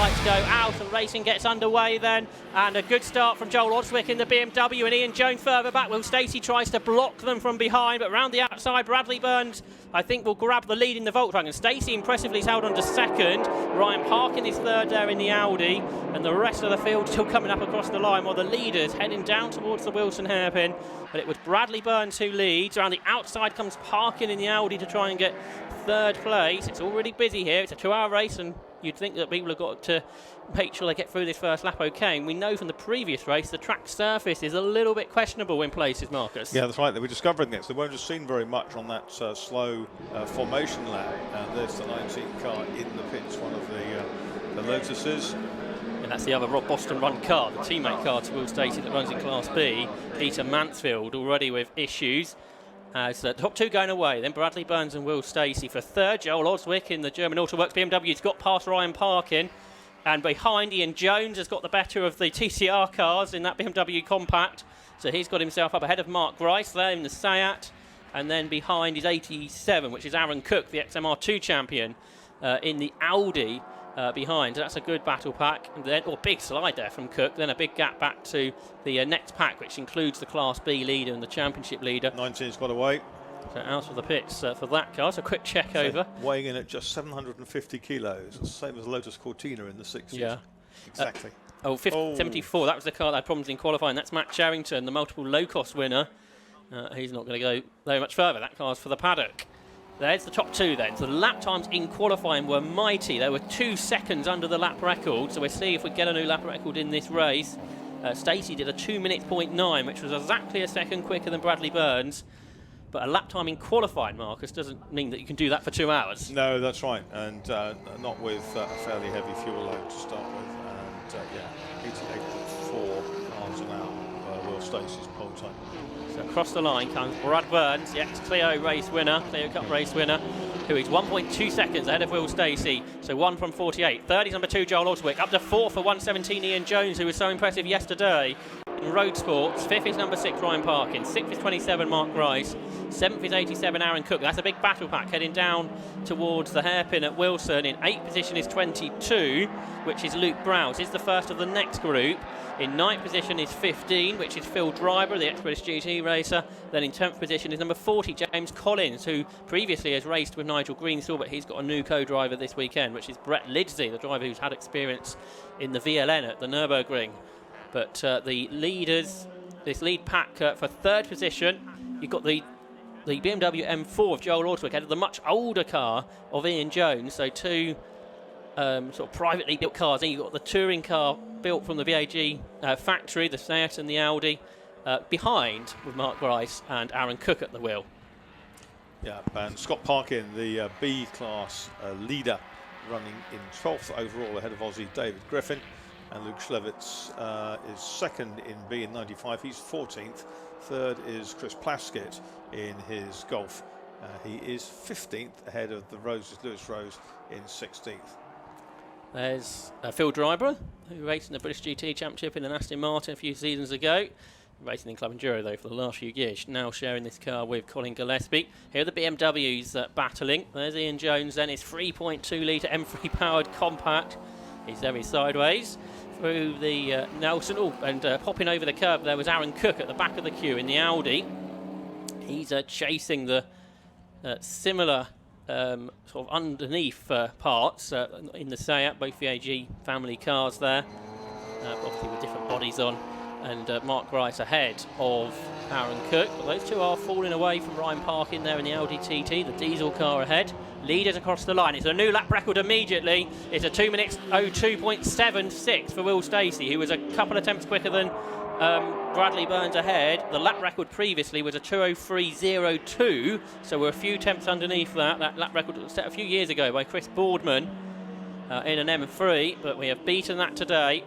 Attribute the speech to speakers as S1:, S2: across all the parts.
S1: lights go out and racing gets underway then. And a good start from Joel Oswick in the BMW, and Ian Jones further back. Will Stacey tries to block them from behind, but round the outside, Bradley Burns, I think, will grab the lead in the Volkswagen. Stacey impressively is held on to second. Ryan Parkin is third there in the Audi, and the rest of the field still coming up across the line, while the leaders heading down towards the Wilson hairpin. But it was Bradley Burns who leads. Around the outside comes Parkin in the Audi to try and get third place. It's already busy here. It's a 2-hour race, and you'd think that people have got to make sure they get through this first lap okay. And we know from the previous race the track surface is a little bit questionable in places, Marcus.
S2: Yeah, that's right. They were discovering this. They won't have seen very much on that slow formation lap. And there's the 19 car in the pits, one of the Lotuses.
S1: And that's the other Rob Boston run car, the teammate car to Will Stacey that runs in Class B. Peter Mansfield already with issues. As the top two going away, then Bradley Burns and Will Stacey for third. Joel Oswick in the German Autoworks BMW's got past Ryan Parkin, and behind Ian Jones has got the better of the TCR cars in that BMW compact, so he's got himself up ahead of Mark Grice there in the Seat, and then behind is 87, which is Aaron Cook, the XMR2 champion, in the Audi. Behind. That's a good battle pack. And then, big slide there from Cook. Then a big gap back to the next pack, which includes the Class B leader and the championship leader.
S2: 19's got away.
S1: So out of the pits for that car. So a quick check over.
S2: Weighing in at just 750 kilos. The same as the Lotus Cortina in the 60s.
S1: Yeah.
S2: Exactly.
S1: 74. That was the car that had problems in qualifying. That's Matt Sherrington, the multiple low-cost winner. He's not going to go very much further. That car's for the paddock. There's the top two then. So the lap times in qualifying were mighty. They were 2 seconds under the lap record. So we'll see if we get a new lap record in this race. Stacey did a 2 minutes 0.9, which was exactly a second quicker than Bradley Burns. But a lap time in qualifying, Marcus, doesn't mean that you can do that for 2 hours.
S2: No, that's right. And not with a fairly heavy fuel load to start with. And 88.4 miles an hour. Will Stacey's pole time.
S1: So across the line comes Brad Burns, the ex-Clio race winner, Clio Cup race winner, who is 1.2 seconds ahead of Will Stacey. So 1 from 48. Third is number 2, Joel Oswick. Up to 4 for 117, Ian Jones, who was so impressive yesterday in road sports. 5th is number 6, Ryan Parkin. 6th is 27, Mark Grice. 7th is 87, Aaron Cook. That's a big battle pack heading down towards the hairpin at Wilson. In 8th position is 22, which is Luke Browse. He's the first of the next group. In 9th position is 15, which is Phil Driver, the ex-British GT racer. Then in 10th position is number 40, James Collins, who previously has raced with Nigel Greensill, but he's got a new co-driver this weekend, which is Brett Lidsey, the driver who's had experience in the VLN at the Nürburgring. But the leaders, this lead pack for third position, you've got the BMW M4 of Joel Oswick ahead of the much older car of Ian Jones, so two sort of privately built cars. Then you've got the touring car built from the VAG factory, the Seat and the Audi, behind with Mark Grice and Aaron Cook at the wheel.
S2: Yeah, and Scott Parkin, the B-class leader, running in 12th overall ahead of Aussie David Griffin. And Luke Schlevitz is second in B in 95. He's 14th. Third is Chris Plaskett in his Golf. He is 15th ahead of the Roses, Lewis Rose, in 16th.
S1: There's Phil Driver, who raced in the British GT Championship in an Aston Martin a few seasons ago. Racing in Club Enduro, though, for the last few years. Now sharing this car with Colin Gillespie. Here are the BMWs battling. There's Ian Jones, then his 3.2 litre M3 powered compact. He's very sideways through the Nelson. And popping over the curb, there was Aaron Cook at the back of the queue in the Audi. He's chasing the similar sort of underneath parts in the Seat, both VAG family cars there, obviously with different bodies on, and Mark Grice ahead of Aaron Cook. But those two are falling away from Ryan Parkin there in the Audi TT, the diesel car ahead. Leaders across the line. It's a new lap record immediately. It's a 2 minutes 02.76 for Will Stacey, who was a couple attempts quicker than Bradley Burns ahead. The lap record previously was a 2:03.02, so we're a few attempts underneath that. That lap record was set a few years ago by Chris Boardman in an M3, but we have beaten that today.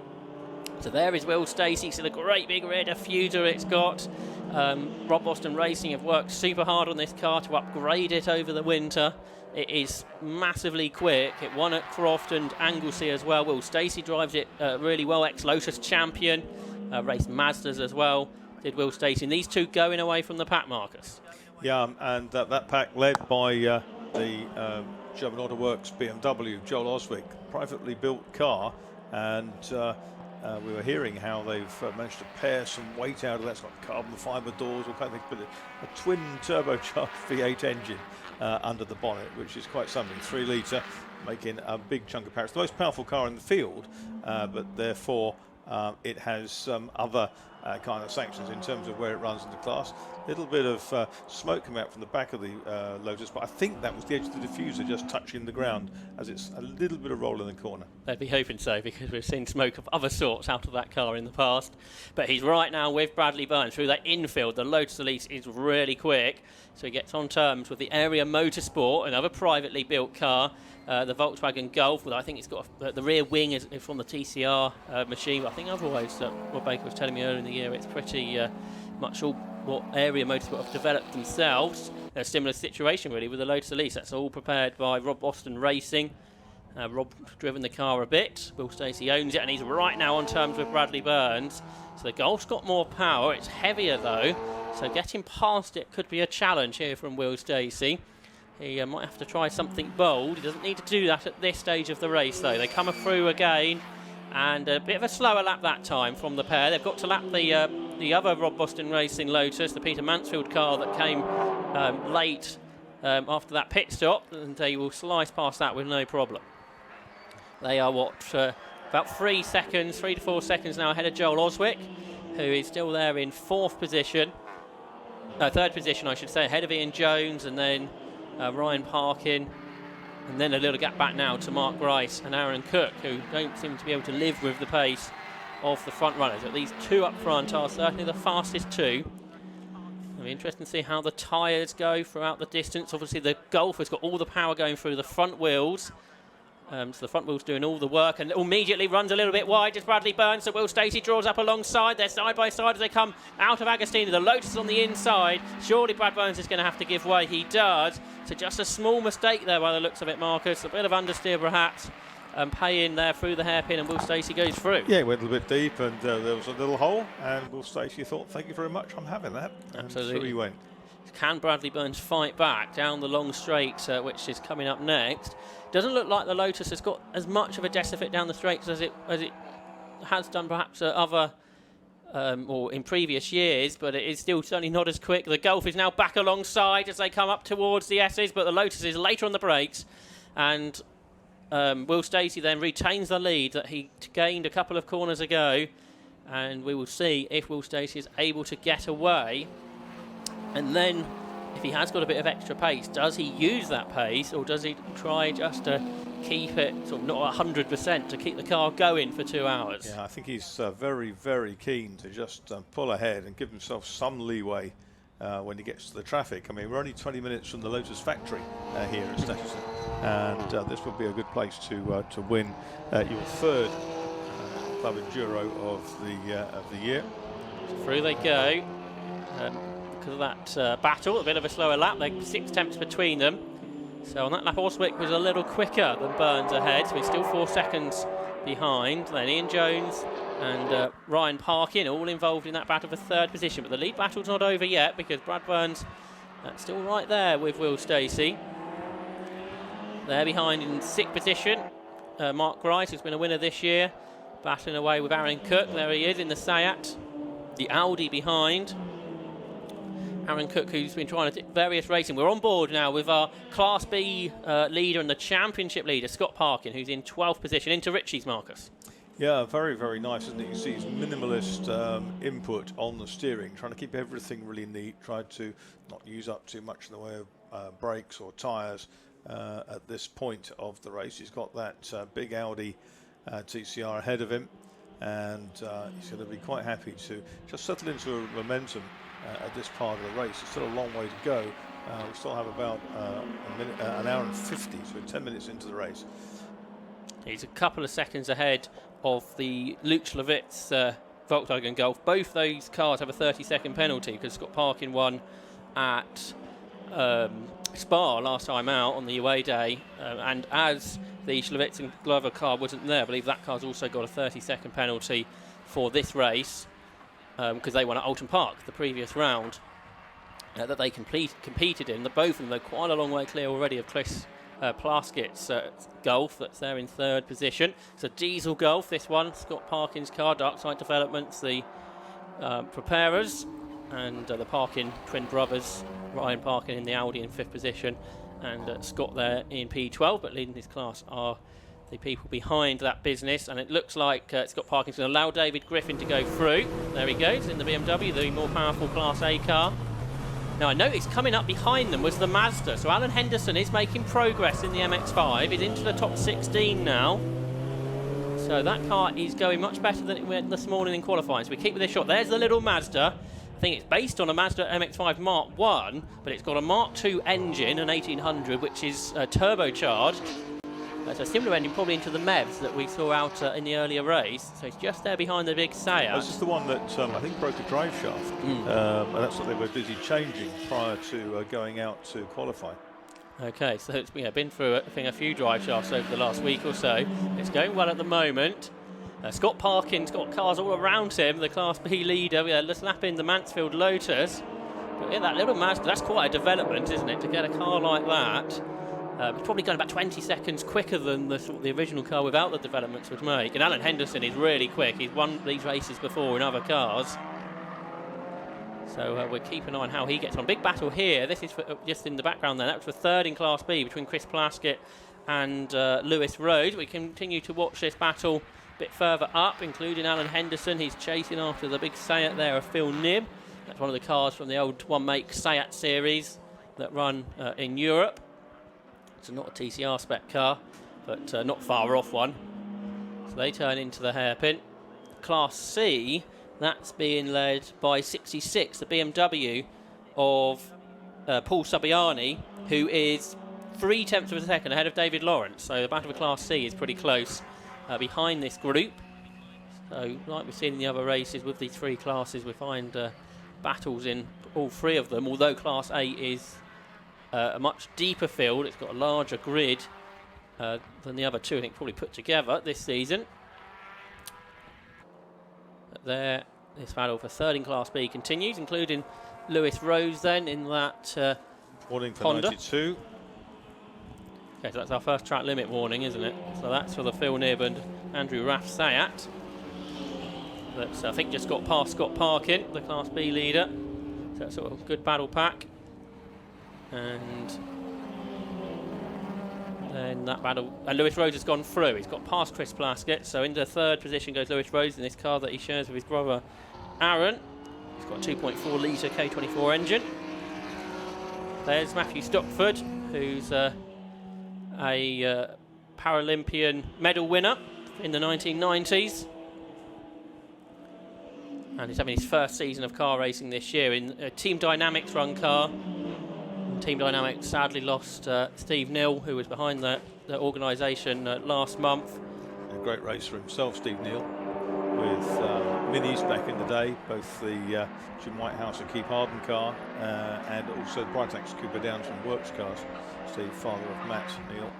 S1: So there is Will Stacey. So the great big red diffuser it's got. Rob Boston Racing have worked super hard on this car to upgrade it over the winter. It is massively quick. It won at Croft and Anglesey as well. Will Stacey drives it really well. Ex-Lotus champion. Raced Mazdas as well. Did Will Stacey. And these two going away from the pack, Marcus.
S2: Yeah, and that pack led by the German Autoworks BMW, Joel Oswick, privately built car. and we were hearing how they've managed to pare some weight out of that. It's got carbon fibre doors, all kind of things, but a twin turbocharged V8 engine under the bonnet, which is quite something. 3 litre, making a big chunk of power. It's the most powerful car in the field, but therefore it has some other kind of sanctions in terms of where it runs in the class. A little bit of smoke coming out from the back of the Lotus, but I think that was the edge of the diffuser just touching the ground, as it's a little bit of roll in the corner.
S1: They'd be hoping so, because we've seen smoke of other sorts out of that car in the past. But he's right now with Bradley Burns through that infield. The Lotus Elise is really quick, so he gets on terms with the Area Motorsport, another privately built car. The Volkswagen Golf, well, I think it's got the rear wing is from the TCR machine. But I think otherwise, Rob Baker was telling me earlier in the year, it's pretty much all what Area Motorsport have developed themselves. A similar situation really with the Lotus Elise. That's all prepared by Rob Boston Racing. Rob driven the car a bit. Will Stacey owns it, and he's right now on terms with Bradley Burns. So the Golf's got more power. It's heavier though, so getting past it could be a challenge here from Will Stacey. He might have to try something bold. He doesn't need to do that at this stage of the race though. They come through again, and a bit of a slower lap that time from the pair. They've got to lap the other Rob Boston Racing Lotus, the Peter Mansfield car that came late after that pit stop, and they will slice past that with no problem. They are about 3 to 4 seconds now ahead of Joel Oswick, who is still there in third position I should say, ahead of Ian Jones, and then Ryan Parkin, and then a little gap back now to Mark Grice and Aaron Cook, who don't seem to be able to live with the pace of the front runners. But these two up front are certainly the fastest two. It'll be interesting to see how the tyres go throughout the distance. Obviously the Golf has got all the power going through the front wheels. So the front wheel's doing all the work, and immediately runs a little bit wide as Bradley Burns. So Will Stacey draws up alongside. They're side by side as they come out of Agostini. The Lotus is on the inside. Surely Brad Burns is going to have to give way. He does. So just a small mistake there by the looks of it, Marcus. A bit of understeer perhaps. Pay in there through the hairpin, and Will Stacey goes through.
S2: Yeah, it went a little bit deep, and there was a little hole, and Will Stacey thought, thank you very much, I'm having that.
S1: Absolutely.
S2: And so he went.
S1: Can Bradley Burns fight back down the long straight, which is coming up next? Doesn't look like the Lotus has got as much of a decifit down the straights as it has done perhaps other or in previous years, but it is still certainly not as quick. The Golf is now back alongside as they come up towards the S's, but the Lotus is later on the brakes, and Will Stacey then retains the lead that he gained a couple of corners ago, and we will see if Will Stacey is able to get away. And then, if he has got a bit of extra pace, does he use that pace, or does he try just to keep it sort of not 100% to keep the car going for 2 hours?
S2: Yeah, I think he's very, very keen to just pull ahead and give himself some leeway when he gets to the traffic. I mean, we're only 20 minutes from the Lotus factory here at Snetterton, and this would be a good place to win your third Club Enduro of the year.
S1: Through they go. Because of that battle, a bit of a slower lap, like 6 tenths between them. So on that lap, Oswick was a little quicker than Burns ahead, so he's still 4 seconds behind. Then Ian Jones and Ryan Parkin all involved in that battle for third position, but the lead battle's not over yet, because Brad Burns still right there with Will Stacey. There behind in 6th position, Mark Grice, who's been a winner this year, battling away with Aaron Cook. There he is in the Seat, the Audi behind. Aaron Cook, who's been trying to do various racing. We're on board now with our Class B leader and the championship leader, Scott Parkin, who's in 12th position, into Ritchie's, Marcus.
S2: Yeah, very, very nice, isn't it? You see his minimalist input on the steering, trying to keep everything really neat, tried to not use up too much in the way of brakes or tyres at this point of the race. He's got that big Audi TCR ahead of him, and he's going to be quite happy to just settle into a momentum at this part of the race. It's still a long way to go. We still have about an hour and 50, so 10 minutes into the race.
S1: He's a couple of seconds ahead of the Luke Schlevitz Volkswagen Golf. Both those cars have a 30-second penalty, because Scott Parkin won at Spa last time out on the away day, and as the Schlevitz and Glover car wasn't there, I believe that car's also got a 30-second penalty for this race, because they won at Alton Park the previous round that they competed in. Both of them are quite a long way clear already of Chris Plaskett's Golf that's there in third position. It's a diesel Golf, this one. Scott Parkin's car, Darkside Developments, the preparers, and the Parkin twin brothers, Ryan Parkin in the Audi in fifth position, and Scott there in P12, but leading this class are the people behind that business, and it looks like Scott Parkin's going to allow David Griffin to go through. There he goes in the BMW, the more powerful Class A car. Now I noticed coming up behind them was the Mazda, so Alan Henderson is making progress in the MX-5. He's into the top 16 now. So that car is going much better than it went this morning in qualifying. So we keep with this shot. There's the little Mazda. I think it's based on a Mazda MX-5 Mark 1, but it's got a Mark 2 engine, an 1800, which is turbocharged. So a similar engine probably into the MEVs that we saw out in the earlier race. So it's just there behind the big Seat.
S2: This is the one that I think broke a drive shaft, and that's what they were busy changing prior to going out to qualify.
S1: Okay, so it's been through I think a few drive shafts over the last week or so. It's going well at the moment. Scott Parkin's got cars all around him, the Class B leader. Let's lap in the Mansfield Lotus. But yeah, that little Mazda, that's quite a development, isn't it, to get a car like that? It's probably going about 20 seconds quicker than the original car without the developments would make. And Alan Henderson is really quick. He's won these races before in other cars. So we'll keep an eye on how he gets on. Big battle here. This is just in the background there. That was for third in Class B between Chris Plaskett and Lewis Rhodes. We continue to watch this battle a bit further up, including Alan Henderson. He's chasing after the big Seat there of Phil Knibb. That's one of the cars from the old one-make Seat series that run in Europe. It's not a TCR spec car, but not far off one. So they turn into the hairpin. Class C, that's being led by 66, the BMW of Paul Sabiani, who is 0.3 of a second ahead of David Lawrence. So the battle of Class C is pretty close behind this group. So like we've seen in the other races with these three classes, we find battles in all three of them, although Class A is a much deeper field. It's got a larger grid than the other two, I think, probably put together this season. But there, this battle for third in Class B continues, including Lewis Rose then in that
S2: Warning for
S1: Honda.
S2: 92.
S1: Okay, so that's our first track limit warning, isn't it? So that's for the Phil Knibb and Andrew Raff Seat. That's, I think, just got past Scott Parkin, the Class B leader. So that's sort of a good battle pack. And then that battle, and Lewis Rose has gone through. He's got past Chris Plaskett, so into third position goes Lewis Rose in this car that he shares with his brother Aaron. He's got a 2.4 litre K24 engine. There's Matthew Stockford, who's a Paralympian medal winner in the 1990s, and he's having his first season of car racing this year in a Team Dynamics run car. Team Dynamics sadly lost Steve Neal, who was behind the organisation last month.
S2: A great racer himself, Steve Neal, with minis back in the day, both the Jim Whitehouse and Keith Harden car and also the Britax Cooper Downs and Works cars. Steve, father of Matt Neal.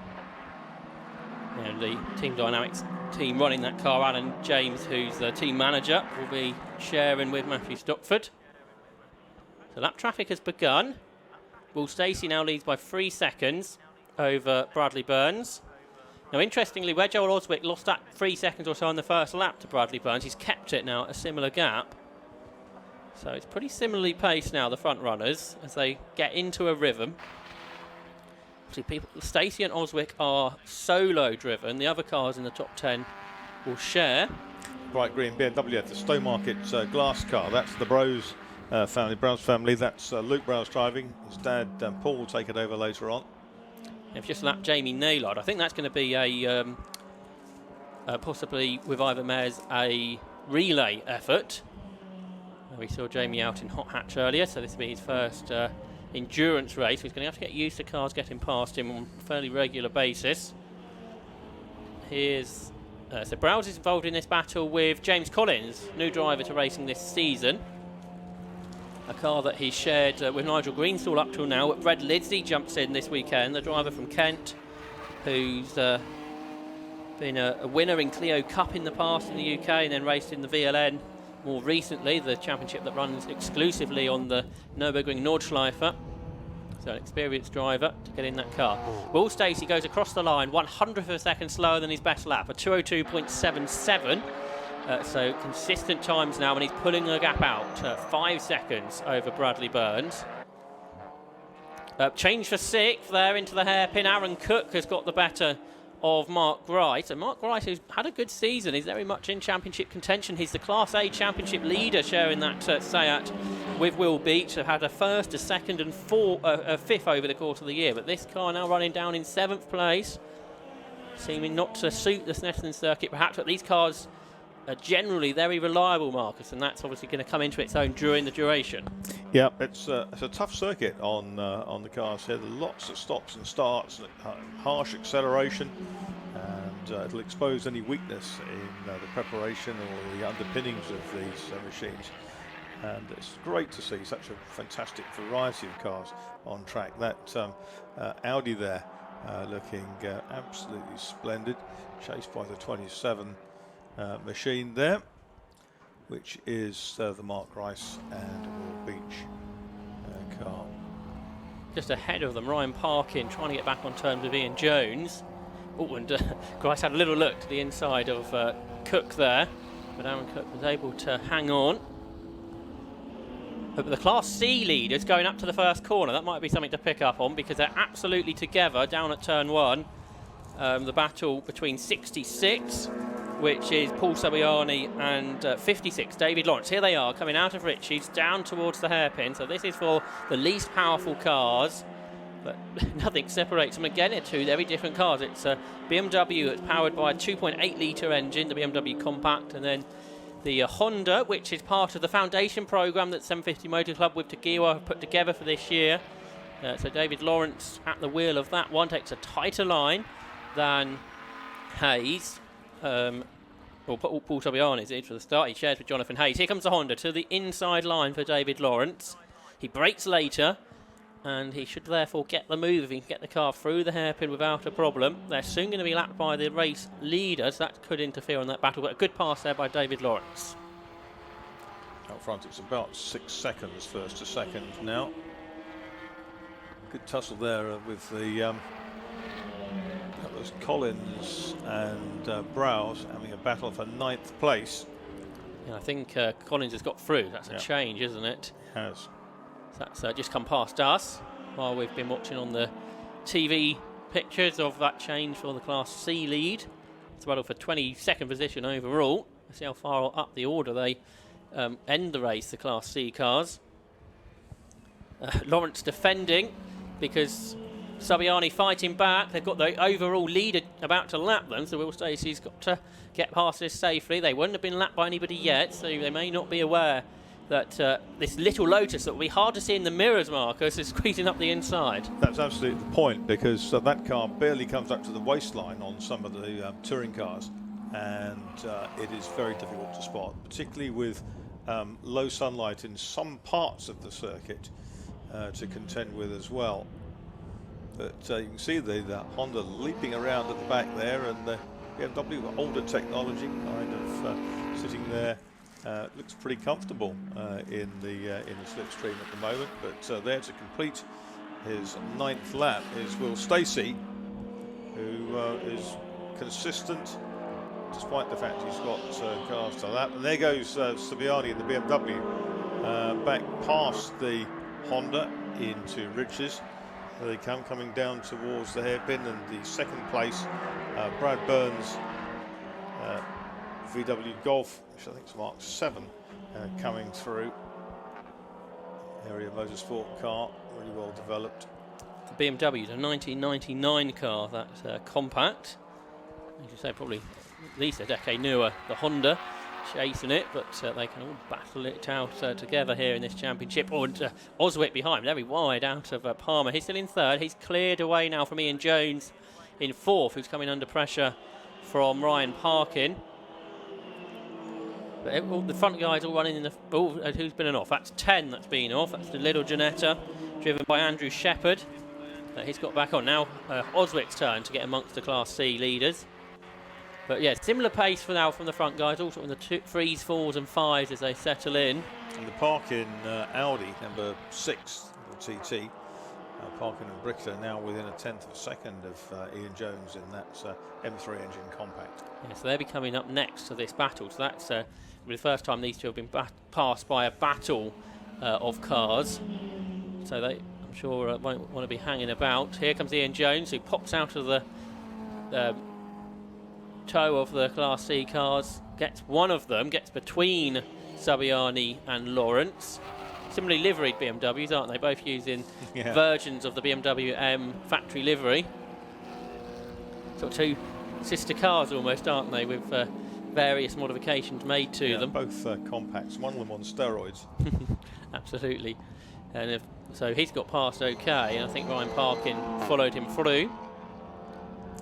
S1: And the Team Dynamics team running that car, Alan James, who's the team manager, will be sharing with Matthew Stockford. So lap traffic has begun. Will Stacey now leads by 3 seconds over Bradley Burns. Now, interestingly, where Joel Oswick lost that 3 seconds or so on the first lap to Bradley Burns, he's kept it now at a similar gap. So it's pretty similarly paced now, the front runners, as they get into a rhythm. See, Stacey and Oswick are solo driven. The other cars in the top 10 will share.
S2: Bright green BMW at the Stowmarket glass car. That's the Browse family, Browse family. That's Luke Browse driving. His dad, Paul, will take it over later on.
S1: They've just lapped Jamie Naylord. I think that's going to be a possibly with Ivan Mares a relay effort. We saw Jamie out in hot hatch earlier, so this will be his first endurance race. He's going to have to get used to cars getting past him on a fairly regular basis. Here's so Browse is involved in this battle with James Collins, new driver to racing this season. A car that he shared with Nigel Greenstall up till now. But Brad Lidsey jumps in this weekend, the driver from Kent, who's been a winner in Clio Cup in the past in the UK and then raced in the VLN more recently, the championship that runs exclusively on the Nürburgring Nordschleife. So an experienced driver to get in that car. Will Stacey goes across the line, 100th of a second slower than his best lap, a 2:02.77. So consistent times now, and he's pulling the gap out, 5 seconds over Bradley Burns. Change for 6th there into the hairpin. Aaron Cook has got the better of Mark Grice. And Mark Grice, who's had a good season, is very much in championship contention. He's the Class A championship leader, sharing that Seat with Will Beach. They've had a 1st, a 2nd and a 5th over the course of the year. But this car now running down in 7th place, seeming not to suit the Snetterton circuit perhaps, but these cars are generally very reliable, Marcus, and that's obviously going to come into its own during the duration.
S2: Yeah, it's a tough circuit on the cars here. There are lots of stops and starts, and harsh acceleration, and it'll expose any weakness in the preparation or the underpinnings of these machines. And it's great to see such a fantastic variety of cars on track. That Audi there looking absolutely splendid, chased by the 27 machine there, which is the Mark Rice and Will Beach car.
S1: Just ahead of them, Ryan Parkin trying to get back on terms with Ian Jones. Oh, and Grice had a little look to the inside of Cook there, but Aaron Cook was able to hang on. But the Class C leaders going up to the first corner, that might be something to pick up on, because they're absolutely together down at turn 1. The battle between 66, which is Paul Sabiani, and 56, David Lawrence. Here they are, coming out of Ritchie's, down towards the hairpin. So this is for the least powerful cars, but nothing separates them. Again, they're two very different cars. It's a BMW that's powered by a 2.8 litre engine, the BMW Compact, and then the Honda, which is part of the foundation programme that 750 Motor Club with Tegiwa have put together for this year. So David Lawrence at the wheel of that one takes a tighter line than Hayes. Paul Sabiani is for the start. He shares with Jonathan Hayes. Here comes the Honda to the inside line for David Lawrence. He brakes later, and he should therefore get the move if he can get the car through the hairpin without a problem. They're soon going to be lapped by the race leaders. That could interfere on that battle, but a good pass there by David Lawrence.
S2: Out front, it's about 6 seconds first to second now. Good tussle there with the that was Collins and Browse having a battle for 9th place.
S1: Yeah, I think Collins has got through. That's a change, isn't it?
S2: Has.
S1: That's just come past us while we've been watching on the TV pictures of that change for the Class C lead. It's a battle for 22nd position overall. Let's see how far up the order they end the race, the Class C cars. Lawrence defending because Sabiani fighting back. They've got the overall leader about to lap them, so Will Stacey's got to get past this safely. They wouldn't have been lapped by anybody yet, so they may not be aware that this little Lotus that will be hard to see in the mirrors, Marcus, is squeezing up the inside.
S2: That's absolutely the point, because that car barely comes up to the waistline on some of the touring cars, and it is very difficult to spot, particularly with low sunlight in some parts of the circuit to contend with as well. But you can see the Honda leaping around at the back there, and the BMW older technology kind of sitting there. Looks pretty comfortable in the slipstream at the moment, but there to complete his 9th lap is Will Stacey, who is consistent despite the fact he's got cars to lap. And there goes Sabiani in the BMW back past the Honda into Riches. There they come, coming down towards the hairpin, and the 2nd place, Brad Burns, VW Golf, which I think is Mark 7, coming through. Area Motorsport car, really well developed.
S1: The BMW, the 1999 car, that compact. As you say, probably at least a decade newer. The Honda chasing it, but they can all battle it out together here in this championship. Oswick behind, very wide out of Palmer. He's still in 3rd. He's cleared away now from Ian Jones in 4th, who's coming under pressure from Ryan Parkin. But all the front guys all running in the... who's been off? That's 10 that's been off. That's the Little Janetta, driven by Andrew Shepherd. He's got back on now. Oswick's turn to get amongst the Class C leaders. But yeah, similar pace for now from the front guys, also in the 3s, 4s and 5s as they settle in.
S2: And the Parkin Audi, number 6, TT, Parkin and Brichter now within a tenth of a second of Ian Jones in that M3 engine compact.
S1: Yeah, so they'll be coming up next to this battle. So that's the first time these two have been passed by a battle of cars. So they, I'm sure, won't want to be hanging about. Here comes Ian Jones, who pops out of the toe of the Class C cars, gets one of them, gets between Saviani and Lawrence. Similarly liveried BMWs, aren't they? Both using versions of the BMW M factory livery. Sort of two sister cars almost, aren't they, with various modifications made to them.
S2: Both compacts, one of them on steroids.
S1: Absolutely. And so he's got past okay, and I think Ryan Parkin followed him through.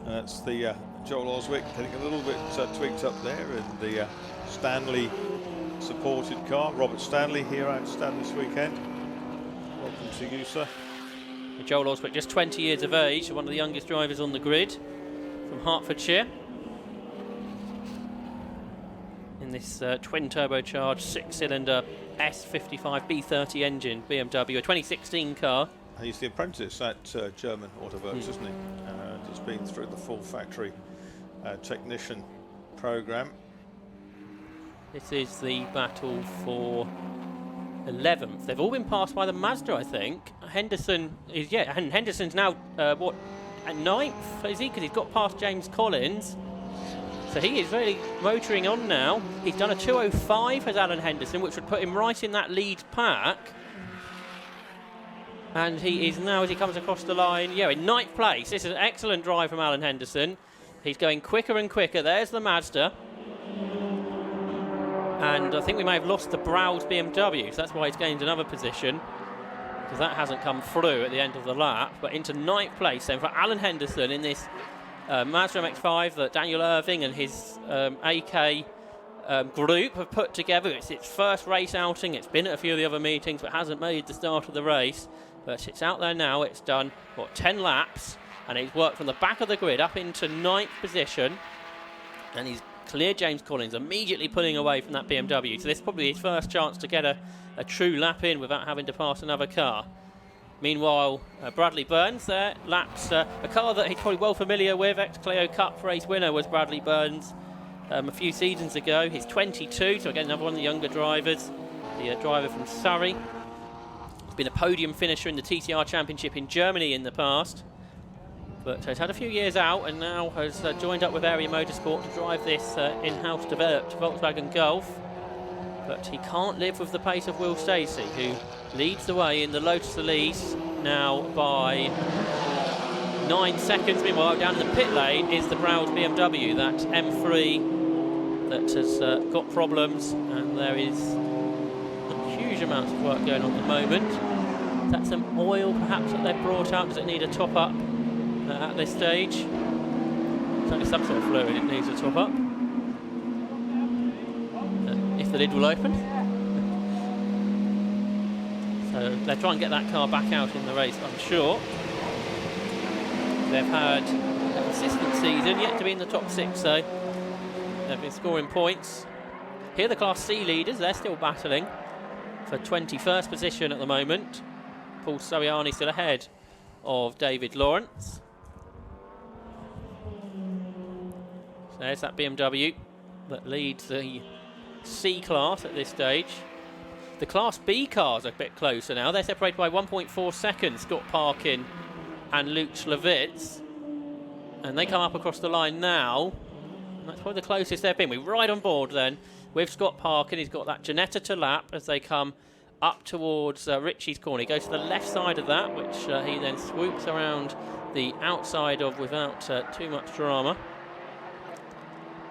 S2: That's the Joel Oswick getting a little bit tweaked up there in the Stanley supported car. Robert Stanley here at Stanley this weekend. Welcome to you, sir.
S1: Joel Oswick, just 20 years of age, one of the youngest drivers on the grid from Hertfordshire. In this twin turbocharged 6-cylinder S55 B30 engine BMW, a 2016 car.
S2: He's the apprentice at German Autoworks, isn't he? He's been through the full factory technician program.
S1: This is the battle for 11th. They've all been passed by the Mazda, I think. Henderson is, and Henderson's now, at 9th, is he? Because he's got past James Collins. So he is really motoring on now. He's done a 2:05 as Alan Henderson, which would put him right in that lead pack. And he is now, as he comes across the line, in 9th place. This is an excellent drive from Alan Henderson. He's going quicker and quicker. There's the Mazda. And I think we may have lost the Browse BMW, so that's why he's gained another position, because that hasn't come through at the end of the lap. But into 9th place then for Alan Henderson in this Mazda MX-5 that Daniel Irving and his AK group have put together. It's its first race outing. It's been at a few of the other meetings, but hasn't made the start of the race. But it's out there now. It's done, 10 laps, and he's worked from the back of the grid up into 9th position, and he's cleared James Collins, immediately pulling away from that BMW. So this is probably his first chance to get a true lap in without having to pass another car. Meanwhile, Bradley Burns there laps a car that he's probably well familiar with. Ex-Clio Cup race winner was Bradley Burns a few seasons ago. He's 22, so again another one of the younger drivers. The driver from Surrey. He's been a podium finisher in the TCR Championship in Germany in the past. But he's had a few years out and now has joined up with Area Motorsport to drive this in-house developed Volkswagen Golf. But he can't live with the pace of Will Stacey, who leads the way in the Lotus Elise now by 9 seconds. Meanwhile, down in the pit lane is the Browse BMW, that M3 that has got problems, and there is a huge amount of work going on at the moment. Is that some oil perhaps that they've brought out? Does it need a top-up at this stage? Certainly some sort of fluid it needs a top-up. If the lid will open. So they'll try and get that car back out in the race, I'm sure. They've had a consistent season, yet to be in the top 6 though. They've been scoring points. Here the Class C leaders, they're still battling for 21st position at the moment. Paul Saviani still ahead of David Lawrence. So there's that BMW that leads the C class at this stage. The Class B cars are a bit closer now. They're separated by 1.4 seconds, Scott Parkin and Luke Schlavitz. And they come up across the line now. And that's probably the closest they've been. We're right on board then with Scott Parkin. He's got that Janetta to lap as they come up towards Ritchie's corner. He goes to the left side of that, which he then swoops around the outside of without too much drama.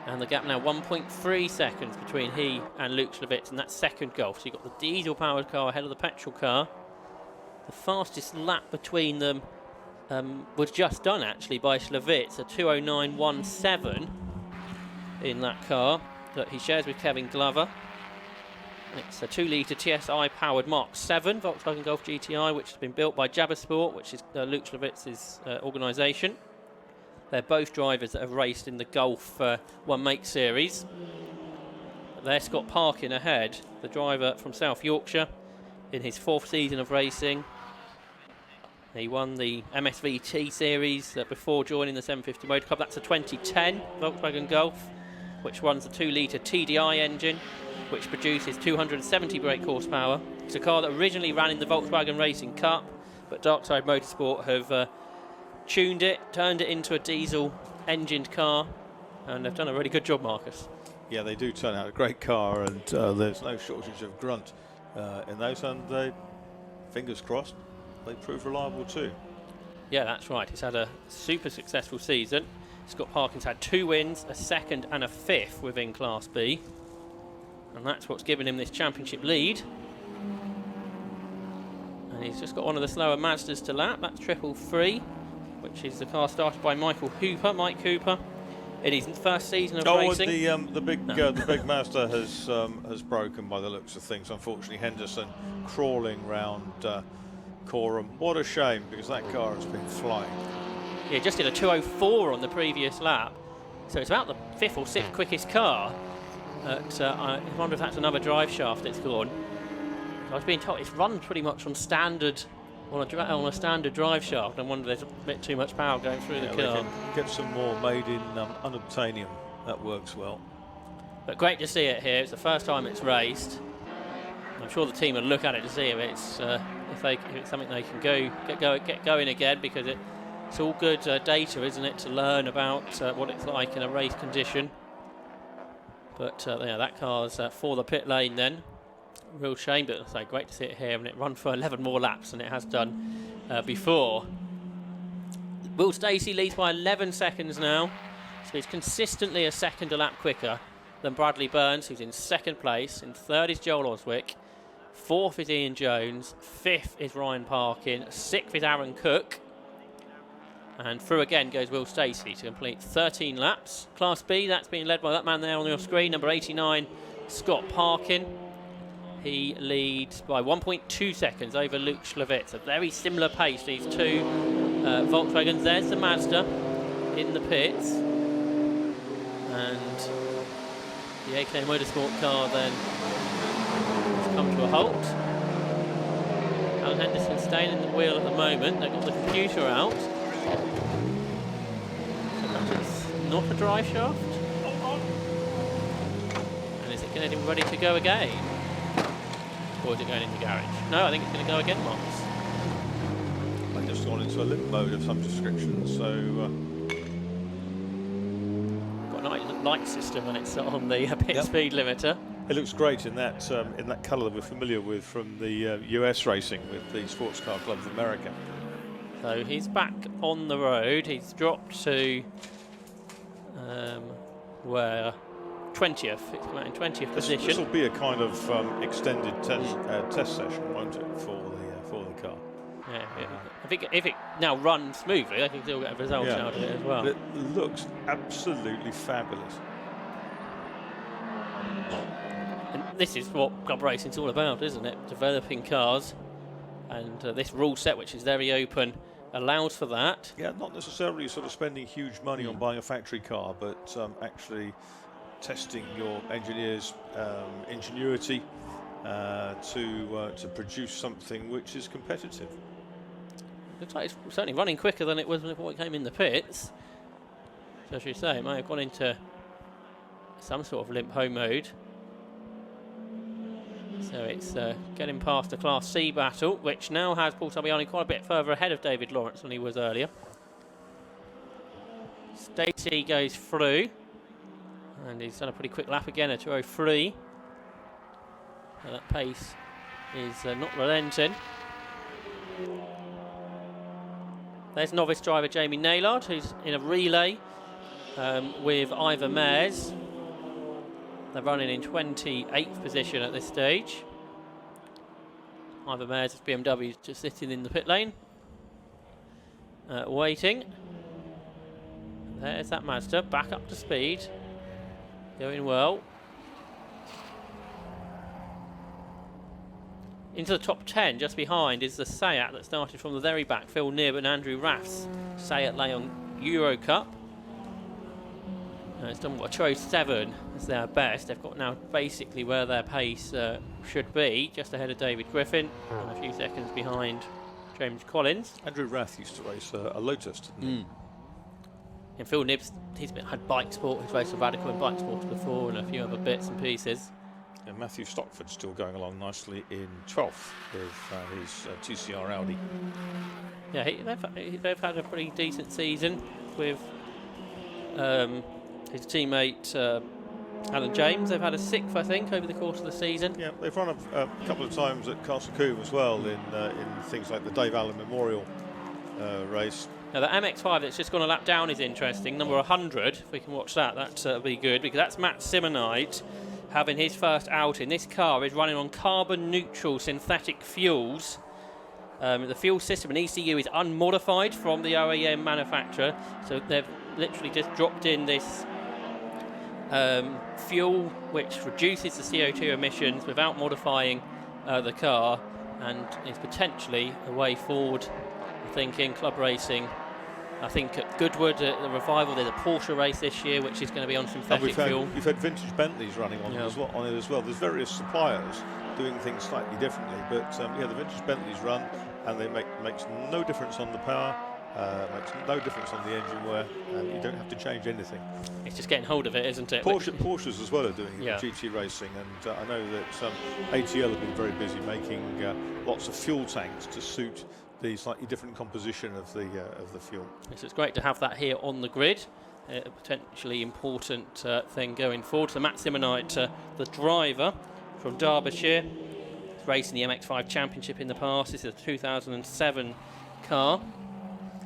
S1: And the gap now 1.3 seconds between he and Luke Schlavitz in that second Golf. So you've got the diesel-powered car ahead of the petrol car. The fastest lap between them was just done, actually, by Schlavitz, a 2:09.17 in that car that he shares with Kevin Glover. It's a 2-litre TSI-powered Mark 7 Volkswagen Golf GTI, which has been built by Jabba Sport, which is Luke Schlavitz's organisation. They're both drivers that have raced in the Golf One Make Series. There's Scott Parkin ahead, the driver from South Yorkshire, in his 4th season of racing. He won the MSVT series before joining the 750 Motor Club. That's a 2010 Volkswagen Golf, which runs the 2-litre TDI engine, which produces 270 brake horsepower. It's a car that originally ran in the Volkswagen Racing Cup, but Darkside Motorsport have tuned it, turned it into a diesel engined car, and they've done a really good job, Marcus.
S2: Yeah, they do turn out a great car, and there's no shortage of grunt in those, and they, fingers crossed, they prove reliable too.
S1: Yeah, that's right. It's had a super successful season. Scott Parkin's had 2 wins, a 2nd and a 5th within Class B, and that's what's given him this championship lead. And he's just got one of the slower Mazdas to lap. That's 333, which is the car started by Mike Cooper, in his first season of racing.
S2: The big Mazda has broken by the looks of things. Unfortunately, Henderson crawling round Coram. What a shame, because that car has been flying.
S1: Yeah, just did a 204 on the previous lap, so it's about the 5th or 6th quickest car. I wonder if that's another drive shaft that's gone. I was being told it's run pretty much on standard, on a standard drive shaft. I wonder if there's a bit too much power going through the car.
S2: They can get some more made in unobtainium. That works well.
S1: But great to see it here. It's the first time it's raced. I'm sure the team will look at it to see if it's something they can get going again, because it's all good data, isn't it, to learn about what it's like in a race condition. But yeah, that car's for the pit lane then. Real shame, but it's great to see it here, and it run for 11 more laps than it has done before. Will Stacey leads by 11 seconds now, so he's consistently a second a lap quicker than Bradley Burns, who's in 2nd place. In 3rd is Joel Oswick, 4th is Ian Jones, 5th is Ryan Parkin, 6th is Aaron Cook, and through again goes Will Stacey to complete 13 laps. Class B, that's being led by that man there on your screen, number 89, Scott Parkin. He leads by 1.2 seconds over Luke Schlavitz. A very similar pace, these two Volkswagens. There's the Mazda in the pits, and the AK Motorsport car then has come to a halt. Alan Henderson staying in the wheel at the moment. They've got the computer out. So that's not a drive shaft. And is it getting ready to go again? Or is it going in the garage? No, I think it's going to go again, Marcus.
S2: They've just gone into a limp mode of some description, so...
S1: Got a nice light system when it's on the pit speed limiter.
S2: It looks great in that colour that we're familiar with from the US racing with the Sports Car Club of America.
S1: So he's back on the road. He's dropped to where 20th. It's come out in 20th position.
S2: This will be a kind of extended test session, won't it, for the car?
S1: Yeah, if it now runs smoothly, they can still get a result out of it as well.
S2: But it looks absolutely fabulous.
S1: And this is what club racing's all about, isn't it? Developing cars, and this rule set, which is very open, allows for that.
S2: Yeah, not necessarily sort of spending huge money on buying a factory car, but actually testing your engineers' ingenuity to produce something which is competitive.
S1: Looks like it's certainly running quicker than it was before it came in the pits. So as you say, it may have gone into some sort of limp home mode. So it's getting past the Class C battle, which now has Paul Sabiani quite a bit further ahead of David Lawrence than he was earlier. Stacey goes through, and he's done a pretty quick lap again at 2:03. So that pace is not relenting. There's novice driver Jamie Naylard, who's in a relay with Ivor Mares. They're running in 28th position at this stage. Ivor Mares' BMW is just sitting in the pit lane, waiting. There's that Mazda, back up to speed, going well. Into the top 10, just behind, is the Seat that started from the very back. Phil Nibb and Andrew Raff's Seat Leon Euro Cup. It's done what, a 2:07 as their best. They've got now basically where their pace should be, just ahead of David Griffin, and a few seconds behind James Collins.
S2: Andrew Rath used to race a Lotus, didn't he?
S1: And Phil Nibbs, had bike sport. He's raced a Radical in bike sports before and a few other bits and pieces.
S2: And Matthew Stockford's still going along nicely in 12th with his TCR Audi.
S1: Yeah, they've had a pretty decent season with his teammate Alan James. They've had a 6th, I think, over the course of the season.
S2: Yeah, they've run a couple of times at Castle Combe as well in things like the Dave Allen Memorial race.
S1: Now the MX-5 that's just gone a lap down is interesting. Number 100, if we can watch that, that'll be good, because that's Matt Simonite having his first outing. This car is running on carbon neutral synthetic fuels. The fuel system in ECU is unmodified from the OEM manufacturer, so they've literally just dropped in this fuel which reduces the CO2 emissions without modifying the car, and is potentially a way forward, I think, in club racing. I think at Goodwood, at the Revival, there's a Porsche race this year which is going to be on synthetic fuel.
S2: You've had vintage Bentleys running on, it as well. There's various suppliers doing things slightly differently, but the vintage Bentleys run, and they makes no difference on the power, makes no difference on the engine wear, and you don't have to change anything.
S1: It's just getting hold of it, isn't it?
S2: Porsches as well are doing GT racing, and I know that ATL have been very busy making lots of fuel tanks to suit the slightly different composition of the fuel.
S1: Yes, it's great to have that here on the grid. A potentially important thing going forward. So Matt Simonite, the driver from Derbyshire, he's racing the MX-5 Championship in the past. This is a 2007 car.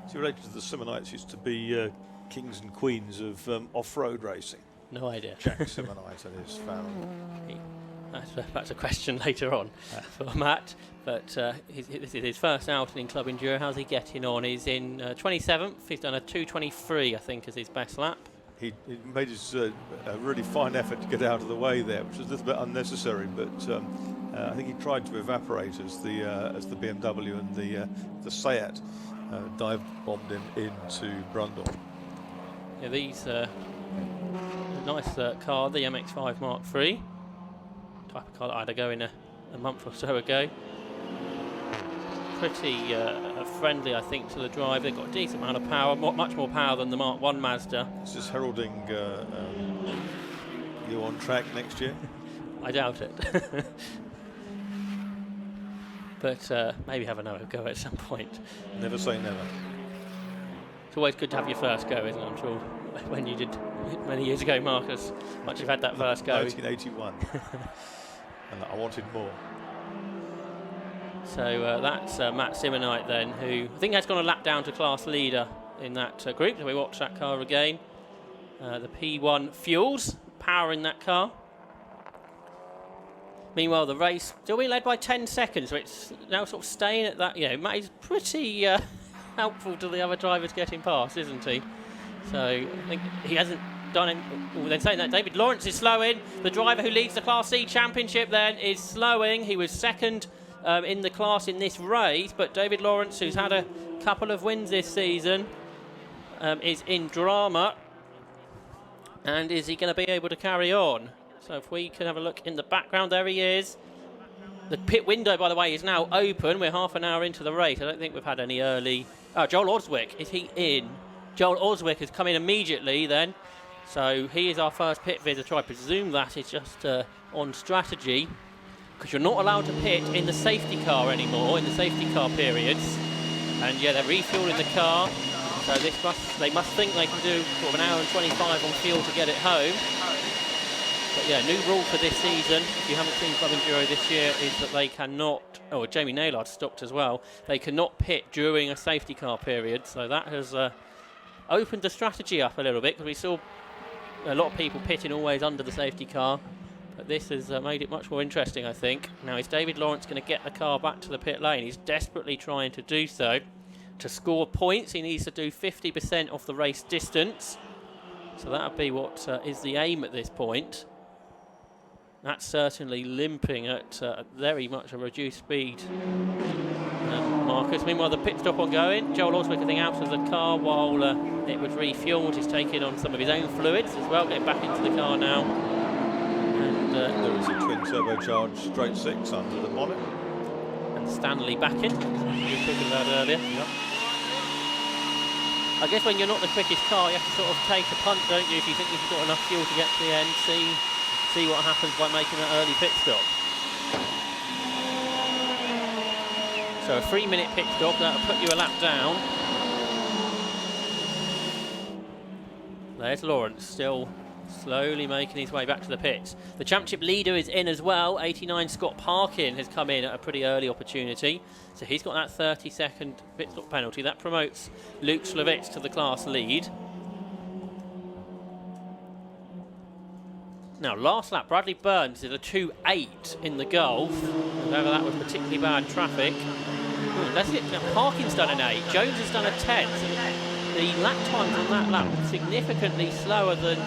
S2: So related to the Simonites used to be kings and queens of off-road racing.
S1: No idea.
S2: Jack Simonite and his family.
S1: That's a question later on for Matt. But this is his first outing in Club Enduro. How's he getting on? He's in 27th. He's done a 2:23, I think, as his best lap.
S2: He made his a really fine effort to get out of the way there, which was a little bit unnecessary. But I think he tried to evaporate as the BMW and the Seat dive bombed him into Brundle.
S1: Yeah, these a nice car, the MX-5 Mark III. Type of car that I had a go in a month or so ago. Pretty friendly, I think, to the drive. They've got a decent amount of power, much more power than the Mark I Mazda.
S2: Is this heralding you on track next year?
S1: I doubt it. But maybe have another go at some point.
S2: Never say never.
S1: It's always good to have your first go, isn't it? I'm sure when you did many years ago, Marcus, once you've had that first go.
S2: 1981. And I wanted more.
S1: So that's Matt Simonite then, who I think has gone a lap down to class leader in that group. So we watch that car again. The P1 Fuels powering that car. Meanwhile, the race still being led by 10 seconds, so it's now sort of staying at that. Matt is pretty helpful to the other drivers getting past, isn't he? So I think he hasn't done it. Then saying that David Lawrence is slowing. The driver who leads the Class C Championship then is slowing. He was second in the class in this race, but David Lawrence, who's had a couple of wins this season, is in drama. And is he going to be able to carry on? So if we can have a look in the background, there he is. The pit window, by the way, is now open. We're half an hour into the race. I don't think we've had any early... Oh, Joel Oswick, is he in? Joel Oswick has come in immediately then. So he is our first pit visitor. I presume that is just on strategy, because you're not allowed to pit in the safety car anymore, in the safety car periods. And yeah, they're refueling the car. So they must think they can do sort of an hour and 25 on fuel to get it home. But yeah, new rule for this season, if you haven't seen Club Enduro this year, is that they cannot, Jamie Naylard stopped as well, they cannot pit during a safety car period. So that has opened the strategy up a little bit, because we saw a lot of people pitting always under the safety car. But this has made it much more interesting, I think. Now, is David Lawrence going to get the car back to the pit lane? He's desperately trying to do so. To score points, he needs to do 50% of the race distance. So that would be what is the aim at this point. That's certainly limping at very much a reduced speed. Marcus, meanwhile, the pit stop ongoing. Joel Oswick, I think, out of the car while it was refueled. He's taking on some of his own fluids as well, getting back into the car now. And
S2: there is a twin turbocharged straight six under the bonnet.
S1: and Stanley back in, we were talking about earlier.
S2: Yep.
S1: I guess when you're not the quickest car, you have to sort of take a punt, don't you? If you think you've got enough fuel to get to the end, see what happens by making that early pit stop. So a 3-minute pit stop, that'll put you a lap down. There's Lawrence, still slowly making his way back to the pits. The championship leader is in as well. 89 Scott Parkin has come in at a pretty early opportunity. So he's got that 30-second pit stop penalty. That promotes Luke Slavitz to the class lead. Now, last lap, Bradley Burns did a 2.8 in the Gulf. However, that was particularly bad traffic. Parkin's done an 8. Jones has done a 10. So the lap times on that lap were significantly slower than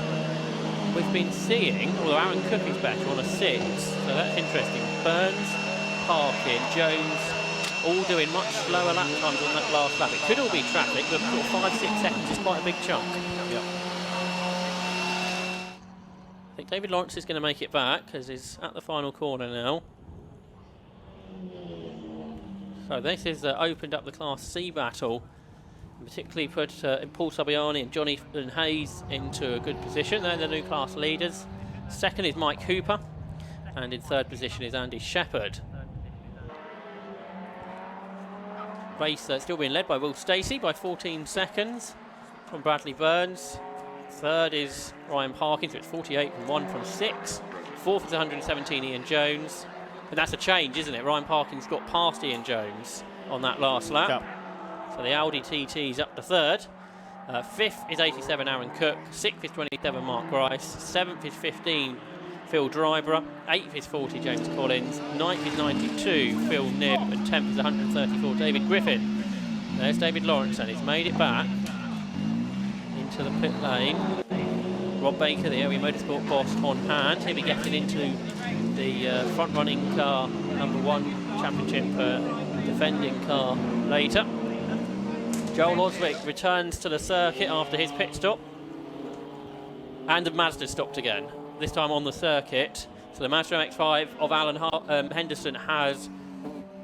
S1: we've been seeing, although Aaron Cook is better on a 6, so that's interesting. Burns, Parkin, Jones, all doing much slower lap times on that last lap. It could all be traffic, but 5-6 seconds is quite a big chunk.
S2: Yep.
S1: I think David Lawrence is going to make it back, because he's at the final corner now. So this has opened up the Class C battle, and particularly put Paul Sabiani and Johnny and Hayes into a good position. They're the new class leaders. Second is Mike Hooper, and in third position is Andy Shepherd. Race still being led by Will Stacey by 14 seconds from Bradley Burns. Third is Ryan Parkin, so it's 48 and 1 from 6. Fourth is 117 Ian Jones. And that's a change, isn't it? Ryan Parkin's got past Ian Jones on that last lap.
S2: Yep.
S1: So the Audi TT's up to third. Fifth is 87 Aaron Cook. Sixth is 27 Mark Grice. Seventh is 15 Phil Dryborough. Eighth is 40 James Collins. Ninth is 92 Phil Knibb. And 10th is 134 David Griffin. There's David Lawrence, and he's made it back into the pit lane. Rob Baker, the area motorsport boss, on hand. He'll be getting into the front-running car, number 1 championship defending car later. Joel Oswick returns to the circuit after his pit stop. And the Mazda stopped again, this time on the circuit. So the Mazda MX-5 of Alan Henderson has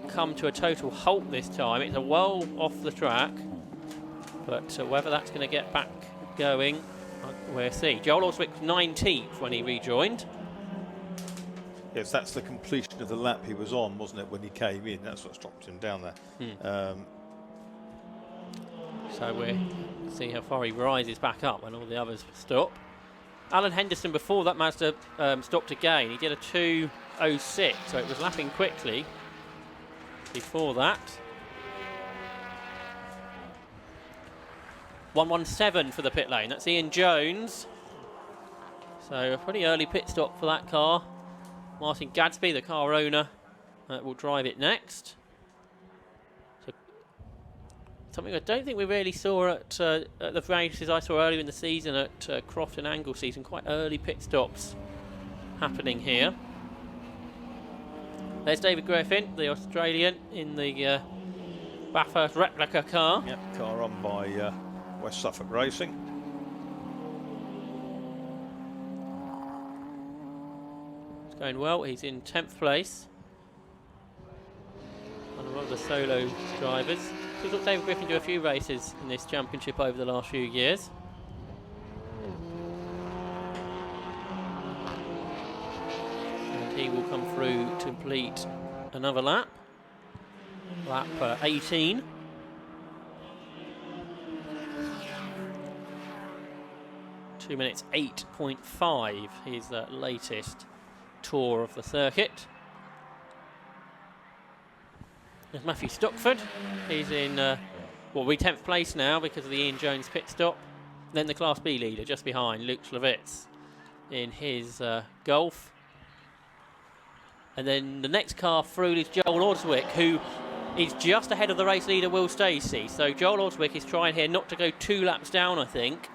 S1: come to a total halt this time. It's a well off the track, but whether that's going to get back going, we'll see. Joel Oswick 19th when he rejoined.
S2: Yes, that's the completion of the lap he was on, wasn't it, when he came in? That's what dropped him down there.
S1: So we'll see how far he rises back up when all the others stop. Alan Henderson, before that Mazda stopped again, he did a 2.06, so it was lapping quickly before that. 117 for the pit lane. That's Ian Jones. So a pretty early pit stop for that car. Martin Gadsby, the car owner, will drive it next. So something I don't think we really saw at the races I saw earlier in the season at Croft and Anglesey. Some quite early pit stops happening here. There's David Griffin, the Australian, in the Bathurst replica car.
S2: Yep, car run by West Suffolk Racing.
S1: It's going well. He's in 10th place. One of the solo drivers. We've got David Griffin do a few races in this championship over the last few years. And he will come through to complete another lap. Lap 18. Two minutes 8.5, his latest tour of the circuit. There's Matthew Stockford. He's in, we're 10th place now because of the Ian Jones pit stop. Then the Class B leader just behind, Luke Slavitz, in his Golf. And then the next car through is Joel Oswick, who is just ahead of the race leader, Will Stacey. So Joel Oswick is trying here not to go 2 laps down, I think,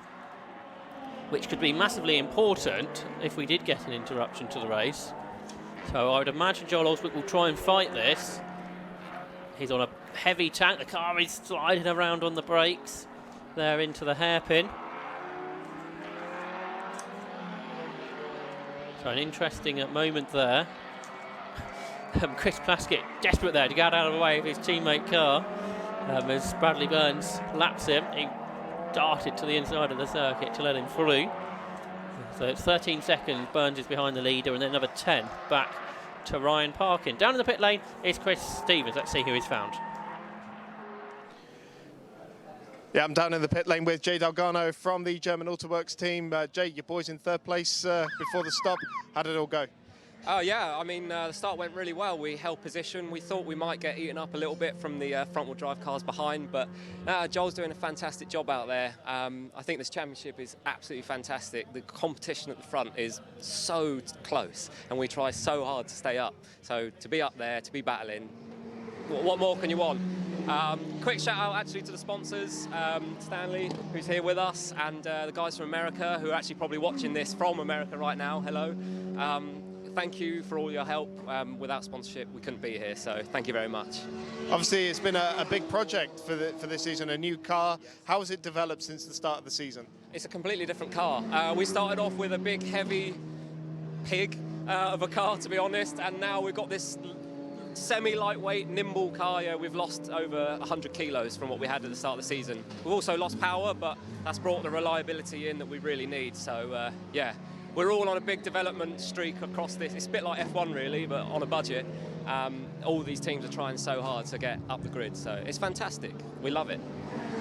S1: which could be massively important if we did get an interruption to the race. So I would imagine Joel Oswick will try and fight this. He's on a heavy tank. The car is sliding around on the brakes there into the hairpin. So an interesting moment there. Chris Plaskett desperate there to get out of the way of his teammate car. As Bradley Burns laps him, he darted to the inside of the circuit to let him through. So it's 13 seconds, Burns is behind the leader, and then another 10 back to Ryan Parkin. Down in the pit lane is Chris Stevens. Let's see who he's found.
S3: Yeah, I'm down in the pit lane with Jay Delgado from the German Autoworks team. Jay, your boys in third place before the stop. How did it all go?
S4: Oh yeah, I mean the start went really well. We held position. We thought we might get eaten up a little bit from the front-wheel drive cars behind, but Joel's doing a fantastic job out there. I think this championship is absolutely fantastic. The competition at the front is so close, and we try so hard to stay up. So to be up there, to be battling, what more can you want? Quick shout out actually to the sponsors, Stanley, who's here with us, and the guys from America who are actually probably watching this from America right now. Hello. Thank you for all your help. Without sponsorship, we couldn't be here, so thank you very much.
S3: Obviously, it's been a big project for this season, a new car. How has it developed since the start of the season?
S4: It's a completely different car. We started off with a big, heavy pig of a car, to be honest, and now we've got this semi-lightweight, nimble car. Yeah, we've lost over 100 kilos from what we had at the start of the season. We've also lost power, but that's brought the reliability in that we really need. So, yeah. We're all on a big development streak across this. It's a bit like F1 really, but on a budget. All these teams are trying so hard to get up the grid, so it's fantastic. We love it.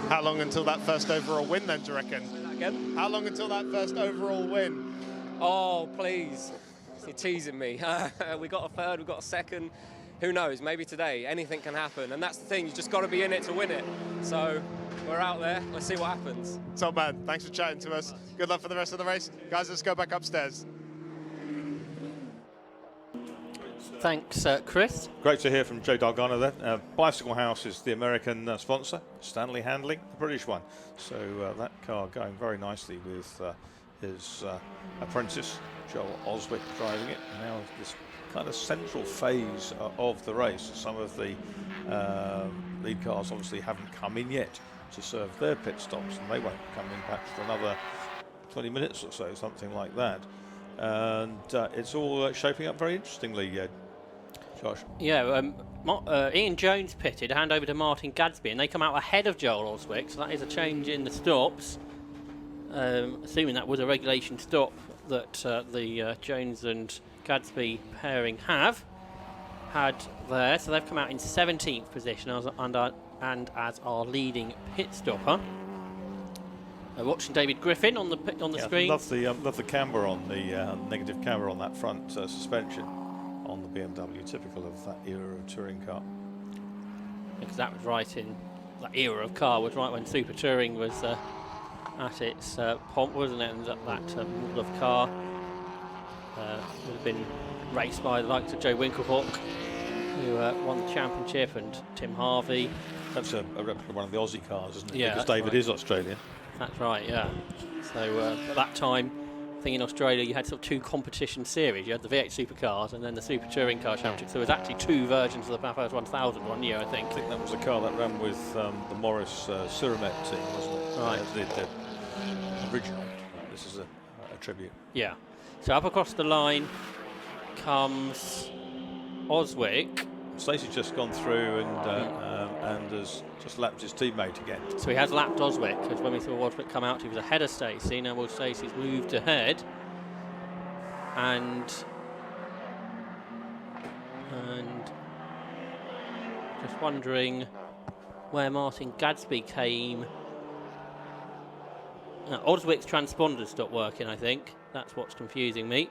S3: How long until that first overall win then, do you reckon?
S4: Say that again?
S3: How long until that first overall win?
S4: Oh, please. You're teasing me. We got a third, we got a second. Who knows, maybe today. Anything can happen, and that's the thing. You just got to be in it to win it. So we're out there. Let's see what happens.
S3: Top man, thanks for chatting to us. Good luck for the rest of the race. Guys, let's go back upstairs.
S1: Thanks, Chris.
S2: Great to hear from Jay Delgado there. Bicycle House is the American sponsor, Stanley Handling, the British one. So that car going very nicely with his apprentice, Joel Oswick, driving it. Now this kind of central phase of the race. Some of the lead cars obviously haven't come in yet to serve their pit stops, and they won't come in perhaps for another 20 minutes or so, something like that. And it's all shaping up very interestingly, Josh.
S1: Yeah, Ian Jones pitted, hand over to Martin Gadsby, and they come out ahead of Joel Oswick, so that is a change in the stops. Assuming that was a regulation stop that the Jones and Gadsby pairing have had there, so they've come out in 17th position and as our leading pit stopper. Watching David Griffin on the screen.
S2: Love the camber on the negative camber on that front suspension on the BMW, typical of that era of touring car.
S1: Because that was right in that era of car, was right when Super Touring was at its pomp, wasn't it? And that model of car would have been raced by the likes of Joe Winklehawk, who won the championship, and Tim Harvey.
S2: That's a replica of one of the Aussie cars, isn't it?
S1: Yeah,
S2: because David is Australian.
S1: That's right, yeah. So at that time, I think in Australia you had sort of two competition series. You had the V8 supercars and then the Super Touring Car Championship. So there was actually two versions of the Bathurst 1000 one year, I think.
S2: I think that was the car that ran with the Morris Suramet team, wasn't it?
S1: Right.
S2: The original. This is a tribute.
S1: Yeah. So up across the line comes Oswick.
S2: Stacey's just gone through and has just lapped his teammate again.
S1: So he has lapped Oswick, because when we saw Oswick come out, he was ahead of Stacey. Now Stacey's moved ahead. And just wondering where Martin Gadsby came. Oswick's transponder stopped working, I think. That's what's confusing me,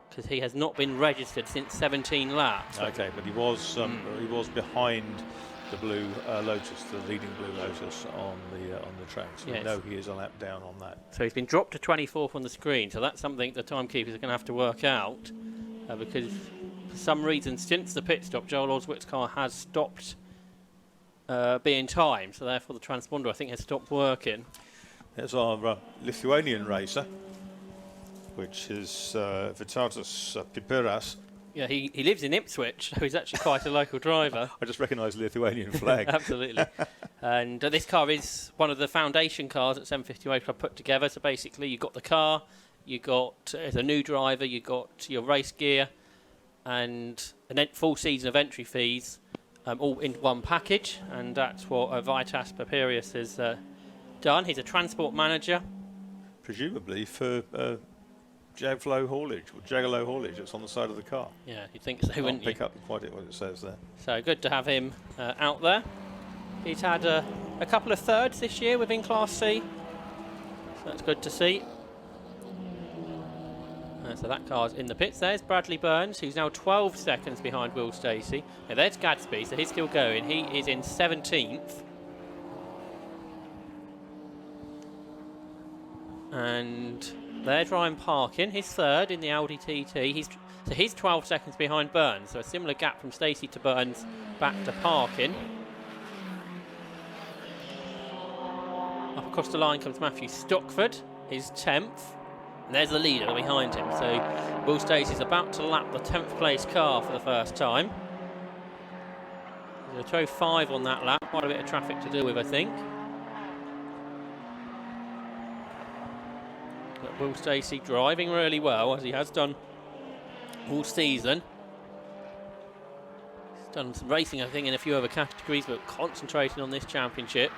S1: because he has not been registered since 17 laps.
S2: Okay, but he was behind the blue Lotus, the leading blue Lotus on the track. So
S1: yes.
S2: We know he is a lap down on that.
S1: So he's been dropped to 24th on the screen. So that's something the timekeepers are going to have to work out, because for some reason since the pit stop, Joel Oswick's car has stopped being timed. So therefore the transponder, I think, has stopped working.
S2: There's our Lithuanian racer, which is Vitatas Piperas.
S1: Yeah, he lives in Ipswich, so he's actually quite a local driver.
S2: I just recognise the Lithuanian flag.
S1: Absolutely. And this car is one of the foundation cars that 750 Club put together. So basically, you've got the car, you got as a new driver, you got your race gear, and full season of entry fees, all in one package, and that's what Vitas Papirius has done. He's a transport manager.
S2: Presumably for Jaggalo haulage that's on the side of the car.
S1: Yeah, you'd think so, wouldn't you?
S2: Pick up quite what it says there.
S1: So good to have him out there. He's had a couple of thirds this year within Class C, so that's good to see. So that car's in the pits. There's Bradley Burns, who's now 12 seconds behind Will Stacey. Now there's Gadsby, so he's still going. He is in 17th. And there's Ryan Parkin, he's third in the Audi TT. He's 12 seconds behind Burns, so a similar gap from Stacey to Burns back to Parkin. Up across the line comes Matthew Stockford, he's 10th. And there's the leader behind him, so Will Stacey's about to lap the 10th place car for the first time. He's going to throw 5 on that lap, quite a bit of traffic to deal with, I think. But Will Stacey driving really well, as he has done all season. He's done some racing, I think, in a few other categories, but concentrating on this championship.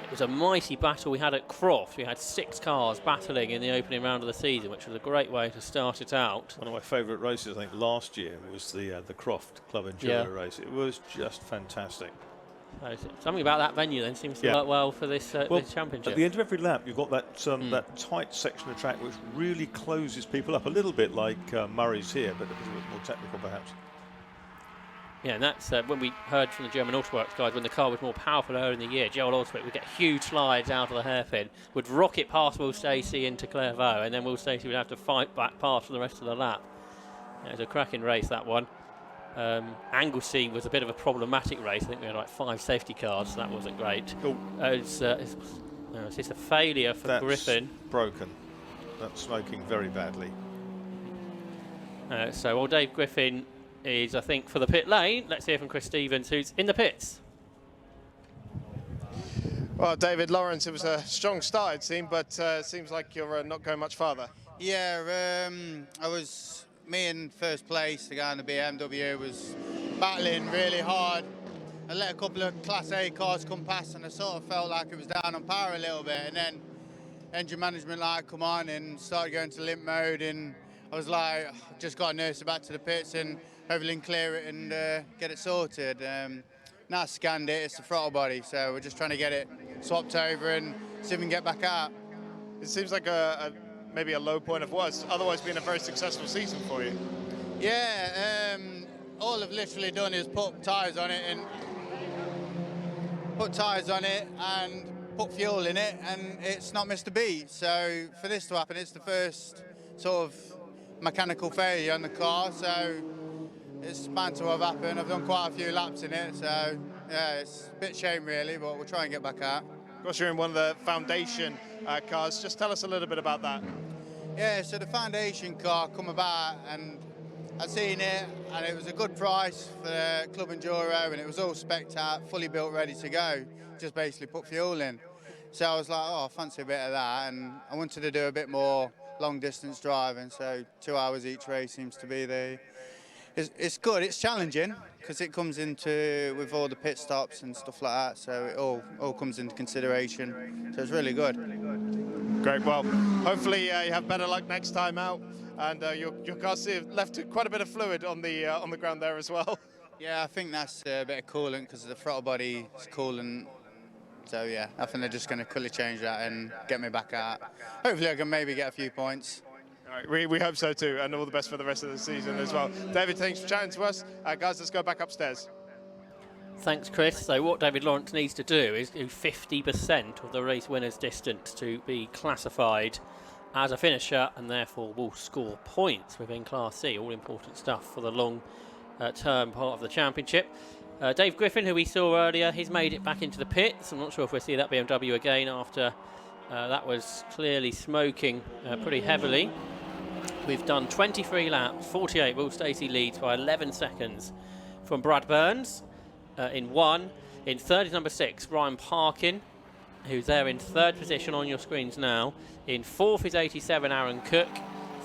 S1: It was a mighty battle we had at Croft. We had 6 cars battling in the opening round of the season, which was a great way to start it out.
S2: One of my favourite races, I think, last year was the Croft Club Enduro race. It was just fantastic.
S1: So something about that venue then seems to work well for this, this championship.
S2: At the end of every lap, you've got that that tight section of track which really closes people up, a little bit like Murray's here, but it was a bit more technical perhaps.
S1: Yeah, and that's when we heard from the German Autoworks guys, when the car was more powerful earlier in the year, Joel Oswick would get huge slides out of the hairpin, would rocket past Will Stacey into Clairvaux, and then Will Stacey would have to fight back past for the rest of the lap. Yeah, it was a cracking race, that one. Anglesey was a bit of a problematic race. I think we had like 5 safety cars, so that wasn't great. It's just a failure for Griffin.
S2: Broken. That's smoking very badly.
S1: So Dave Griffin is, I think, for the pit lane. Let's hear from Chris Stevens, who's in the pits.
S3: Well, David Lawrence, it was a strong start, it seemed, but seems like you're not going much farther.
S5: Yeah, me in first place, the guy in the BMW was battling really hard. I let a couple of Class A cars come past and I sort of felt like it was down on power a little bit, and then engine management light come on and started going to limp mode, and I was like, just got to nurse it back to the pits and hopefully clear it and get it sorted. Now I scanned it, it's the throttle body, so we're just trying to get it swapped over and see if we can get back out.
S3: It seems like maybe a low point of what's otherwise been a very successful season for you.
S5: Yeah, all I've literally done is put tyres on it and put fuel in it, and it's not missed a beat. So for this to happen, it's the first sort of mechanical failure on the car, so it's bound to have happened. I've done quite a few laps in it, so yeah, it's a bit shame really, but we'll try and get back out.
S3: Of course, you're in one of the foundation cars. Just tell us a little bit about that.
S5: Yeah, so the foundation car come about, and I'd seen it, and it was a good price for the Club Enduro, and it was all spec'd out, fully built, ready to go. Just basically put fuel in. So I was like, oh, I fancy a bit of that, and I wanted to do a bit more long distance driving, so 2 hours each race seems to be it's good, it's challenging, because it comes into, with all the pit stops and stuff like that, so it all comes into consideration, so it's really good.
S3: Great, well, hopefully you have better luck next time out, and your car's left quite a bit of fluid on the ground there as well.
S5: Yeah, I think that's a bit of coolant, because the throttle body is coolant. So yeah, I think they're just going to quickly change that and get me back out. Hopefully I can maybe get a few points.
S3: All right, we hope so too, and all the best for the rest of the season as well. David, thanks for chatting to us. Guys, let's go back upstairs.
S1: Thanks, Chris. So what David Lawrence needs to do is do 50% of the race winner's distance to be classified as a finisher, and therefore will score points within Class C. All important stuff for the long-term part of the championship. Dave Griffin, who we saw earlier, he's made it back into the pits. I'm not sure if we'll see that BMW again after that was clearly smoking pretty heavily. We've done 23 laps, 48. Will Stacey leads by 11 seconds from Brad Burns in 1. In third is number 6, Ryan Parkin, who's there in third position on your screens now. In fourth is 87, Aaron Cook.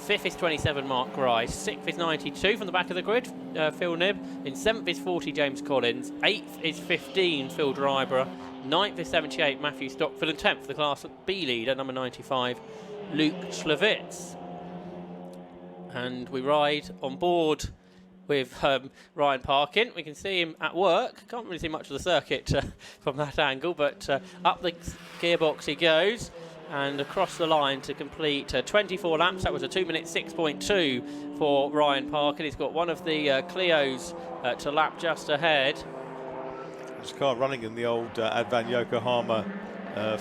S1: 5th is 27 Mark Grice, 6th is 92 from the back of the grid, Phil Nibb. In 7th is 40 James Collins, 8th is 15 Phil Dryborough, 9th is 78 Matthew Stockfield, and 10th the Class B leader, number 95, Luke Schlevitz. And we ride on board with Ryan Parkin. We can see him at work. Can't really see much of the circuit from that angle, but up the gearbox he goes and across the line to complete 24 laps. That was a 2 minute 6.2 for Ryan Parkin. He's got one of the Clios to lap just ahead.
S2: There's a car running in the old Advan Yokohama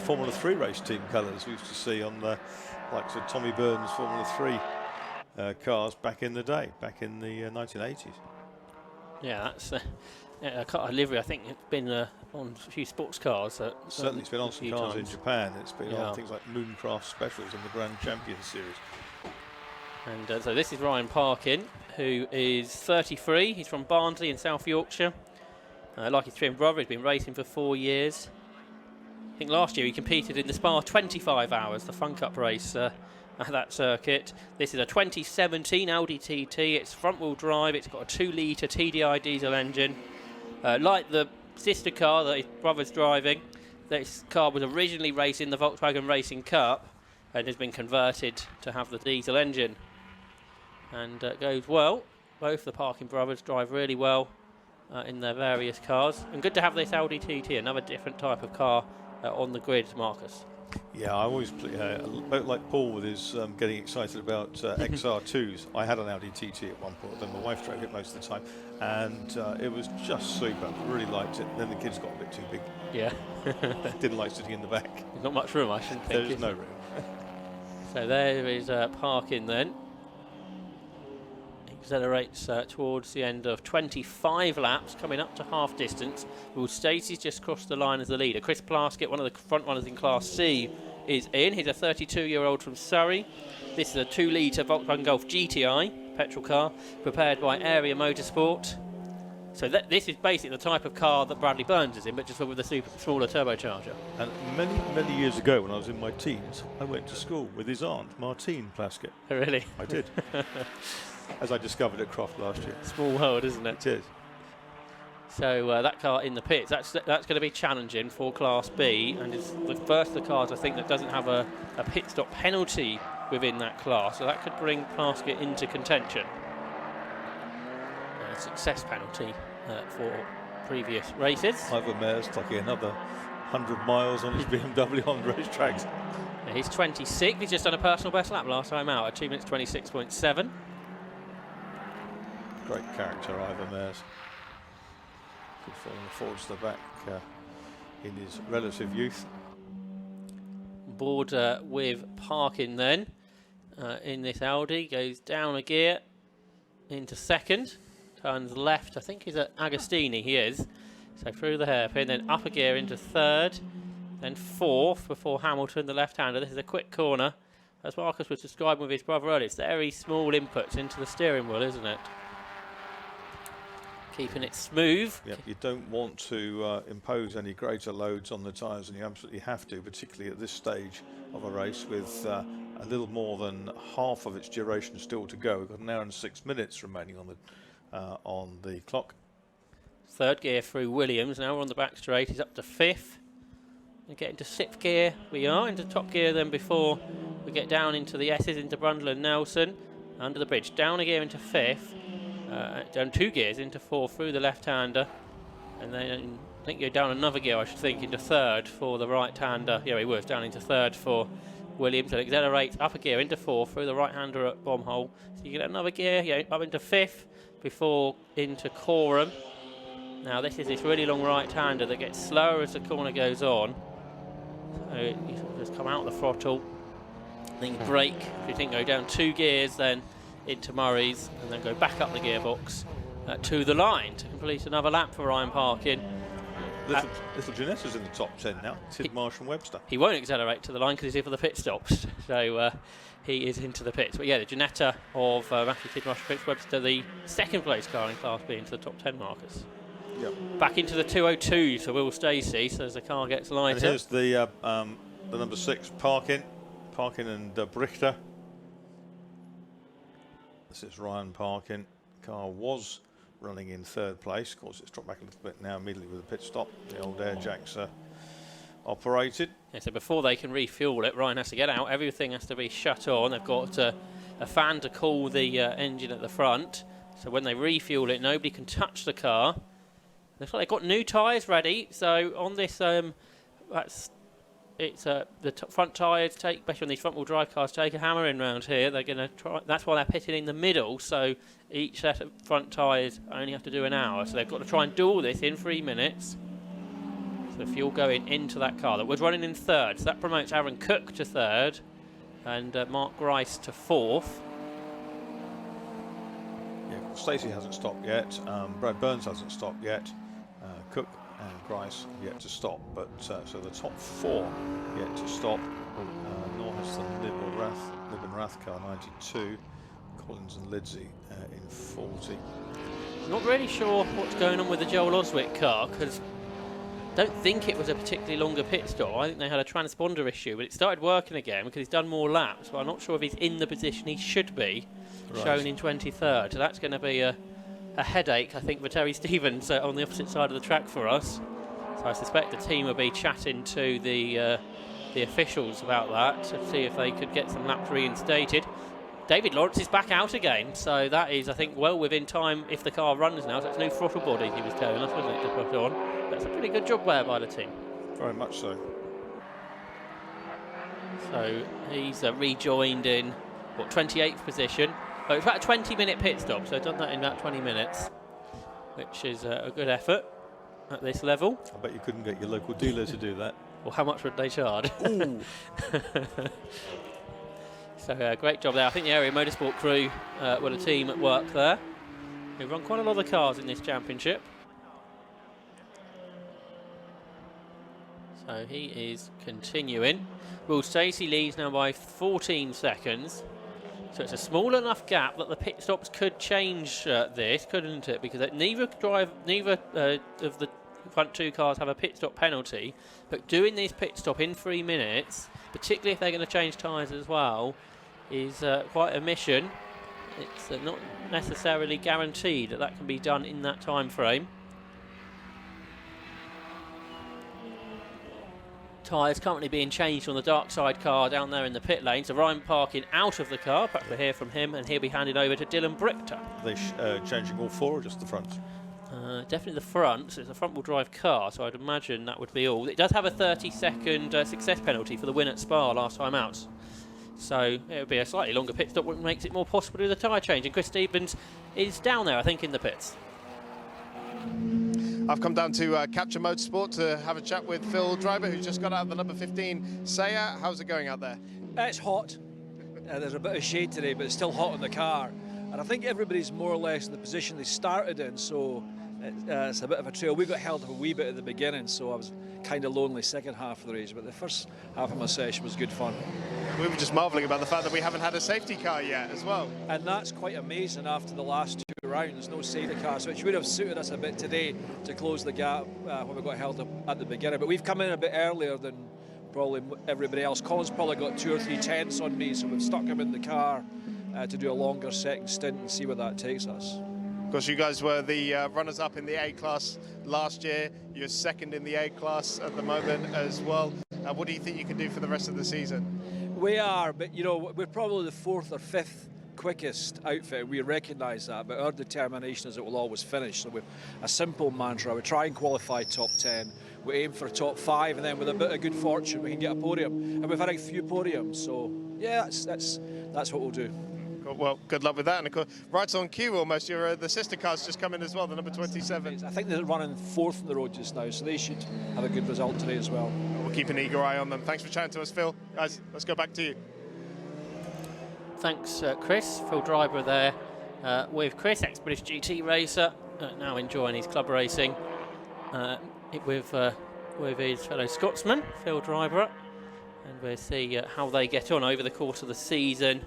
S2: Formula 3 race team colours we used to see on the likes of Tommy Burns Formula 3 cars back in the day, back in the 1980s.
S1: Yeah, that's a livery. I think it's been on a few sports cars.
S2: Certainly it's been on some cars in Japan. It's been
S1: Yeah.
S2: on things like Mooncraft Specials in the Grand Champions Series.
S1: And so this is Ryan Parkin, who is 33. He's from Barnsley in South Yorkshire. Like his twin brother, he's been racing for 4 years. I think last year he competed in the Spa 25 Hours, the Fun Cup race at that circuit. This is a 2017 Audi TT. It's front-wheel drive. It's got a 2-litre TDI diesel engine. Like the sister car that his brother's driving, this car was originally racing the Volkswagen Racing Cup and has been converted to have the diesel engine. And goes well. Both the Parkin brothers drive really well in their various cars. And good to have this Audi TT, another different type of car on the grid, Marcus.
S2: Yeah, I always about like Paul with his getting excited about XR2s. I had an Audi TT at one point, then my wife drove it most of the time, and it was just super. Really liked it. Then the kids got a bit too big.
S1: Yeah.
S2: Didn't like sitting in the back.
S1: There's not much room, I shouldn't think.
S2: There's no room.
S1: So there is Parkin then. Accelerates towards the end of 25 laps, coming up to half distance. Will Stacey's just crossed the line as the leader. Chris Plaskett, one of the front runners in Class C, is in. He's a 32-year-old from Surrey. This is a 2-litre Volkswagen Golf GTI petrol car, prepared by Area Motorsport. So this is basically the type of car that Bradley Burns is in, but just with a smaller turbocharger.
S2: And many, many years ago, when I was in my teens, I went to school with his aunt, Martine Plaskett.
S1: Really?
S2: I did. As I discovered at Croft last year.
S1: Small world, isn't it?
S2: It is.
S1: So that car in the pits, that's going to be challenging for Class B, and it's the first of the cars I think that doesn't have a pit stop penalty within that class, so that could bring Plaskett into contention. A success penalty for previous races.
S2: Ivor Mayor's taking another 100 miles on his BMW on the racetracks.
S1: Yeah, he's 26, he's just done a personal best lap last time out at 2 minutes 26.7.
S2: Great character, Ivor Mayor's. Good falling forward to the back in his relative youth.
S1: Board with Parkin then in this Audi, goes down a gear into second, turns left, I think he's at Agostini, he is. So through the hairpin, then up a gear into third, then fourth before Hamilton, the left-hander. This is a quick corner. As Marcus was describing with his brother earlier, it's very small inputs into the steering wheel, isn't it? Keeping it smooth.
S2: Yep, you don't want to impose any greater loads on the tyres than you absolutely have to, particularly at this stage of a race with a little more than half of its duration still to go. We've got an hour and 6 minutes remaining on the clock.
S1: Third gear through Williams. Now we're on the back straight. He's up to fifth. We get into sixth gear. We are into top gear then before we get down into the S's, into Brundle and Nelson. Under the bridge. Down a gear into fifth. Down 2 gears into fourth through the left-hander. And then I think you're down another gear, I should think, into third for the right-hander. Yeah, he was down into third for Williams. And accelerates up a gear into fourth through the right-hander at Bomhole. So you get another gear, up into fifth before into Coram. Now this is this really long right-hander that gets slower as the corner goes on. So you sort of just come out the throttle, then brake. If you think go down 2 gears, then into Murray's, and then go back up the gearbox to the line to complete another lap for Ryan Parkin.
S2: Little Janetta's in the top 10 now. Sid Marsh and Webster.
S1: He won't accelerate to the line because he's here for the pit stops. So he is into the pits. But yeah, the Janetta of Matthew Sid Marsh and Webster, the second place car in Class B, into the top 10 markers.
S2: Yep.
S1: Back into the 202 for Will Stacey, so as the car gets lighter.
S2: And here's the number 6, Parkin and Brichter. This is Ryan Parkin. Car was running in 3rd place. Of course, it's dropped back a little bit now immediately with a pit stop. The old air jacks are operated.
S1: Yeah, so before they can refuel it, Ryan has to get out. Everything has to be shut on. They've got a fan to cool the engine at the front. So when they refuel it, nobody can touch the car. Looks like they've got new tyres ready. So on this, the front tyres take, especially on these front-wheel drive cars, take a hammering round here. They're going to try. That's why they're pitting in the middle. So each set of front tyres only have to do an hour. So they've got to try and do all this in 3 minutes. So fuel going into that car that was running in 3rd. So that promotes Aaron Cook to 3rd and Mark Grice to 4th.
S2: Yeah, Stacey hasn't stopped yet. Brad Burns hasn't stopped yet. Cook and Grice yet to stop. But so the top 4 yet to stop. Nor has the Nib and Rath car 92. Collins and Lidsey in 40.
S1: Not really sure what's going on with the Joel Oswick car because don't think it was a particularly longer pit stop. I think they had a transponder issue, but it started working again because he's done more laps. But I'm not sure if he's in the position he should be, shown in 23rd. So that's going to be a headache, I think, for Terry Stevens on the opposite side of the track for us. So I suspect the team will be chatting to the officials about that to see if they could get some laps reinstated. David Lawrence is back out again, so that is, I think, well within time if the car runs now. So it's new throttle body he was telling us, wasn't it, to put on. That's a pretty good job there by the team.
S2: Very much so.
S1: So he's rejoined in, what, 28th position. Oh, it's about a 20-minute pit stop, so done that in about 20 minutes, which is a good effort at this level.
S2: I bet you couldn't get your local dealer to do that.
S1: Well, how much would they charge?
S2: Ooh.
S1: So great job there. I think the area motorsport crew were the team at work there. They've run quite a lot of cars in this championship. So he is continuing. Will Stacey leads now by 14 seconds. So it's a small enough gap that the pit stops could change this, couldn't it? Because neither of the front 2 cars have a pit stop penalty. But doing this pit stop in 3 minutes, particularly if they're going to change tyres as well, is quite a mission. It's not necessarily guaranteed that that can be done in that time frame. Tyres currently being changed on the dark side car down there in the pit lane. So Ryan Parkin out of the car. Perhaps we'll hear from him, and he'll be handed over to Dylan Brichter.
S2: Are they changing all 4 or just the front?
S1: Definitely the front. So it's a front-wheel drive car, so I'd imagine that would be all. It does have a 30-second success penalty for the win at Spa last time out. So it would be a slightly longer pit stop, which makes it more possible to do the tyre change. And Chris Stevens is down there, I think, in the pits.
S3: I've come down to Capture Motorsport to have a chat with Phil Driver, who's just got out of the number 15 Saya. How's it going out there?
S6: It's hot. There's a bit of shade today, but it's still hot in the car. And I think everybody's more or less in the position they started in, so it's a bit of a trail. We got held up a wee bit at the beginning, so I was kind of lonely second half of the race, but the first half of my session was good fun.
S3: We were just marvelling about the fact that we haven't had a safety car yet as well.
S6: And that's quite amazing after the last 2 rounds, no safety cars, which would have suited us a bit today to close the gap when we got held up at the beginning. But we've come in a bit earlier than probably everybody else. Colin's probably got 2 or 3 tenths on me, so we've stuck him in the car to do a longer second stint and see where that takes us.
S3: Of course, you guys were the runners-up in the A class last year. You're second in the A class at the moment as well. What do you think you can do for the rest of the season?
S6: We are, but you know, we're probably the 4th or 5th quickest outfit. We recognise that, but our determination is it will always finish. So we've a simple mantra: we try and qualify top 10. We aim for a top 5, and then with a bit of good fortune, we can get a podium. And we've had a few podiums, so yeah, that's what we'll do.
S3: Well, good luck with that. And of course, right on cue almost, the sister car's just come in as well, the number 27.
S6: I think they're running 4th on the road just now, so they should have a good result today as well.
S3: We'll keep an eager eye on them. Thanks for chatting to us, Phil. Guys, let's go back to you.
S1: Thanks, Chris. Phil Driver there with Chris, ex-British GT racer, now enjoying his club racing with his fellow Scotsman, Phil Driver. And we'll see how they get on over the course of the season.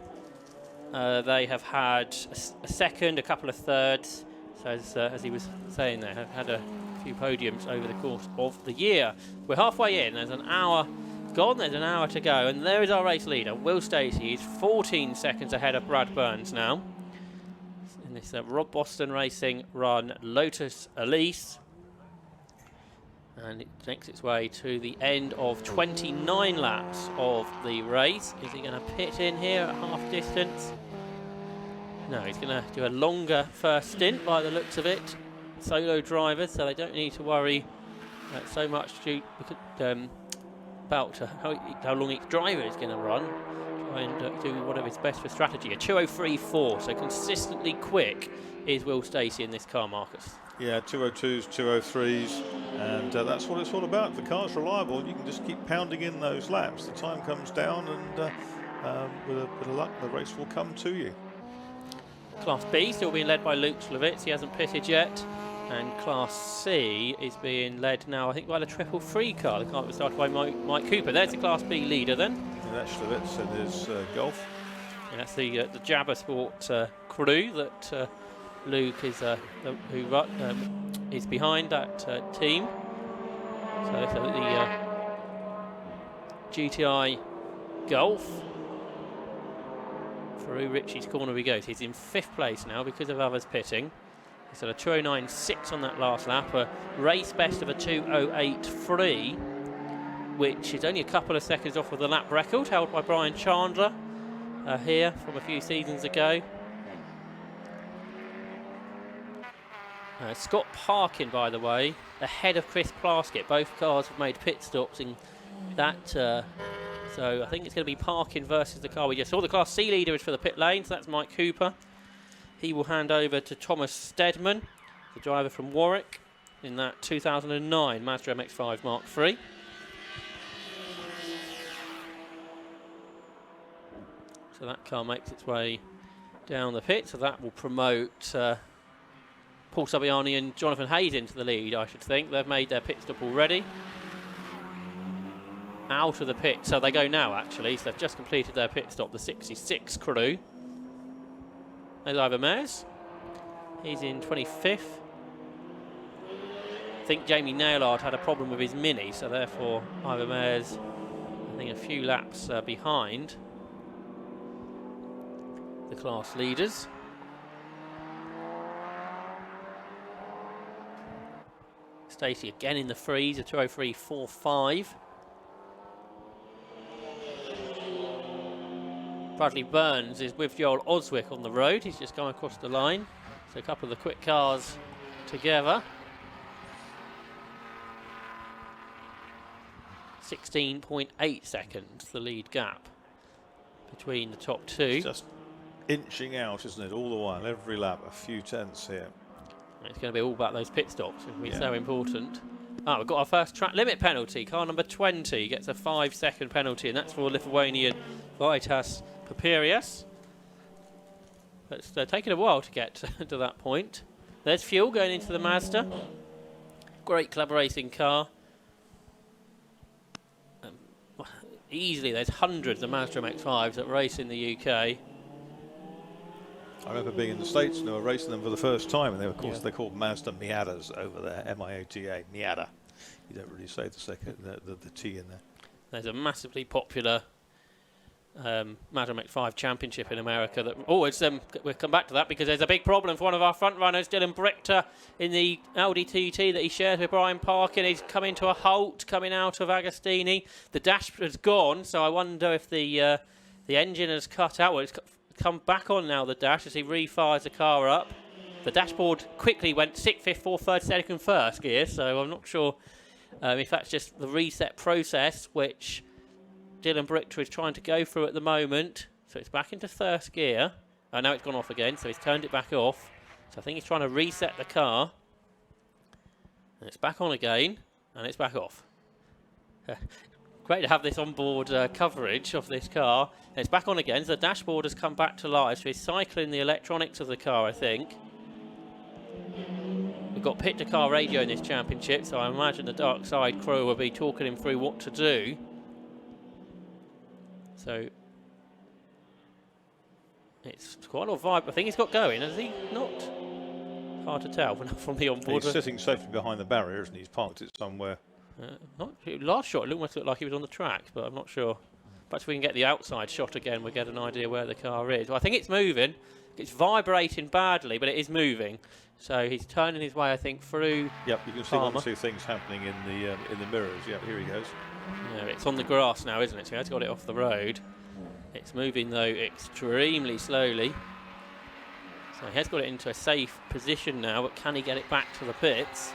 S1: They have had a second, a couple of thirds, so as he was saying there, have had a few podiums over the course of the year. We're halfway in, there's an hour gone, there's an hour to go, and there is our race leader, Will Stacey. He's 14 seconds ahead of Brad Burns now. this Rob Boston Racing run Lotus Elise. And it makes its way to the end of 29 laps of the race. Is he going to pit in here at half distance? No, he's going to do a longer first stint by the looks of it. Solo drivers, so they don't need to worry so much about how long each driver is going to run. Try and do whatever's best for strategy. A 2:03.4, so consistently quick is Will Stacey in this car, Marcus.
S2: Yeah, 202s, 203s, and that's what it's all about. If the car's reliable, you can just keep pounding in those laps. The time comes down, and with a bit of luck, the race will come to you.
S1: Class B still being led by Luke Slovitz. He hasn't pitted yet. And Class C is being led now, I think, by the 333 car. The car that was started by Mike Cooper. There's the Class B leader then.
S2: And that's Slovitz and his Golf.
S1: And that's the Jabber Sport crew that Luke is is behind that team. So the GTI Golf. Through Ritchie's corner he goes. He's in 5th place now because of others pitting. He's at a 2:09.6 on that last lap, a race best of a 2:08.3, which is only a couple of seconds off of the lap record held by Brian Chandler here from a few seasons ago. Scott Parkin, by the way, ahead of Chris Plaskett. Both cars have made pit stops in that. So I think it's going to be Parkin versus the car we just saw. The Class C leader is for the pit lane, so that's Mike Cooper. He will hand over to Thomas Stedman, the driver from Warwick, in that 2009 Mazda MX-5 Mark III. So that car makes its way down the pit, so that will promote Paul Saviani and Jonathan Hayes into the lead, I should think. They've made their pit stop already. Out of the pit, so they go now actually, so they've just completed their pit stop, the 66 crew. There's Ivor Mears, he's in 25th. I think Jamie Nailard had a problem with his Mini, so therefore Ivor Mears, I think, a few laps behind the class leaders. Stacey again in the freeze, a 2:03.45. Bradley Burns is with Joel Oswick on the road. He's just gone across the line. So a couple of the quick cars together. 16.8 seconds, the lead gap between the top two.
S2: It's just inching out, isn't it, all the while, every lap, a few tenths here.
S1: It's going to be all about those pit stops. It's so important. We've got our first track limit penalty. Car number 20 gets a 5-second penalty, and that's for Lithuanian Vitas Papirius. It's taken a while to get to that point. There's fuel going into the Mazda. Great club racing car. Easily, there's hundreds of Mazda MX-5s that race in the UK.
S2: I remember being in the States and they were racing them for the first time, and they were, of course, they're called Mazda Miatas over there, M-I-A-T-A, Miata. You don't really say the T in there.
S1: There's a massively popular Mazda MX-5 championship in America that always we'll come back to that because there's a big problem for one of our front runners, Dylan Brichter, in the Audi TT that he shares with Brian Parkin. He's coming to a halt coming out of Agostini. The dash has gone, so I wonder if the engine has cut out. Well, it's come back on now, the dash, as he refires the car up. The dashboard quickly went 6th, 5th, 4th, 3rd, 2nd, 1st gear, so I'm not sure if that's just the reset process, which Dylan Brichter is trying to go through at the moment. So it's back into 1st gear. Oh, now it's gone off again, so he's turned it back off. So I think he's trying to reset the car. And it's back on again, and it's back off. Great to have this onboard coverage of this car. And it's back on again, so the dashboard has come back to life. So he's cycling the electronics of the car, I think. We've got pit-to-car radio in this championship, so I imagine the Dark Side crew will be talking him through what to do. So it's quite a lot of vibe. I think he's got going, has he? Not hard to tell from the onboard.
S2: He's sitting safely behind the barrier, isn't he? He's parked it somewhere.
S1: Last shot, it almost looked like he was on the track, but I'm not sure. Perhaps if we can get the outside shot again, we'll get an idea where the car is. Well, I think it's moving. It's vibrating badly, but it is moving. So he's turning his way, I think, through.
S2: Yep, you can see one or two things happening in the mirrors. Yep, here he goes.
S1: Yeah, it's on the grass now, isn't it? So he has got it off the road. It's moving, though, extremely slowly. So he has got it into a safe position now, but can he get it back to the pits?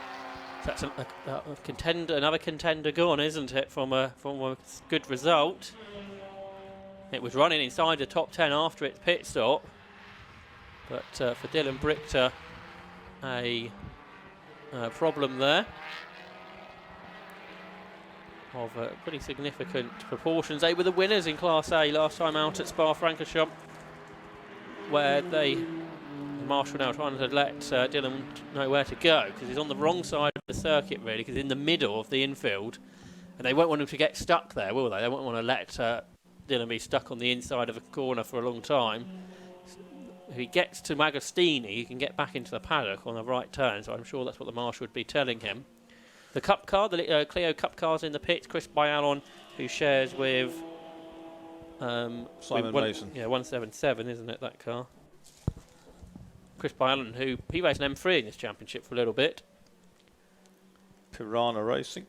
S1: So that's a contender, another contender gone, isn't it, from a good result. It was running inside the top 10 after its pit stop. But for Dylan Brichter, a problem there of pretty significant proportions. They were the winners in Class A last time out at Spa-Francorchamps, where the marshal now trying to let Dylan know where to go, because he's on the wrong side of the circuit, really, because in the middle of the infield, and they won't want him to get stuck there, will they? They won't want to let Dylan be stuck on the inside of a corner for a long time. If he gets to Magostini, he can get back into the paddock on the right turn, so I'm sure that's what the marshal would be telling him. The Cup car, the Clio Cup car's in the pits. Chris Byalon, who shares with
S2: Simon Mason.
S1: Yeah, 177, isn't it, that car? Chris Byalon, who he raced an M3 in this championship for a little bit.
S2: Piranha Racing.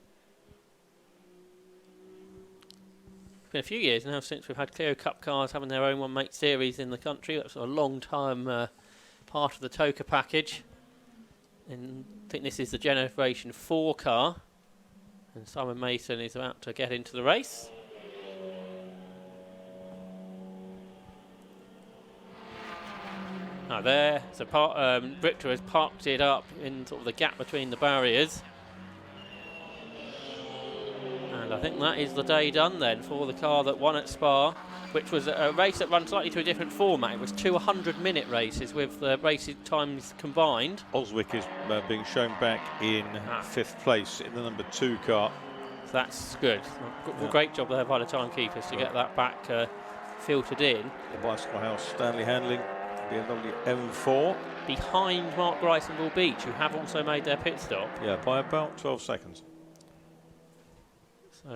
S1: It's been a few years now since we've had Clio Cup cars having their own one-make series in the country. That's a long-time part of the TOCA package. And I think this is the Generation 4 car. And Simon Mason is about to get into the race. Now there, so Brichter has parked it up in sort of the gap between the barriers. And I think that is the day done then for the car that won at Spa, which was a race that ran slightly to a different format. It was 2 100-minute races with the racing times combined.
S2: Oswick is being shown back in 5th place in the number 2 car.
S1: So that's good. Great job there by the timekeepers to get that back filtered in.
S2: The Bicycle House Stanley Handling BMW M4.
S1: Behind Mark Grice and Will Beach, who have also made their pit stop.
S2: Yeah, by about 12 seconds.
S1: So,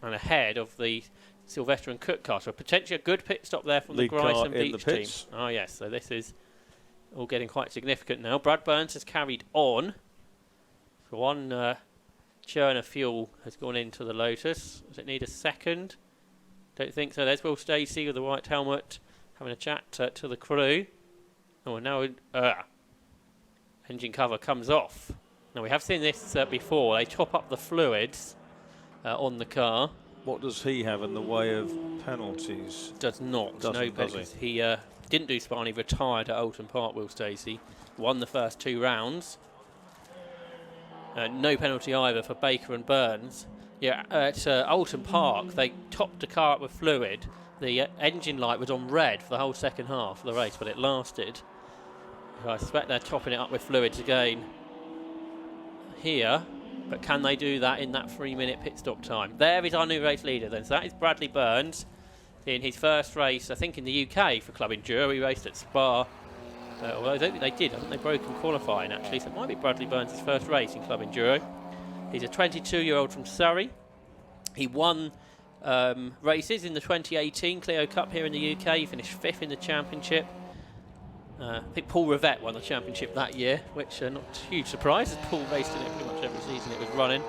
S1: and ahead of the Sylvester and Cook car. So potentially a good pit stop there from
S2: Lead
S1: the Grice
S2: car
S1: and
S2: in
S1: Beach
S2: the
S1: team.
S2: pits.
S1: Oh yes, so this is all getting quite significant now. Brad Burns has carried on. For one churn of fuel has gone into the Lotus. Does it need a second? Don't think so. There's Will Stacey with the white helmet having a chat to the crew. Oh, and now engine cover comes off. Now we have seen this before. They top up the fluids on the car.
S2: What does he have in the way of penalties?
S1: Does not.
S2: Doesn't,
S1: no
S2: does
S1: penalties. He didn't do Spa. He retired at Oulton Park, Will Stacey. Won the first 2 rounds. No penalty either for Baker and Burns. Yeah, at Oulton Park, they topped the car up with fluid. The engine light was on red for the whole second half of the race, but it lasted. So I suspect they're topping it up with fluids again here. But can they do that in that 3-minute pit stop time? There is our new race leader then. So that is Bradley Burns in his first race, I think, in the UK for Club Enduro. He raced at Spa. Although I don't think they did. I think they broke in qualifying, actually. So it might be Bradley Burns' first race in Club Enduro. He's a 22-year-old from Surrey. He won races in the 2018 Clio Cup here in the UK. He finished 5th in the championship. I think Paul Rivette won the championship that year, which not a huge surprise, as Paul raced in it pretty much every season it was running.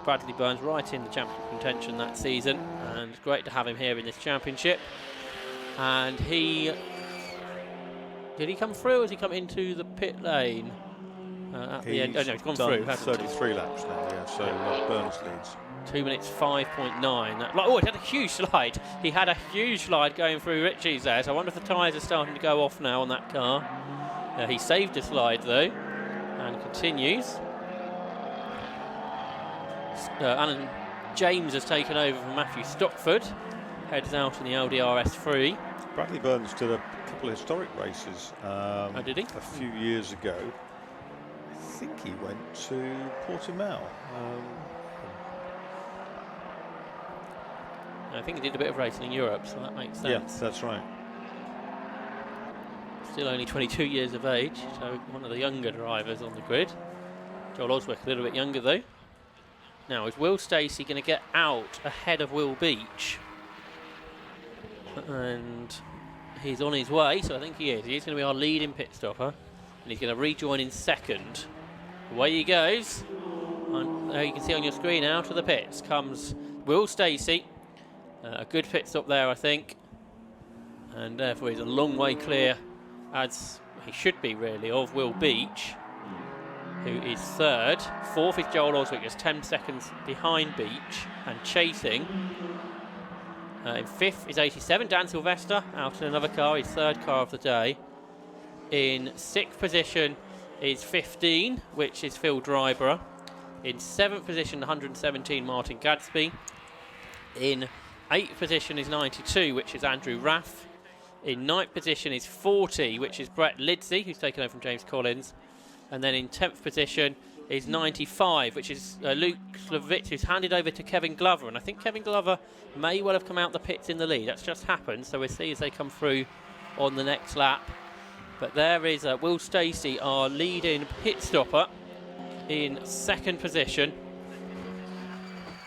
S1: Bradley Burns right in the championship contention that season, and it's great to have him here in this championship. And did he come through, or has he come into the pit lane at the end? Oh no, he's gone through, hasn't he?
S2: 33 laps now, yeah, so Burns leads.
S1: 2 minutes 5.9. Oh, it had a huge slide. He had a huge slide going through Ritchie's there, so I wonder if the tyres are starting to go off now on that car. He saved a slide though, and continues. Alan James has taken over from Matthew Stockford, heads out in the Audi RS3.
S2: Bradley Burns did a couple of historic races
S1: Did he?
S2: a few years ago. I think he went to Portimao.
S1: I think he did a bit of racing in Europe, so that makes sense.
S2: Yeah, that's right.
S1: Still only 22 years of age, so one of the younger drivers on the grid. Joel Oswick a little bit younger though. Now, is Will Stacey going to get out ahead of Will Beach? And he's on his way, so I think he is. He's going to be our leading pit stopper, and he's going to rejoin in second. Away he goes. And there you can see on your screen, out of the pits comes Will Stacey. A good pit stop there, I think. And therefore he's a long way clear, as he should be really, of Will Beach, who is third. Fourth is Joel Oswick, just 10 seconds behind Beach and chasing. In fifth is 87, Dan Sylvester, out in another car, his third car of the day. In sixth position is 15, which is Phil Dryborough. In seventh position, 117, Martin Gadsby. In eighth position is 92, which is Andrew Raff. In ninth position is 40, which is Brett Lidsey, who's taken over from James Collins. And then in 10th position is 95, which is Luke Slavitz, who's handed over to Kevin Glover. And I think Kevin Glover may well have come out the pits in the lead. That's just happened, so we'll see as they come through on the next lap. But there is Will Stacey, our leading pit stopper, in second position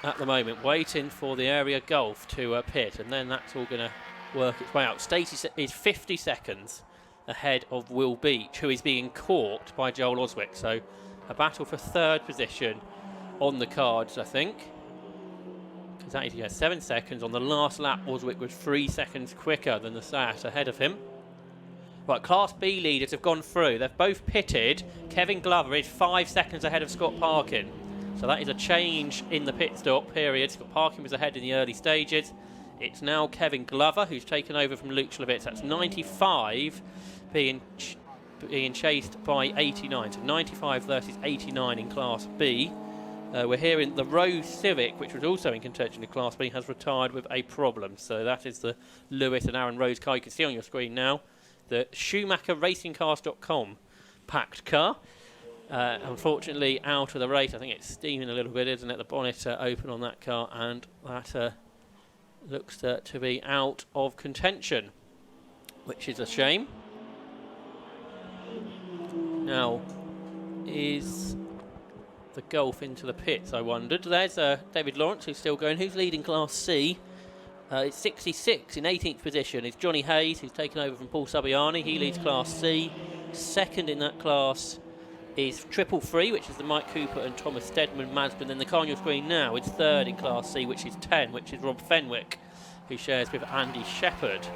S1: at the moment, waiting for the area Golf to pit, and then that's all going to work its way out. Stacey is 50 seconds ahead of Will Beach, who is being caught by Joel Oswick. So a battle for third position on the cards, I think. Because that is 7 seconds. On the last lap, Oswick was 3 seconds quicker than the Seat ahead of him. Right, Class B leaders have gone through. They've both pitted. Kevin Glover is 5 seconds ahead of Scott Parkin. So that is a change in the pit stop period. Scott Parkin was ahead in the early stages. It's now Kevin Glover who's taken over from Luke Slavitz. That's 95 being chased by 89. So 95 versus 89 in Class B. We're hearing the Rose Civic, which was also in contention in Class B, has retired with a problem. So that is the Lewis and Aaron Rose car. You can see on your screen now the SchumacherRacingCars.com packed car. Unfortunately out of the race. I think it's steaming a little bit, isn't it? The bonnet open on that car, and that looks to be out of contention, which is a shame. Now, is the Golf into the pits, I wondered. There's David Lawrence, who's still going. Who's leading Class C? It's 66 in 18th position. It's Johnny Hayes, who's taken over from Paul Sabiani. He leads Class C. Second in that class is Triple Free, which is the Mike Cooper and Thomas Stedman Mazda. And then the car on your screen now is third in Class C, which is 10, which is Rob Fenwick, who shares with Andy Shepherd.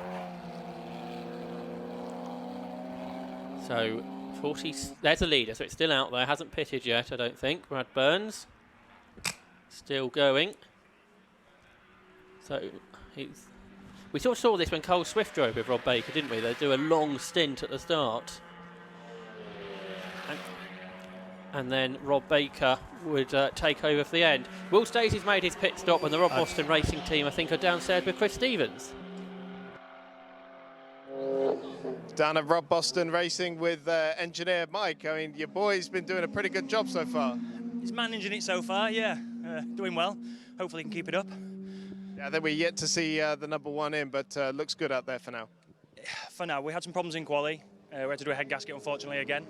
S1: So 40, there's a leader, so it's still out there, hasn't pitted yet, I don't think. Brad Burns still going. So we sort of saw this when Cole Swift drove with Rob Baker, didn't we? They do a long stint at the start, and then Rob Baker would take over for the end. Will Stacey's made his pit stop, and the Rob Boston Racing team, I think, are downstairs with Chris Stevens.
S3: Down at Rob Boston Racing with engineer Mike. I mean, your boy's been doing a pretty good job so far.
S7: He's managing it so far, yeah. Doing well. Hopefully he can keep it up.
S3: Yeah, then we're yet to see the number one in, but looks good out there for now.
S7: For now, we had some problems in quali. We had to do a head gasket, unfortunately, again.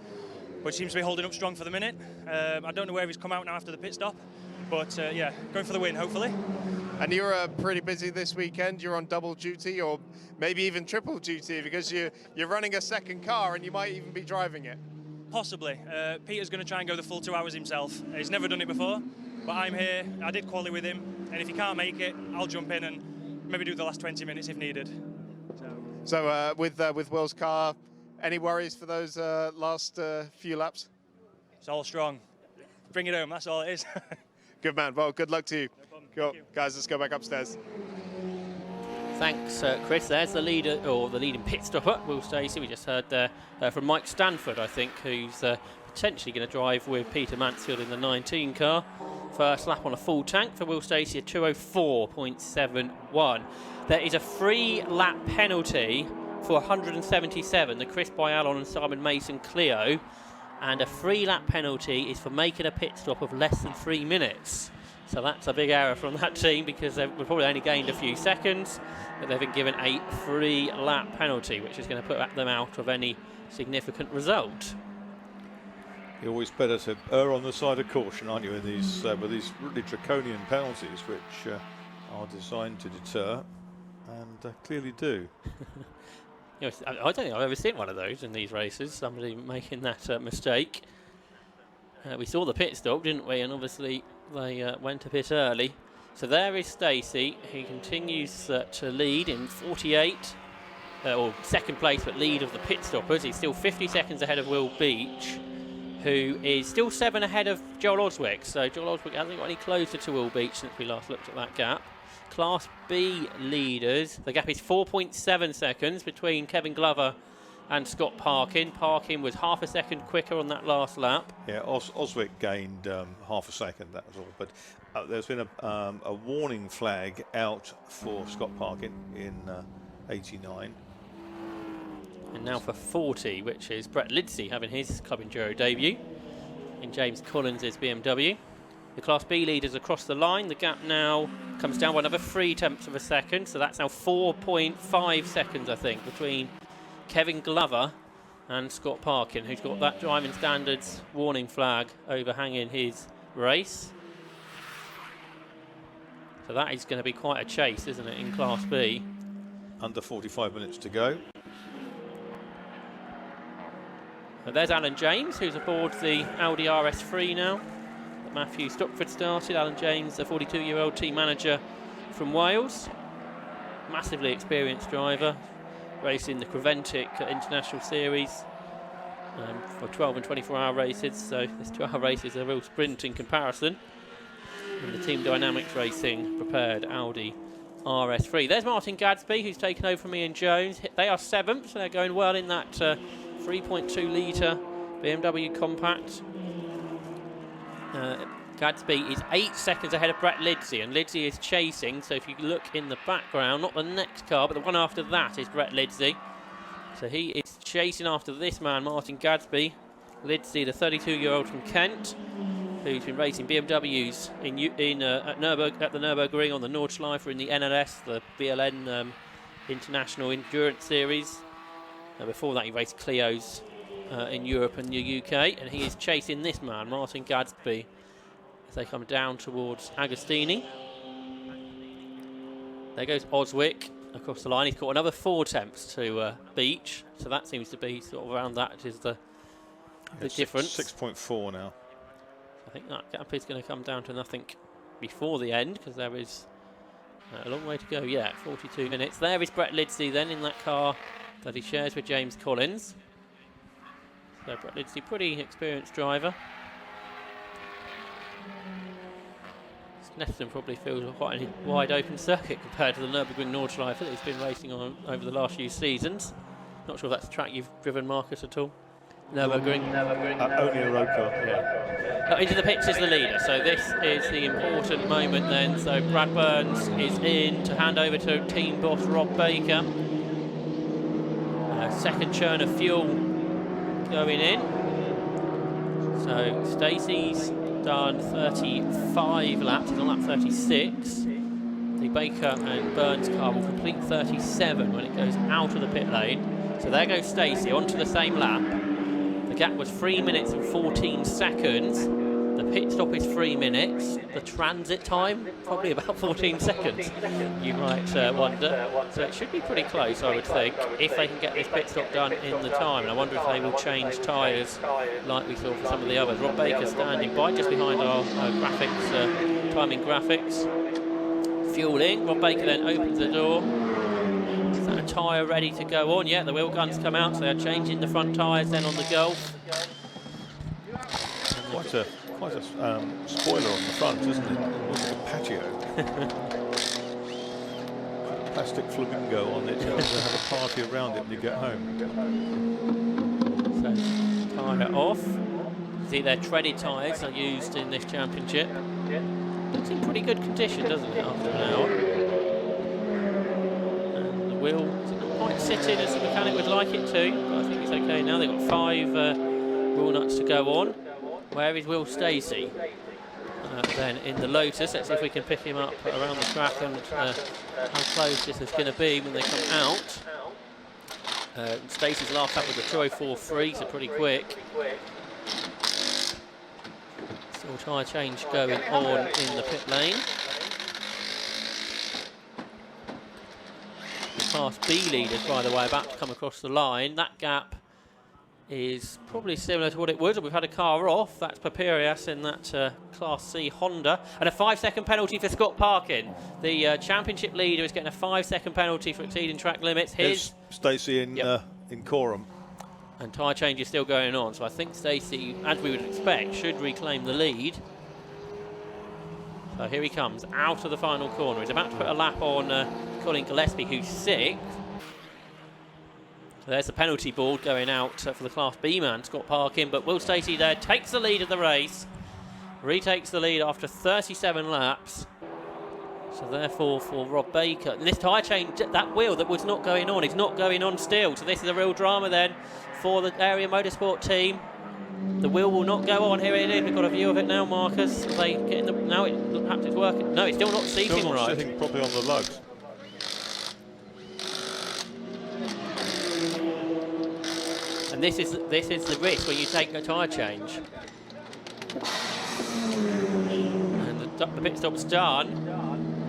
S7: But seems to be holding up strong for the minute. I don't know where he's come out now after the pit stop. But yeah, going for the win, hopefully.
S3: And you're pretty busy this weekend. You're on double duty, or maybe even triple duty, because you're running a second car and you might even be driving it.
S7: Possibly. Peter's going to try and go the full 2 hours himself. He's never done it before, but I'm here. I did quali with him, and if he can't make it, I'll jump in and maybe do the last 20 minutes if needed.
S3: So with Will's car, any worries for those last few laps?
S7: It's all strong. Bring it home, that's all it is.
S3: Good man. Well, good luck to you.
S7: No problem.
S3: Cool. Guys, let's go back upstairs.
S1: Thanks, Chris. There's the leader, or the leading pit stopper, Will Stacey. We just heard there from Mike Stanford, I think, who's potentially going to drive with Peter Mansfield in the 19 car. First lap on a full tank for Will Stacey at 2:04.71. There is a 3-lap penalty for 177, the Chris Byalon and Simon Mason Clio. And a 3-lap penalty is for making a pit stop of less than 3 minutes. So that's a big error from that team, because they've probably only gained a few seconds, but they've been given a 3-lap penalty, which is going to put them out of any significant result.
S2: You're always better to err on the side of caution, aren't you, in these with these really draconian penalties, which are designed to deter. and clearly do.
S1: You know, I don't think I've ever seen one of those in these races, somebody making that mistake. We saw the pit stop, didn't we? And obviously they went a bit early. So there is Stacey. He continues to lead in 48, or second place, but lead of the pit stoppers. He's still 50 seconds ahead of Will Beach, who is still 7 ahead of Joel Oswick. So Joel Oswick hasn't got any closer to Will Beach since we last looked at that gap. Class B leaders, the gap is 4.7 seconds between Kevin Glover and Scott Parkin. Parkin was half a second quicker on that last lap.
S2: Yeah, Oswick gained half a second, that was all. But there's been a warning flag out for Scott Parkin in 89.
S1: And now for 40, which is Brett Lidsey having his Club Enduro debut in James Collins' BMW. The Class B leaders across the line. The gap now comes down by another 0.3 of a second, so that's now 4.5 seconds, I think, between Kevin Glover and Scott Parkin, who's got that driving standards warning flag overhanging his race. So that is going to be quite a chase, isn't it, in Class B?
S2: Under 45 minutes to go.
S1: And there's Alan James, who's aboard the Audi RS3 now. Matthew Stockford started. Alan James, a 42-year-old team manager from Wales. Massively experienced driver, racing the Creventic International Series for 12 and 24-hour races. So this 2-hour race is a real sprint in comparison. And the Team Dynamics Racing prepared Audi RS3. There's Martin Gadsby, who's taken over from Ian Jones. They are 7th, so they're going well in that 3.2 litre BMW compact. Gadsby is 8 seconds ahead of Brett Lidsey, and Lidsey is chasing. So if you look in the background, not the next car, but the one after that is Brett Lidsey. So he is chasing after this man, Martin Gadsby. Lidsey, the 32-year-old from Kent, who's been racing BMWs at the Nürburgring on the Nordschleife, in the NLS, the BLN International Endurance Series. Before that, he raced Clios in Europe and the UK, and he is chasing this man, Martin Gadsby, as they come down towards Agostini. There goes Oswick across the line. He's got another 4 tenths to Beach, so that seems to be sort of around that is the difference.
S2: 6.4 now.
S1: I think that gap is going to come down to nothing before the end, because there is a long way to go yet. 42 minutes. There is Brett Lidsey then in that car that he shares with James Collins. So Brett Lidsey, pretty experienced driver. Snetterton probably feels quite a wide open circuit compared to the Nürburgring Nordschleife that he's been racing on over the last few seasons. Not sure if that's a track you've driven, Marcus, at all. Nürburgring.
S2: Only a road car.
S1: Yeah. Into the pits is the leader, so this is the important moment then. So Brad Burns is in to hand over to team boss Rob Baker. Second churn of fuel going in. So Stacey's done 35 laps, he's on lap 36. The Baker and Burns car will complete 37 when it goes out of the pit lane. So there goes Stacey onto the same lap. The gap was 3 minutes and 14 seconds. The pit stop is 3 minutes. The transit time, probably about 14 seconds, you might wonder. So it should be pretty close, I would think, if they can get this pit stop done in the time. And I wonder if they will change tyres like we saw for some of the others. Rob Baker standing by just behind our graphics, timing graphics. Fueling. Rob Baker then opens the door. Is that a tyre ready to go on? Yeah, the wheel guns come out, so they're changing the front tyres then on the Golf.
S2: Quite a spoiler on the front, isn't it? Almost like a patio. Plastic flamingo on it, to have a party around it when you get home.
S1: So, tyre off. See, their treaded tyres are used in this championship. Looks in pretty good condition, doesn't it, after an hour? And the wheel is not quite sitting as the mechanic would like it to, but I think it's okay now. They've got 5 wheel nuts to go on. Where is Will Stacey? Then in the Lotus. Let's see if we can pick him up around the track and how close this is going to be when they come out. Stacey's last lap was a 2:04.3, so pretty quick. Still tyre change going on in the pit lane. Class B leaders, by the way, about to come across the line. That gap is probably similar to what it was. We've had a car off. That's Papirias in that Class C Honda. And a 5-second penalty for Scott Parkin. The championship leader is getting a 5-second penalty for exceeding track limits.
S2: Here's Stacey in Coram.
S1: And tyre change is still going on. So I think Stacey, as we would expect, should reclaim the lead. So here he comes out of the final corner. He's about to put a lap on Colin Gillespie, who's 6th. So there's the penalty board going out for the Class B man, Scott Parkin. But Will Stacey there takes the lead of the race. Retakes the lead after 37 laps. So therefore for Rob Baker. And this tyre change, that wheel that was not going on, is not going on still. So this is a real drama then for the Area Motorsport team. The wheel will not go on. Here it is. We've got a view of it now, Marcus. They get in the, now perhaps it's working. No, it's still not seating
S2: still not
S1: right.
S2: sitting properly on the lugs.
S1: And this is the risk when you take a tyre change. And the pit stop's done.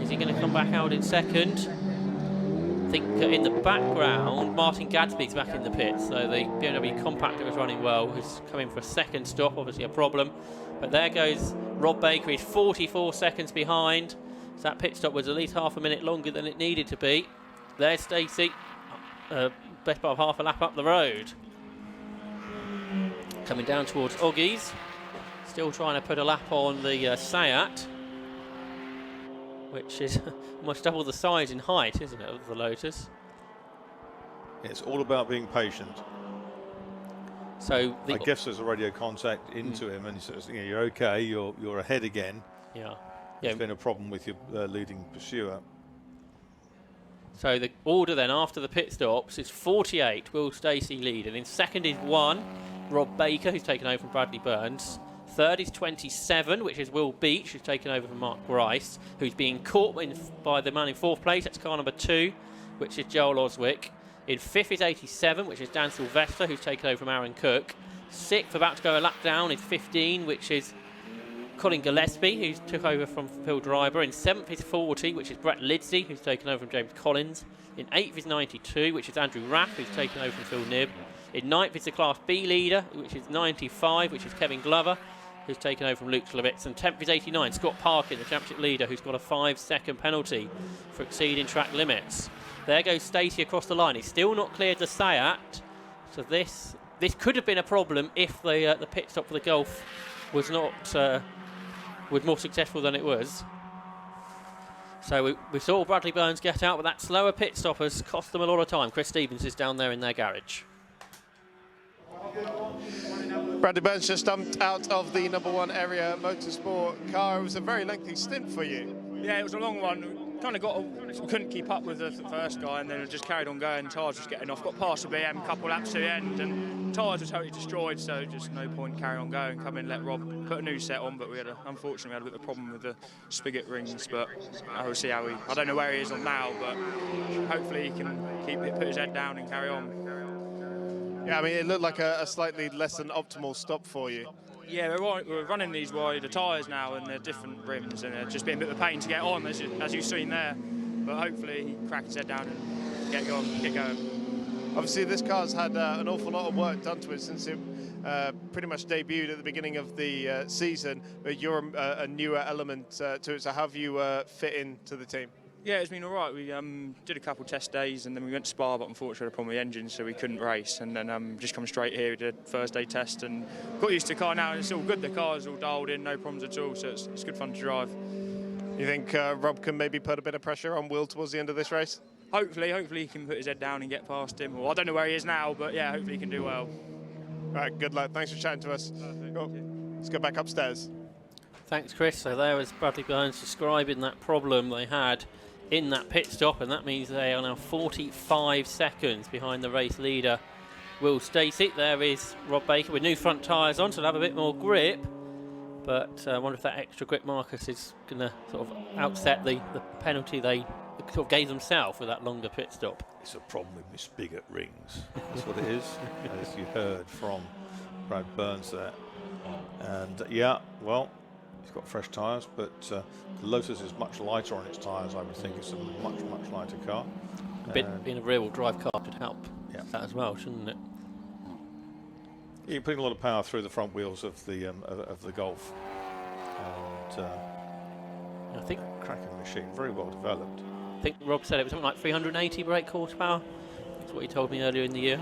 S1: Is he going to come back out in second? I think in the background, Martin Gadsby's back in the pits. So the BMW compactor is running well. He's coming for a second stop, obviously a problem. But there goes Rob Baker. He's 44 seconds behind. So that pit stop was at least half a minute longer than it needed to be. There's Stacey, best part of half a lap up the road. Coming down towards Oggies. Still trying to put a lap on the Seat, which is almost double the size in height, isn't it, of the Lotus?
S2: It's all about being patient.
S1: So
S2: I guess there's a radio contact into him, and he says, you know, "You're okay. You're ahead again."
S1: Yeah.
S2: There's been a problem with your leading pursuer.
S1: So the order then after the pit stops is 48, Will Stacey lead, and in second is 1, Rob Baker, who's taken over from Bradley Burns. Third is 27, which is Will Beach, who's taken over from Mark Grice, who's being caught by the man in 4th place. That's car number 2, which is Joel Oswick. In 5th is 87, which is Dan Sylvester, who's taken over from Aaron Cook. 6th, about to go a lap down, is 15, which is Colin Gillespie, who's took over from Phil Dryber. In 7th is 40, which is Brett Lidsey, who's taken over from James Collins. In 8th is 92, which is Andrew Raff, who's taken over from Phil Knibb. In 9th is the Class B leader, which is 95, which is Kevin Glover, who's taken over from Luke Slavitz. And 10th is 89, Scott Parkin, the championship leader, who's got a 5-second penalty for exceeding track limits. There goes Stacey across the line. He's still not cleared the Seat, so this could have been a problem if the pit stop for the Gulf was not was more successful than it was. So we saw Bradley Burns get out, but that slower pit stop has cost them a lot of time. Chris Stevens is down there in their garage.
S3: Bradley Burns just jumped out of the #1 Area Motorsport car. It was a very lengthy stint for you.
S7: Yeah, it was a long one. Kind of couldn't keep up with the first guy, and then it just carried on going. Tyres was getting off. Got past the BM, a couple laps to the end, and tyres were totally destroyed. So just no point carrying on going. Come in, let Rob put a new set on, but unfortunately we had a bit of a problem with the spigot rings. But we'll see how I don't know where he is on now, but hopefully he can put his head down and carry on.
S3: Yeah, I mean, it looked like a slightly less than optimal stop for you.
S7: Yeah, we're running these wider tyres now, and they're different rims, and it's just been a bit of a pain to get on, as you've seen there. But hopefully he cracked his head down and get going.
S3: Obviously, this car's had an awful lot of work done to it since it pretty much debuted at the beginning of the season. But you're a newer element to it. So how have you fit into the team?
S7: Yeah, it's been all right. We did a couple test days, and then we went to Spa, but unfortunately had a problem with the engine, so we couldn't race. And then just come straight here. We did a first day test and got used to the car now, and it's all good. The car's all dialed in, no problems at all, so it's good fun to drive.
S3: You think Rob can maybe put a bit of pressure on Will towards the end of this race?
S7: Hopefully he can put his head down and get past him. Well, I don't know where he is now, but yeah, hopefully he can do well.
S3: All right, good luck. Thanks for chatting to us. Cool. Let's go back upstairs.
S1: Thanks, Chris. So there was Bradley Burns describing that problem they had in that pit stop, and that means they are now 45 seconds behind the race leader, Will Stacey. There is Rob Baker with new front tyres on, so they'll have a bit more grip. But I wonder if that extra grip, Marcus, is going to sort of outset the penalty they sort of gave themselves with that longer pit stop.
S2: It's a problem with my spigot rings. That's what it is, as you heard from Brad Burns there. And yeah, well, he's got fresh tyres, but the Lotus is much lighter on its tyres. I would think it's a much lighter car.
S1: Being a rear-wheel drive car should help that as well, shouldn't it?
S2: You're putting a lot of power through the front wheels of the Golf. And
S1: I think
S2: cracking machine, very well developed.
S1: I think Rob said it was something like 380 brake horsepower. That's what he told me earlier in the year.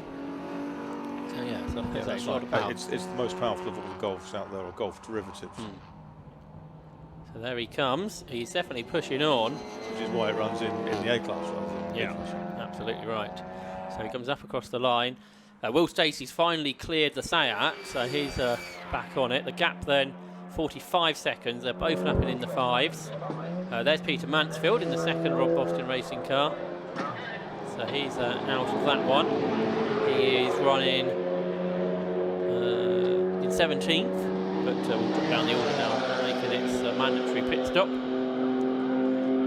S1: So yeah,
S2: That's
S1: a lot of power.
S2: It's the most powerful of all the Golfs out there, or Golf derivatives.
S1: So there he comes. He's definitely pushing on.
S2: Which is why it runs in the A-Class rather than B-Class.
S1: Absolutely right. So he comes up across the line. Will Stacey's finally cleared the Sayat, so he's back on it. The gap then, 45 seconds. They're both lapping in the fives. There's Peter Mansfield in the second Rob Boston racing car. So he's out of that one. He is running in 17th, but we'll drop down the order now, making its mandatory pit stop.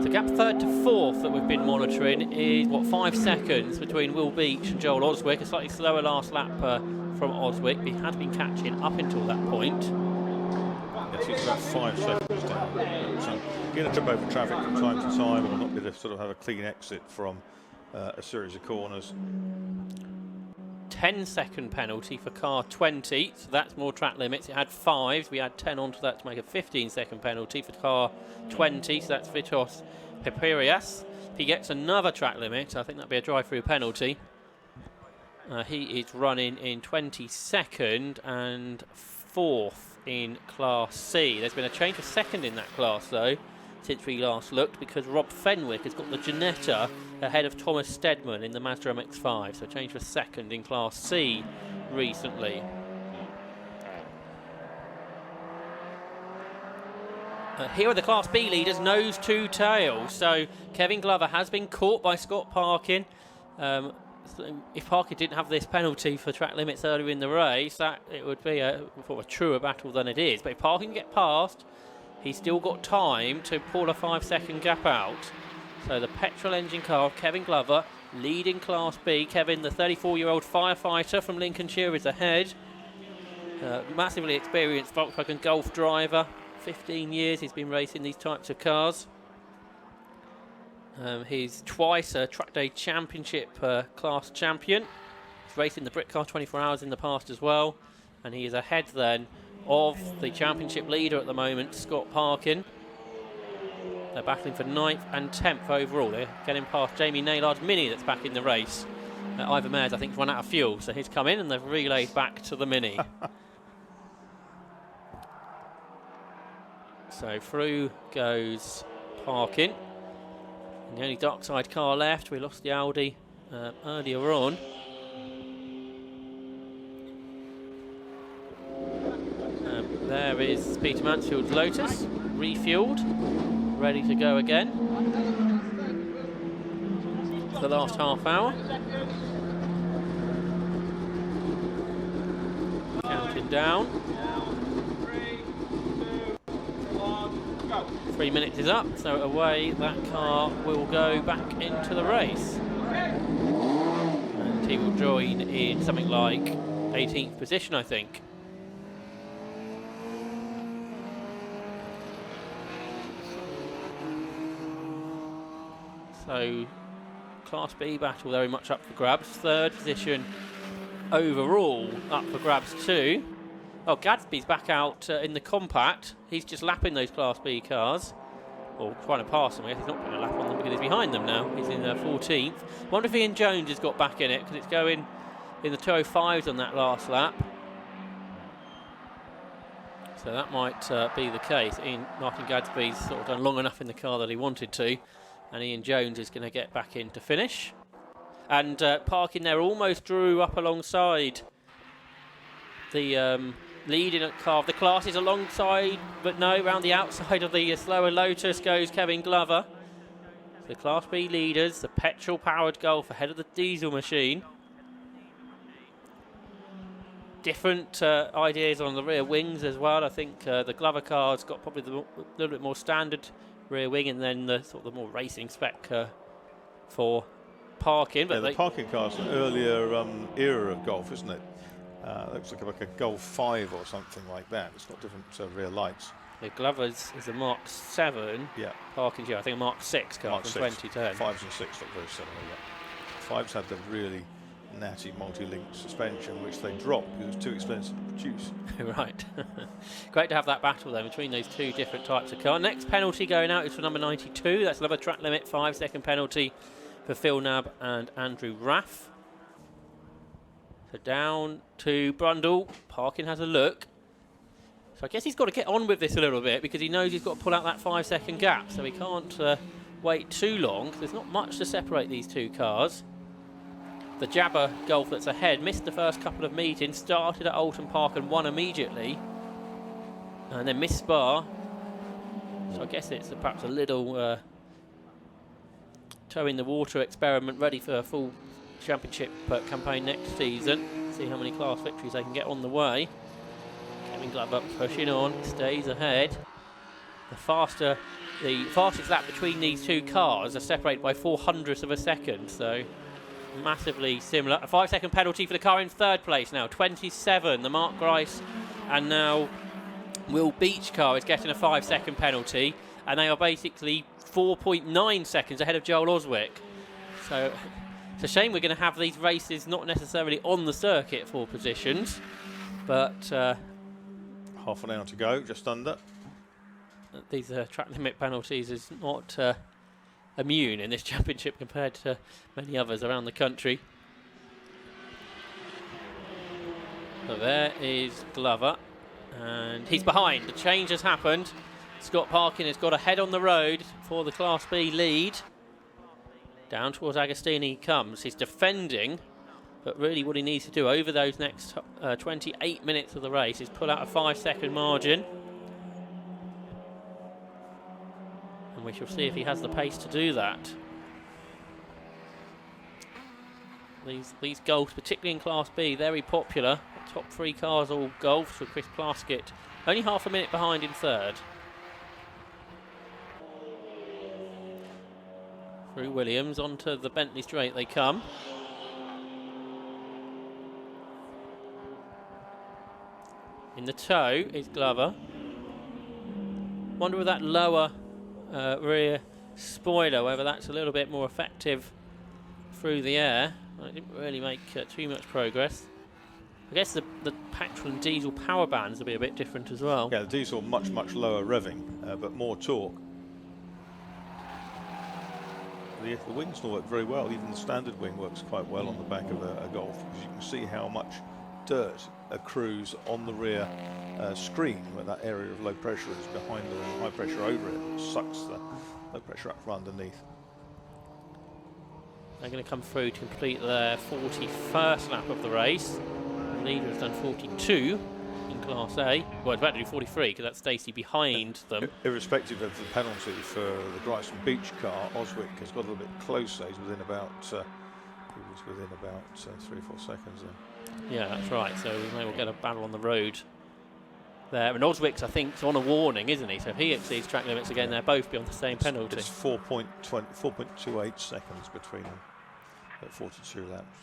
S1: The gap third to fourth that we've been monitoring is, 5 seconds between Will Beach and Joel Oswick. A slightly slower last lap from Oswick. He had been catching up until that point.
S2: Yes, he's about 5 seconds down. So going to trip over traffic from time to time, or not be able to sort of have a clean exit from a series of corners.
S1: 10-second penalty for car 20, so that's more track limits. It had 5s, we had 10 onto that to make a 15-second penalty for car 20, so that's Vitos Peperias. If he gets another track limit, I think that'd be a drive-through penalty. He is running in 22nd and 4th in Class C. There's been a change of second in that class, though, since we last looked, because Rob Fenwick has got the Ginetta ahead of Thomas Stedman in the Mazda MX-5, so change for second in Class C recently. Here are the Class B leaders, nose to tail. So Kevin Glover has been caught by Scott Parkin. So if Parkin didn't have this penalty for track limits earlier in the race, that it would be a truer battle than it is. But if Parkin can get past, he's still got time to pull a 5-second gap out. So the petrol engine car of Kevin Glover leading Class B. Kevin, the 34-year-old firefighter from Lincolnshire, is ahead. Massively experienced Volkswagen Golf driver. 15 years he's been racing these types of cars. He's twice a Track Day Championship class champion. He's raced in the Brit Car 24 Hours in the past as well. And he is ahead then of the championship leader at the moment, Scott Parkin. They're battling for 9th and 10th overall. They're getting past Jamie Naylard's Mini that's back in the race. Ivor Mayers, I think, has run out of fuel, so he's come in and they've relayed back to the Mini. So through goes Parkin. And the only dark side car left, we lost the Audi earlier on. There is Peter Mansfield's Lotus, refueled, ready to go again. For the last half hour. Counting down. 3 minutes is up, so away that car will go back into the race. And he will join in something like 18th position, I think. So, Class B battle very much up for grabs. 3rd position overall up for grabs too. Oh, Gadsby's back out in the compact. He's just lapping those Class B cars. Or trying to pass them. I guess he's not putting a lap on them because he's behind them now. He's in 14th. Wonder if Ian Jones has got back in it, because it's going in the 205s on that last lap. So that might be the case. Martin Gadsby's sort of done long enough in the car that he wanted to. And Ian Jones is going to get back in to finish. And Parkin there almost drew up alongside the leading car of the classes alongside, but no, round the outside of the slower Lotus goes Kevin Glover. The Class B leaders, the petrol-powered Golf ahead of the diesel machine. Different ideas on the rear wings as well. I think the Glover car's got probably a little bit more standard rear wing, and then the sort of the more racing spec for Parkin. But
S2: the Parkin car's an earlier era of Golf, isn't it? Looks like a Golf 5 or something like that. It's got different rear lights.
S1: The Glover's is a Mark 7.
S2: Yeah.
S1: Parking's, I think a Mark 6 car
S2: Mark
S1: from
S2: 6.
S1: 2010.
S2: 5s and 6 look very similar, yeah. 5s had the really natty multi-link suspension, which they dropped because it was too expensive to produce.
S1: Right. Great to have that battle then between those two different types of car. Next penalty going out is for number 92. That's another track limit 5-second penalty for Phil Nabb and Andrew Raff. So down to Brundle. Parkin has a look. So I guess he's got to get on with this a little bit because he knows he's got to pull out that 5-second gap. So he can't wait too long. There's not much to separate these two cars. The Jabber Golf that's ahead missed the first couple of meetings, started at Oulton Park and won immediately. And then missed Spa. So I guess it's perhaps a little toe in the water experiment, ready for a full championship campaign next season. See how many class victories they can get on the way. Kevin Glover pushing on, stays ahead. The fastest lap between these two cars are separated by 0.04 of a second, so massively similar. A 5-second penalty for the car in third place now, 27. The Mark Grice and now Will Beach car is getting a 5-second penalty, and they are basically 4.9 seconds ahead of Joel Oswick. So it's a shame we're going to have these races not necessarily on the circuit for positions, but
S2: Half an hour to go, just under.
S1: These track limit penalties is not immune in this championship compared to many others around the country. So there is Glover, and he's behind. The change has happened. Scott Parkin has got a head on the road for the Class B lead. Down towards Agostini he comes. He's defending, but really what he needs to do over those next 28 minutes of the race is pull out a 5-second margin. And we shall see if he has the pace to do that. These Golfs, particularly in Class B, very popular. The top 3 cars all Golfs, with Chris Plaskett only half a minute behind in third. Through Williams, onto the Bentley straight they come. In the tow is Glover. Wonder with that lower rear spoiler, whether that's a little bit more effective through the air. It didn't really make too much progress. I guess the petrol and diesel power bands will be a bit different as well.
S2: Yeah, the diesel much lower revving, but more torque. The wings don't work very well. Even the standard wing works quite well on the back of a Golf, because you can see how much dirt accrues on the rear screen, where that area of low pressure is behind the high pressure over it, which sucks the low pressure up from underneath.
S1: They're going to come through to complete their 41st lap of the race. The leader has done 42 in Class A. Well, it's about to do 43 because that's Stacey behind them.
S2: Irrespective of the penalty for the Grice and Beach car, Oswick has got a little bit closer. He's within about 3 or 4 seconds there.
S1: Yeah, that's right. So we may well get a battle on the road there. And Oswick's, I think, is on a warning, isn't he? So if he exceeds track limits again, they'll both be on the same penalty.
S2: It's 4.28 seconds between them at 42 laps.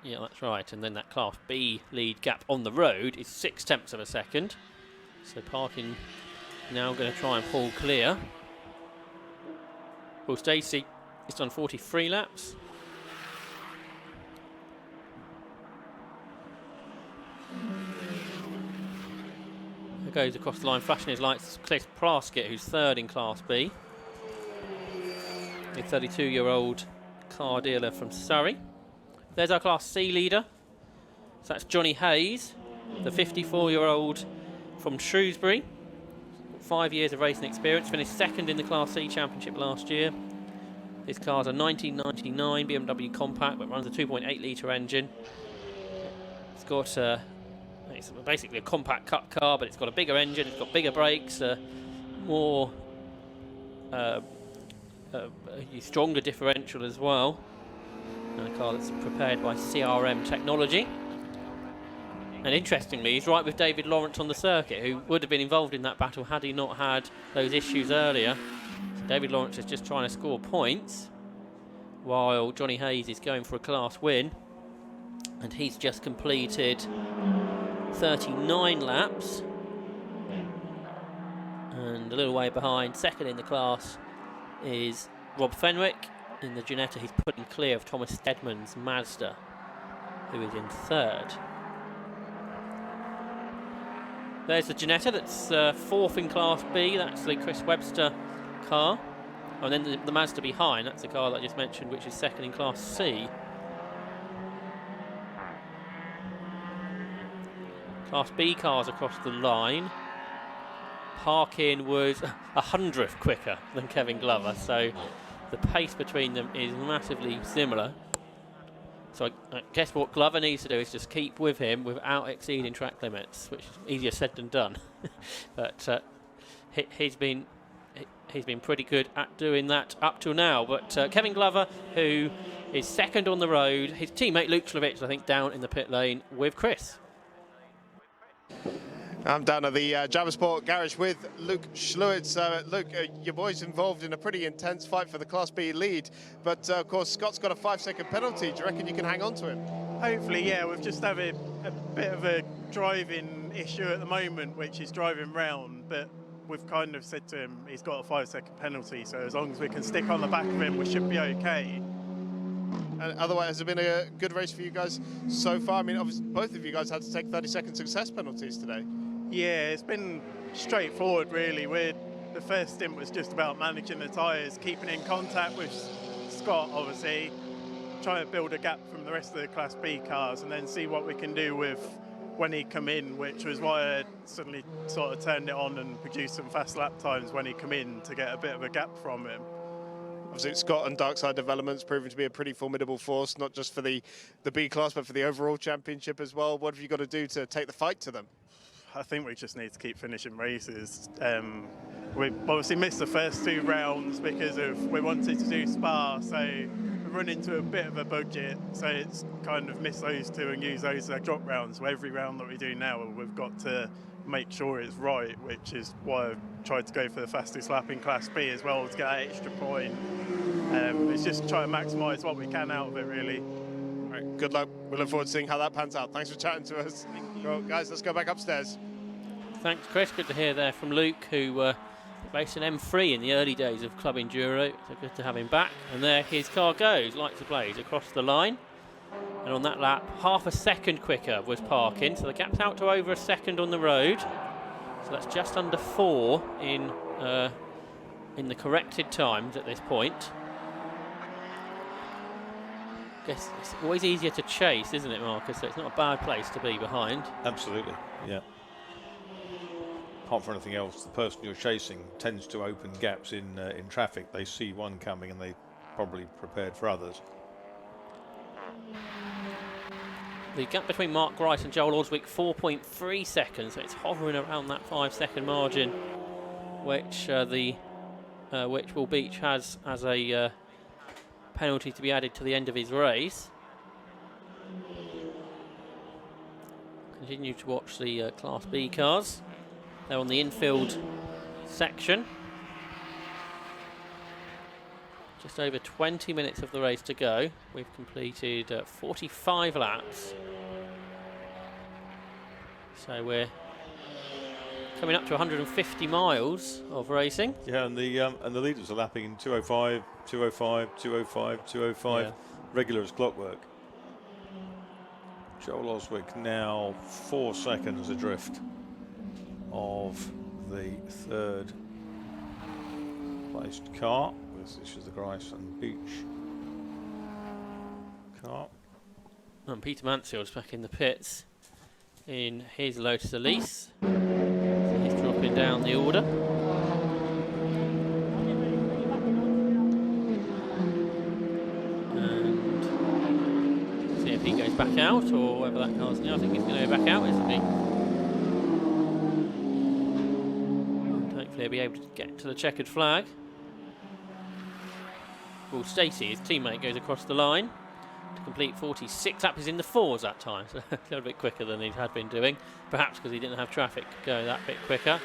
S1: Yeah, that's right. And then that Class B lead gap on the road is 0.6 of a second. So Parkin now going to try and pull clear. Well, Stacey has done 43 laps. Goes across the line, flashing his lights. Chris Plaskett, who's third in Class B. The 32-year-old car dealer from Surrey. There's our Class C leader. So that's Johnny Hayes, the 54-year-old from Shrewsbury. 5 years of racing experience. Finished second in the Class C Championship last year. His car's a 1999 BMW Compact, but runs a 2.8 litre engine. It's got it's basically a compact cut car, but it's got a bigger engine, it's got bigger brakes, more stronger differential as well, and a car that's prepared by CRM technology. And interestingly, he's right with David Lawrence on the circuit, who would have been involved in that battle had he not had those issues earlier. So David Lawrence is just trying to score points, while Johnny Hayes is going for a class win, and he's just completed 39 laps. a little way behind. Second in the class is Rob Fenwick. In the Ginetta, he's putting clear of Thomas Stedman's Mazda, who is in third. There's the Ginetta that's fourth in Class B. That's the Chris Webster car. Oh, and then the Mazda behind, that's the car that I just mentioned, which is second in Class C. Class B cars across the line. Parkin was 100th quicker than Kevin Glover, so the pace between them is massively similar. So I guess what Glover needs to do is just keep with him without exceeding track limits, which is easier said than done. But he's been pretty good at doing that up till now. But Kevin Glover, who is second on the road, his teammate Luke Slavich, I think, down in the pit lane with Chris.
S3: I'm down at the Java Sport garage with Luke Schlewitz. Luke, your boy's involved in a pretty intense fight for the Class B lead, but of course Scott's got a 5-second penalty. Do you reckon you can hang on to him?
S8: Hopefully, yeah. We've just had a bit of a driving issue at the moment, which is driving round, but we've kind of said to him he's got a 5-second penalty, so as long as we can stick on the back of him, we should be okay.
S3: And otherwise, has it been a good race for you guys so far? I mean, obviously, both of you guys had to take 30-second success penalties today.
S8: Yeah, it's been straightforward, really. The first stint was just about managing the tyres, keeping in contact with Scott, obviously, trying to build a gap from the rest of the Class B cars, and then see what we can do with when he come in, which was why I suddenly sort of turned it on and produced some fast lap times when he come in to get a bit of a gap from him.
S3: Obviously, Scott and Darkside Development's proving to be a pretty formidable force, not just for the B class, but for the overall championship as well. What have you got to do to take the fight to them?
S8: I think we just need to keep finishing races. We obviously missed the first 2 rounds because we wanted to do Spa, so we run into a bit of a budget, so it's kind of miss those 2 and use those as drop rounds. So every round that we do now, we've got to make sure it's right, which is why I've tried to go for the fastest lap in Class B as well, to get that extra point. It's just trying to maximise what we can out of it, really.
S3: Right, good luck. We look forward to seeing how that pans out. Thanks for chatting to us. Well, guys, let's go back upstairs.
S1: Thanks, Chris. Good to hear there from Luke, who raced an M3 in the early days of Club Enduro. So good to have him back. And there his car goes, lights ablaze, across the line. And on that lap, half a second quicker was Parkin. So the gap's out to over a second on the road. So that's just under 4 in the corrected times at this point. Guess it's always easier to chase, isn't it, Marcus? So it's not a bad place to be behind.
S2: Absolutely, yeah. Apart from anything else, the person you're chasing tends to open gaps in traffic. They see one coming and they probably prepared for others.
S1: The gap between Mark Grice and Joel Oswick, 4.3 seconds. So it's hovering around that 5-second margin, which Will Beach has as a penalty to be added to the end of his race. Continue to watch the Class B cars. They're on the infield section. Just over 20 minutes of the race to go. We've completed 45 laps. So we're coming up to 150 miles of racing.
S2: Yeah, and the leaders are lapping in 205, 205, 205, 205,
S1: Yeah.
S2: regular as clockwork. Joel Oswick now 4 seconds adrift of the third placed car. This is the Grice and Beach car.
S1: And Peter Mansfield's back in the pits in his Lotus Elise. So he's dropping down the order. And see if he goes back out or whether that car's new. I think he's going to go back out, isn't he? And hopefully he'll be able to get to the checkered flag. Well, Stacey, his teammate, goes across the line to complete 46 laps. He's in the 4s that time, so a little bit quicker than he had been doing. Perhaps because he didn't have traffic go that bit quicker.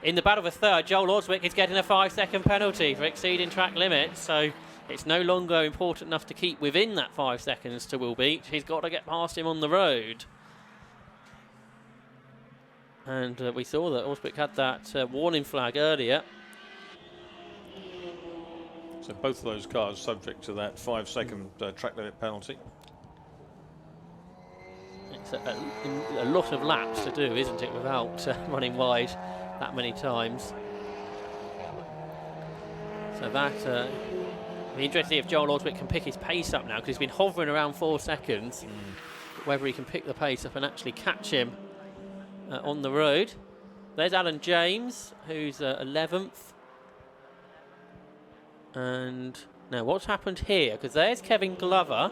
S1: In the battle for third, Joel Oswick is getting a 5-second penalty for exceeding track limits, so it's no longer important enough to keep within that 5 seconds to Will Beach. He's got to get past him on the road. And we saw that Osbeck had that warning flag earlier.
S2: So both of those cars subject to that 5-second track limit penalty.
S1: It's a lot of laps to do, isn't it, without running wide that many times. So that it'll be interesting if Joel Osbeck can pick his pace up now, because he's been hovering around 4 seconds. Whether he can pick the pace up and actually catch him on the road. There's Alan James, who's 11th. And now what's happened here? Because there's Kevin Glover.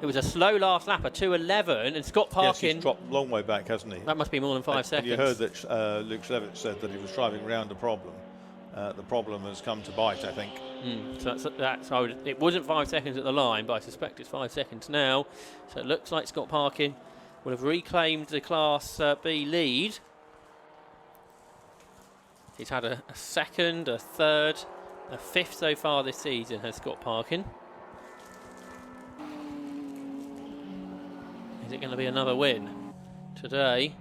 S1: It was a slow last lap, a 2:11, and Scott Parkin.
S2: Yes, he's dropped a long way back, hasn't he?
S1: That must be more than 5 seconds.
S2: You heard that Luke Schlevitz said that he was driving around a problem. The problem has come to bite, I think.
S1: So it wasn't 5 seconds at the line, but I suspect it's 5 seconds now. So it looks like Scott Parkin will have reclaimed the Class B lead. He's had a second, a third, a fifth so far this season, has Scott Parkin. Is it going to be another win today?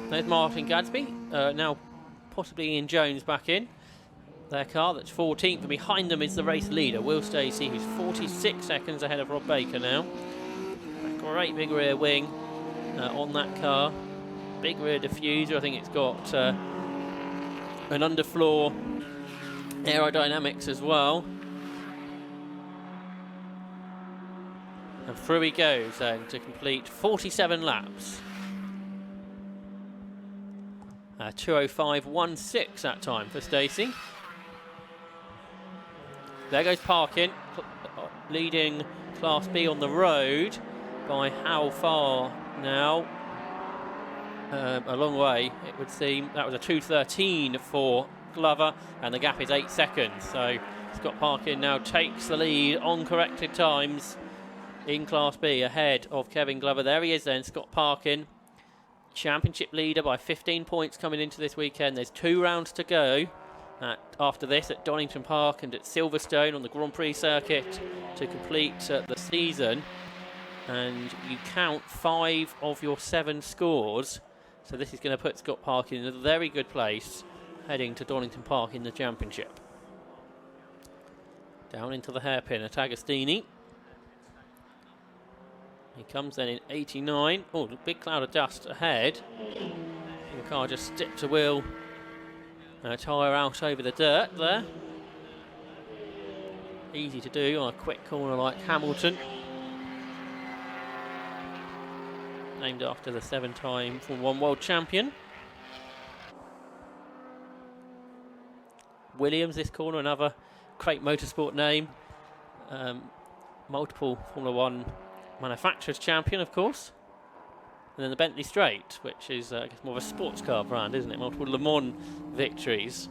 S1: There's Martin Gadsby, now possibly Ian Jones back in their car. That's 14th, and behind them is the race leader, Will Stacey, who's 46 seconds ahead of Rob Baker now. A great big rear wing on that car. Big rear diffuser. I think it's got an underfloor aerodynamics as well. And through he goes then to complete 47 laps. 2:05.16 that time for Stacey. There goes Parkin, leading Class B on the road by how far now? A long way, it would seem. That was a 2:13 for Glover, and the gap is 8 seconds. So Scott Parkin now takes the lead on corrected times in Class B, ahead of Kevin Glover. There he is then, Scott Parkin, championship leader by 15 points coming into this weekend. There's 2 rounds to go after this at Donington Park and at Silverstone on the Grand Prix circuit to complete the season. And you count 5 of your 7 scores. So this is going to put Scott Parkin in a very good place heading to Donington Park in the championship. Down into the hairpin at Agostini. He comes then in 89. Oh, the big cloud of dust ahead. The car just stipped a wheel and a tyre out over the dirt there. Easy to do on a quick corner like Hamilton. Named after the 7-time Formula 1 world champion. Williams this corner, another Crate Motorsport name. Multiple Formula 1 manufacturers champion, of course. And then the Bentley Straight, which is I guess more of a sports car brand, isn't it? Multiple Le Mans victories.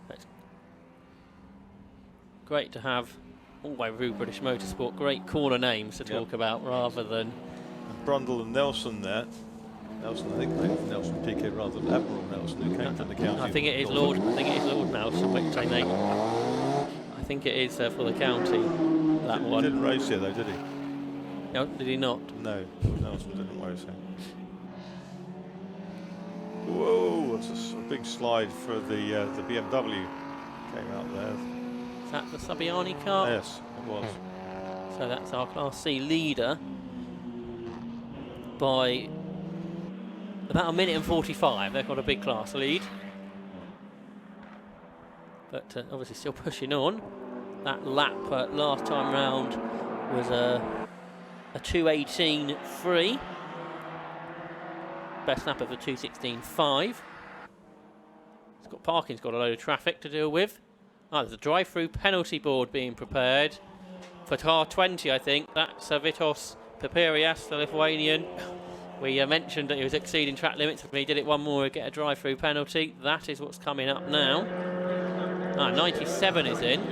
S1: That's great to have all the way through British Motorsport. Great corner names to talk about rather than...
S2: And Brundle and Nelson there. Nelson, I think Nelson Piquet rather than Admiral Nelson, who came from the county.
S1: I think it is Lord Nelson, which they named. I think it is for the county. That one.
S2: He didn't race here though, did he?
S1: No, did he not?
S2: No, Nelson didn't race here. Whoa, that's a big slide for the BMW. Came out there.
S1: Is that the Sabiani car?
S2: Yes, it was.
S1: So that's our Class C leader by about 1 minute and 45. They've got a big class lead. But obviously still pushing on. That lap last time round was a 2:18.3. Best lap of the 2:16.5. Scott Parkin's got a load of traffic to deal with. There's a drive-through penalty board being prepared for car 20, I think. That's Vitos Papirias, the Lithuanian. We mentioned that he was exceeding track limits. If he did it one more, he'd get a drive-through penalty. That is what's coming up now. 97 is in.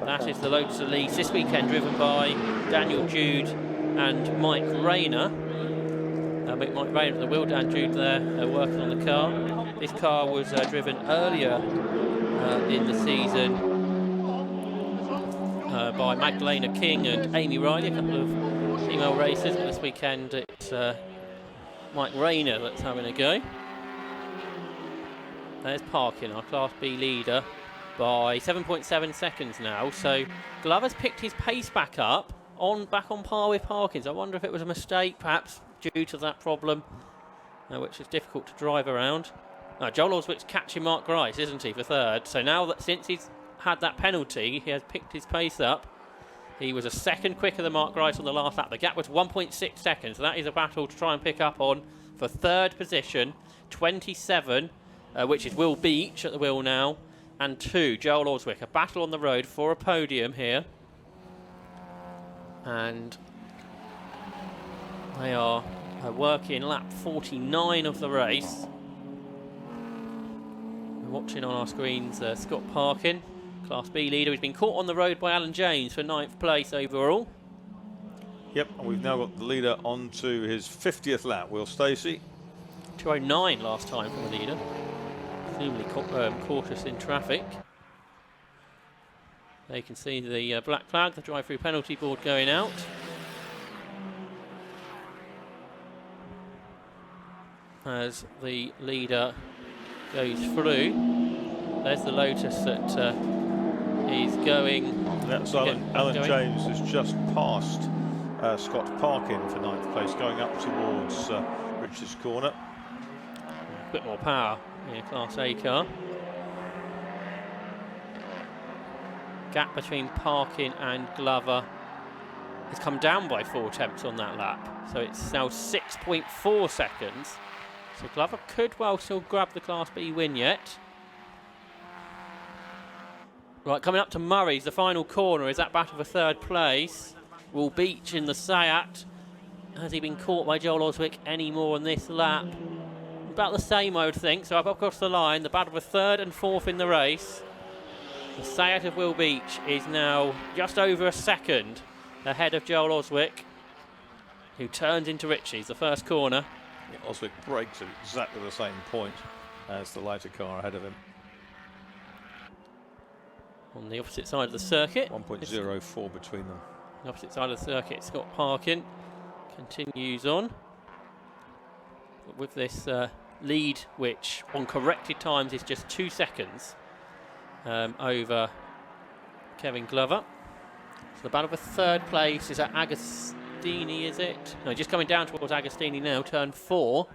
S1: That is the Lotus Elise this weekend, driven by Daniel Jude and Mike Rayner. Mike Rayner at the wheel, Dan Jude there working on the car. This car was driven earlier in the season by Magdalena King and Amy Riley, a couple of female racers. But this weekend it's Mike Rayner that's having a go. There's Parkin, our Class B leader, by 7.7 seconds now. So Glover's picked his pace back up, back on par with Parkin's. I wonder if it was a mistake, perhaps due to that problem, which is difficult to drive around. Joel Oswick's catching Mark Grice, isn't he, for third? So now that since he's had that penalty, he has picked his pace up. He was a second quicker than Mark Grice on the last lap. The gap was 1.6 seconds. So that is a battle to try and pick up on for third position. 27, which is Will Beach at the wheel now, and 2, Joel Oswick. A battle on the road for a podium here. And they are working lap 49 of the race. We're watching on our screens Scott Parkin, Class B leader. He's been caught on the road by Alan James for 9th place overall.
S2: Yep, and we've now got the leader on to his 50th lap, Will Stacey.
S1: 2:09 last time for the leader. Extremely cautious in traffic. There you can see the black flag, the drive-through penalty board going out. As the leader goes through, there's the Lotus that is going.
S2: That's Alan James has just passed Scott Parkin for 9th place, going up towards Richards Corner.
S1: A bit more power in a Class A car. Gap between Parkin and Glover has come down by 4 tenths on that lap, so it's now 6.4 seconds. So Glover could well still grab the Class B win yet. Right, coming up to Murray's, the final corner is that battle for third place. Will Beach in the Seat. Has he been caught by Joel Oswick any more on this lap? About the same, I would think. So up across the line, the battle for third and fourth in the race. The Seat of Will Beach is now just over a second ahead of Joel Oswick, who turns into Ritchie's, the first corner.
S2: Yeah, Oswick brakes at exactly the same point as the lighter car ahead of him.
S1: On the opposite side of the circuit.
S2: 1.04 between them.
S1: On the opposite side of the circuit, Scott Parkin continues on. But with this lead, which on corrected times is just 2 seconds over Kevin Glover. So the battle for third place is at Agostini, is it? No, just coming down towards Agostini now, turn 4.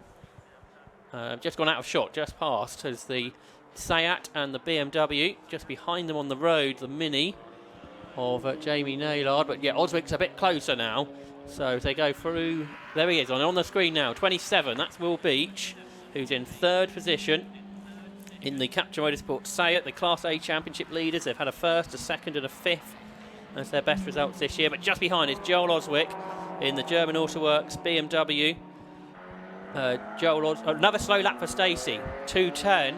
S1: Just gone out of shot, just past, as the Seat and the BMW. Just behind them on the road, the Mini of Jamie Naylard. But yeah, Oswick's a bit closer now. So if they go through, there he is on the screen now, 27. That's Will Beach, who's in third position in the Capture Motorsport Seat, the Class A Championship leaders. They've had a first, a second and a fifth as their best results this year. But just behind is Joel Oswick in the German Autoworks BMW. Another slow lap for Stacey, 2:10.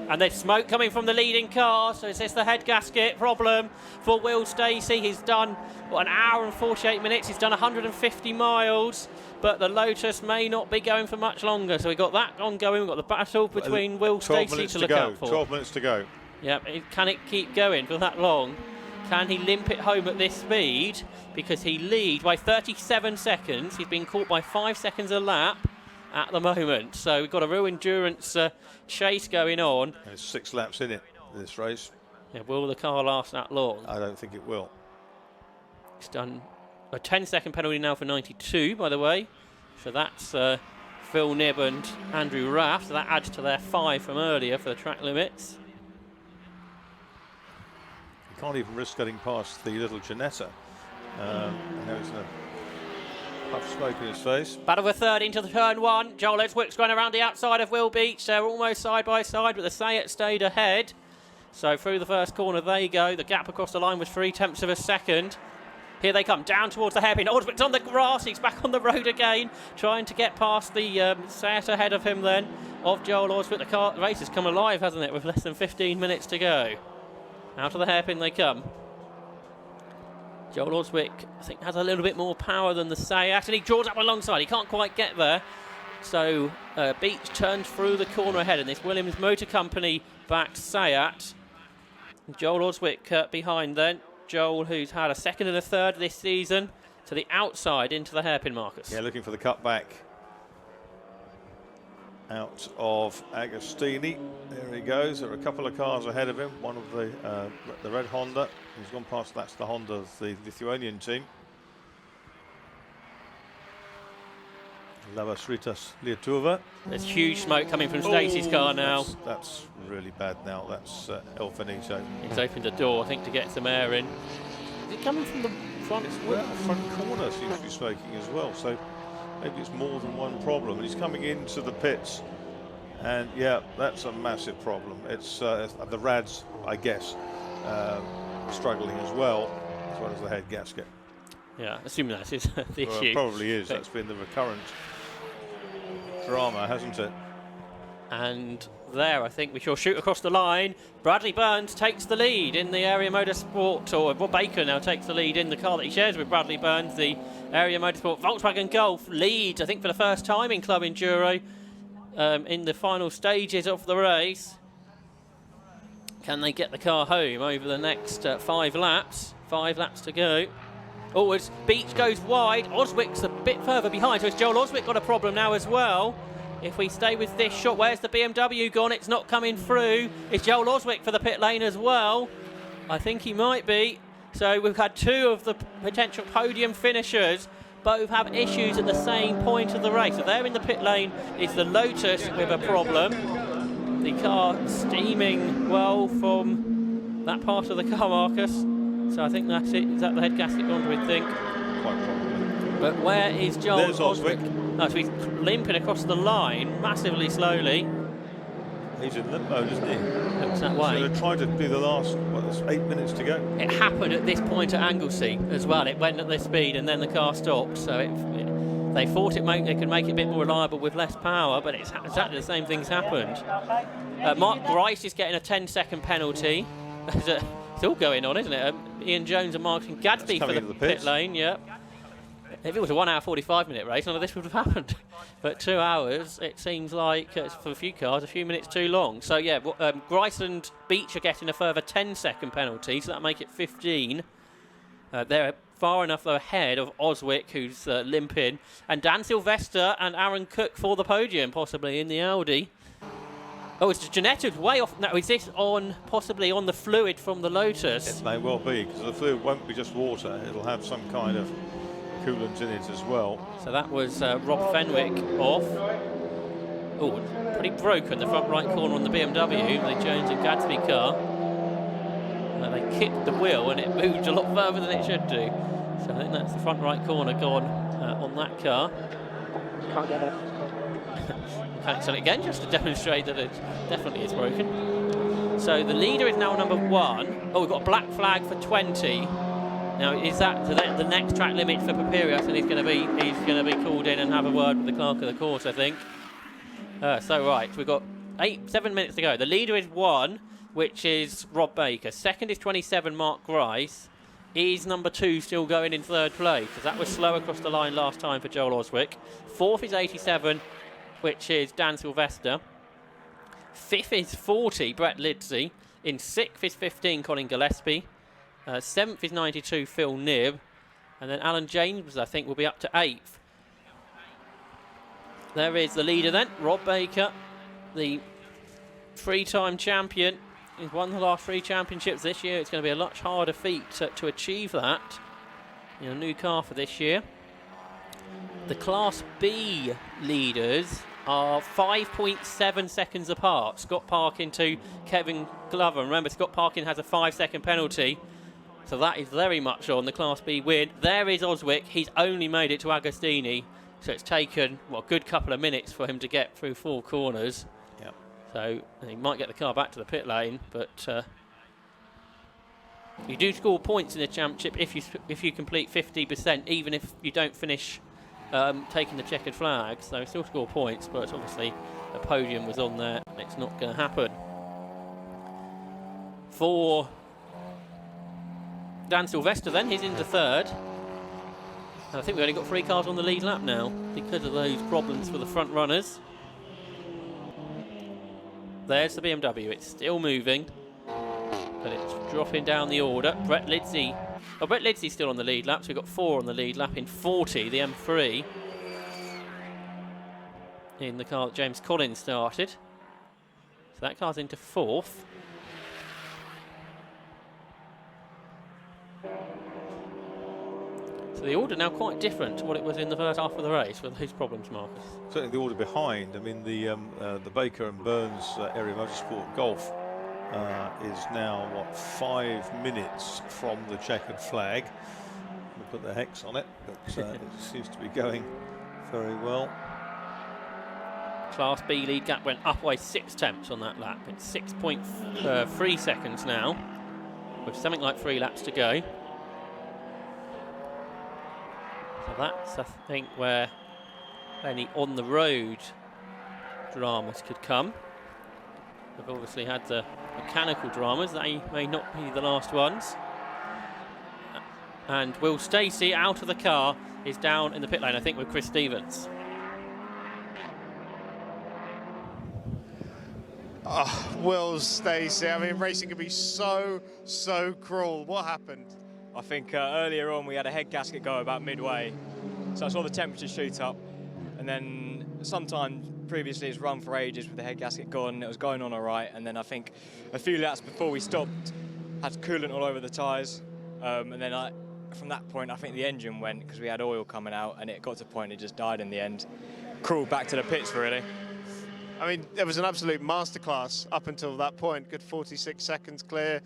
S1: And there's smoke coming from the leading car, so is this the head gasket problem for Will Stacey? He's done, an hour and 48 minutes, he's done 150 miles, but the Lotus may not be going for much longer. So we've got that ongoing, we've got the battle between Will Stacey to look out for.
S2: 12 minutes to go.
S1: Yep, can it keep going for that long? Can he limp it home at this speed? Because he leads by 37 seconds. He's been caught by 5 seconds a lap at the moment. So we've got a real endurance chase going on.
S2: There's 6 laps in this race.
S1: Yeah, will the car last that long?
S2: I don't think it will.
S1: It's done a 10-second penalty now for 92, by the way. So that's Phil Nibb and Andrew Raff. So that adds to their 5 from earlier for the track limits.
S2: You can't even risk getting past the little Janetta. And now it's a puff smoke in his face.
S1: Battle for third into the turn 1. Joel Oswick's going around the outside of Will Beach. They're almost side by side, but the Seat stayed ahead. So through the first corner they go. The gap across the line was 3 tenths of a second. Here they come down towards the hairpin. Oswick's on the grass. He's back on the road again, trying to get past the Seat ahead of him then, of Joel Oswick. The race has come alive, hasn't it, with less than 15 minutes to go. Out of the hairpin they come. Joel Oswick, I think, has a little bit more power than the Seat, and he draws up alongside. He can't quite get there. So Beach turns through the corner ahead in this Williams Motor Company backed Seat. Joel Oswick behind then. Joel, who's had a second and a third this season, to the outside into the hairpin, Marcus.
S2: Yeah, looking for the cutback out of Agostini. There he goes. There are a couple of cars ahead of him. One of the red Honda. He's gone past. That's the Honda of the Lithuanian team. Labas Rytas Lietuva.
S1: There's huge smoke coming from Stacey's car now.
S2: That's really bad now. That's El Finito.
S1: He's opened a door, I think, to get some air in. Is it coming from the front?
S2: Well, the front corner seems to be smoking as well. So maybe it's more than one problem. And he's coming into the pits. And yeah, that's a massive problem. It's the rads, I guess, struggling as well as the head gasket.
S1: Yeah, assuming that is the
S2: Well,
S1: issue.
S2: it probably is. That's been the recurrent drama, hasn't it?
S1: And there, I think we shall shoot across the line. Bradley Burns takes the lead in the Area Motorsport, or Rob Baker now takes the lead in the car that he shares with Bradley Burns. The Area Motorsport Volkswagen Golf leads, I think, for the first time in Club Enduro in the final stages of the race. Can they get the car home over the next 5 laps? 5 laps to go. Oh, as Beach goes wide, Oswick's a bit further behind, so has Joel Oswick got a problem now as well? If we stay with this shot, where's the BMW gone? It's not coming through. Is Joel Oswick for the pit lane as well? I think he might be. So we've had 2 of the potential podium finishers both have issues at the same point of the race. So there in the pit lane is the Lotus with a problem. The car steaming well from that part of the car, Marcus. So I think that's it. Is that the head gasket gone, do we think?
S2: Quite probably.
S1: But where is Joel
S2: There's Oswick.
S1: No, so he's limping across the line massively slowly.
S2: He's in limbo, isn't he?
S1: Looks that
S2: So
S1: way.
S2: they're trying to do the last, there's 8 minutes to go.
S1: It happened at this point at Anglesey as well. It went at this speed and then the car stopped. So they thought they could make it a bit more reliable with less power, but it's exactly the same thing's happened. Mark Grice is getting a 10-second penalty. It's all going on, isn't it? Ian Jones and Martin Gadsby for the pit lane, yeah. If it was a 1 hour 45 minute race, none of this would have happened. But 2 hours, it seems like, for a few cars, a few minutes too long. So yeah, Grice and Beach are getting a further 10-second penalty, so that'll make it 15. They're far enough though ahead of Oswick, who's limping, and Dan Sylvester and Aaron Cook for the podium, possibly in the Audi. Oh, it's Janetto's way off. Now, is this possibly on the fluid from the Lotus?
S2: It may well be, because the fluid won't be just water. It'll have some kind of coolant in it as well.
S1: So that was Rob Fenwick off. Oh, pretty broken, the front right corner on the BMW, the Jones and Gadsby car. They kicked the wheel and it moved a lot further than it should do. So I think that's the front right corner gone on that car.
S9: Can't get it.
S1: Mechanics on it again just to demonstrate that it definitely is broken. So the leader is now number 1. Oh, we've got a black flag for 20. Now is that the next track limit for Papirios, and he's going to be called in and have a word with the clerk of the course, I think. So right, we've got 7 minutes to go. The leader is 1, which is Rob Baker. Second is 27, Mark Grice. Is number 2 still going in 3rd place? Because that was slow across the line last time for Joel Oswick. 4th is 87, which is Dan Sylvester. 5th is 40, Brett Lidsey. In 6th is 15, Colin Gillespie. 7th is 92, Phil Knibb. And then Alan James, I think, will be up to 8th. There is the leader then, Rob Baker, the 3-time champion. He's won the last 3 championships this year. It's going to be a much harder feat to achieve that. In a new car for this year. The Class B leaders are 5.7 seconds apart. Scott Parkin to Kevin Glover. Remember, Scott Parkin has a 5-second penalty. So that is very much on the Class B win. There is Oswick. He's only made it to Agostini. So it's taken, a good couple of minutes for him to get through 4 corners.
S2: Yep.
S1: So he might get the car back to the pit lane, but you do score points in the championship if you complete 50%, even if you don't finish taking the checkered flag. So you still score points, but obviously the podium was on there and it's not going to happen. For Dan Sylvester then, he's into 3rd. And I think we've only got 3 cars on the lead lap now because of those problems for the front runners. There's the BMW, it's still moving, but it's dropping down the order. Brett Lidsey. Oh, Brett Lidsey's still on the lead lap, so we've got 4 on the lead lap in 40, the M3. In the car that James Collins started. So that car's into 4th. So the order now quite different to what it was in the first half of the race with those problems, Marcus.
S2: Certainly the order behind. I mean, the Baker and Burns area motorsport golf is now, what, 5 minutes from the checkered flag. We'll put the hex on it, but it seems to be going very well.
S1: Class B lead gap went up by 6 tenths on that lap. It's 6.3 seconds now, with something like 3 laps to go. So that's, I think, where any on-the-road dramas could come. We've obviously had the mechanical dramas. They may not be the last ones. And Will Stacey, out of the car, is down in the pit lane, I think, with Chris Stevens.
S3: Will Stacey, I mean, racing can be so cruel. What happened?
S9: I think earlier on we had a head gasket go about midway, so I saw the temperature shoot up, and then sometime previously it's run for ages with the head gasket gone, it was going on all right, and then I think a few laps before we stopped had coolant all over the tyres, and then from that point I think the engine went because we had oil coming out, and it got to a point it just died in the end. Crawled back to the pits really.
S3: I mean, it was an absolute masterclass up until that point. Good 46 seconds clear.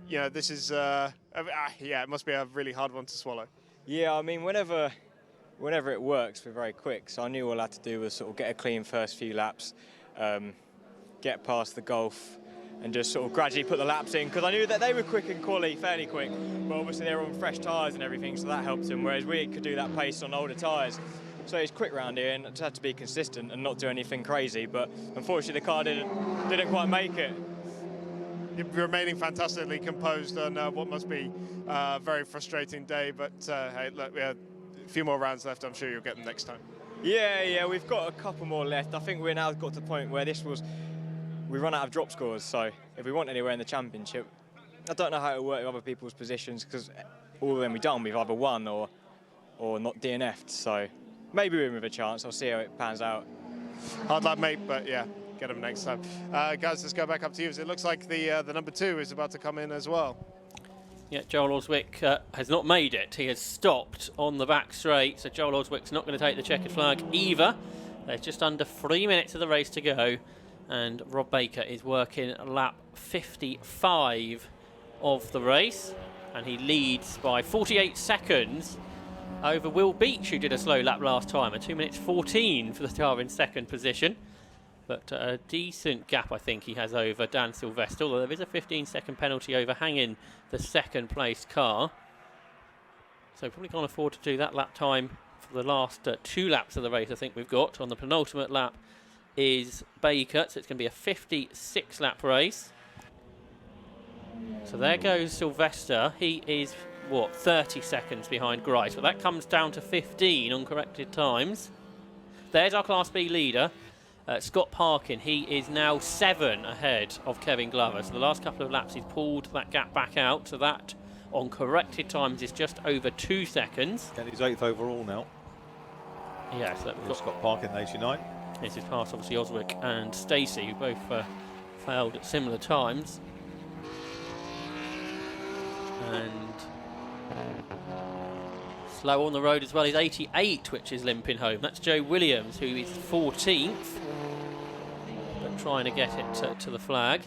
S3: You know, this is, yeah, it must be a really hard one to swallow.
S9: Yeah, I mean, whenever it works, we're very quick. So I knew all I had to do was sort of get a clean first few laps, get past the Golf, and just sort of gradually put the laps in. Because I knew that they were quick in quali, fairly quick, but obviously they were on fresh tyres and everything, so that helped them. Whereas we could do that pace on older tyres. So it's quick round here, and I just had to be consistent and not do anything crazy. But unfortunately, the car didn't quite make it.
S3: You're remaining fantastically composed on what must be a very frustrating day. But hey, look, we have a few more rounds left. I'm sure you'll get them next time.
S9: Yeah, we've got a couple more left. I think we're now got to the point where we run out of drop scores. So if we want anywhere in the championship, I don't know how it works with other people's positions because all of them we've done, we've either won or not DNF'd. So maybe we're in with a chance. I'll see how it pans out.
S3: Hard luck, mate, but yeah, get them next time. Guys, let's go back up to you. It looks like the number 2 is about to come in as well.
S1: Yeah, Joel Oswick has not made it. He has stopped on the back straight, so Joel Oswick's not going to take the checkered flag either. There's just under 3 minutes of the race to go, and Rob Baker is working lap 55 of the race, and he leads by 48 seconds over Will Beach, who did a slow lap last time, a 2 minutes 14 for the car in second position. But a decent gap, I think, he has over Dan Sylvester, although there is a 15-second penalty overhanging the second place car. So probably can't afford to do that lap time for the last 2 laps of the race, I think we've got. On the penultimate lap is Baker, so it's going to be a 56-lap race. So there goes Sylvester. He is, 30 seconds behind Grice, but that comes down to 15 on corrected times. There's our Class B leader, Scott Parkin. He is now 7 ahead of Kevin Glover. So the last couple of laps he's pulled that gap back out, so that on corrected times is just over 2 seconds.
S2: And he's 8th overall now.
S1: Yes, yeah, so we've got
S2: Scott Parkin, 89.
S1: This is past obviously Oswick and Stacey, who both failed at similar times. And slow on the road as well is 88, which is limping home. That's Joe Williams, who is 14th, but trying to get it to the flag.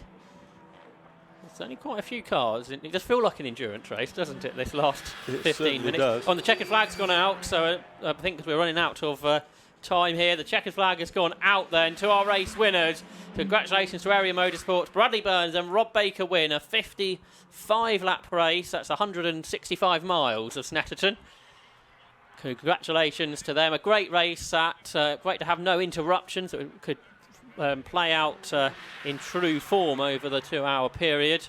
S1: There's only quite a few cars. It does feel like an endurance race, doesn't it, this last 15 minutes?
S2: Does.
S1: The checkered flag's gone out, so I think because we're running out of time here, the checkered flag has gone out then to our race winners. Congratulations to Area Motorsports. Bradley Burns and Rob Baker win a 55-lap race. That's 165 miles of Snetterton. Congratulations to them. A great race. Great to have no interruptions. So it could play out in true form over the 2-hour period.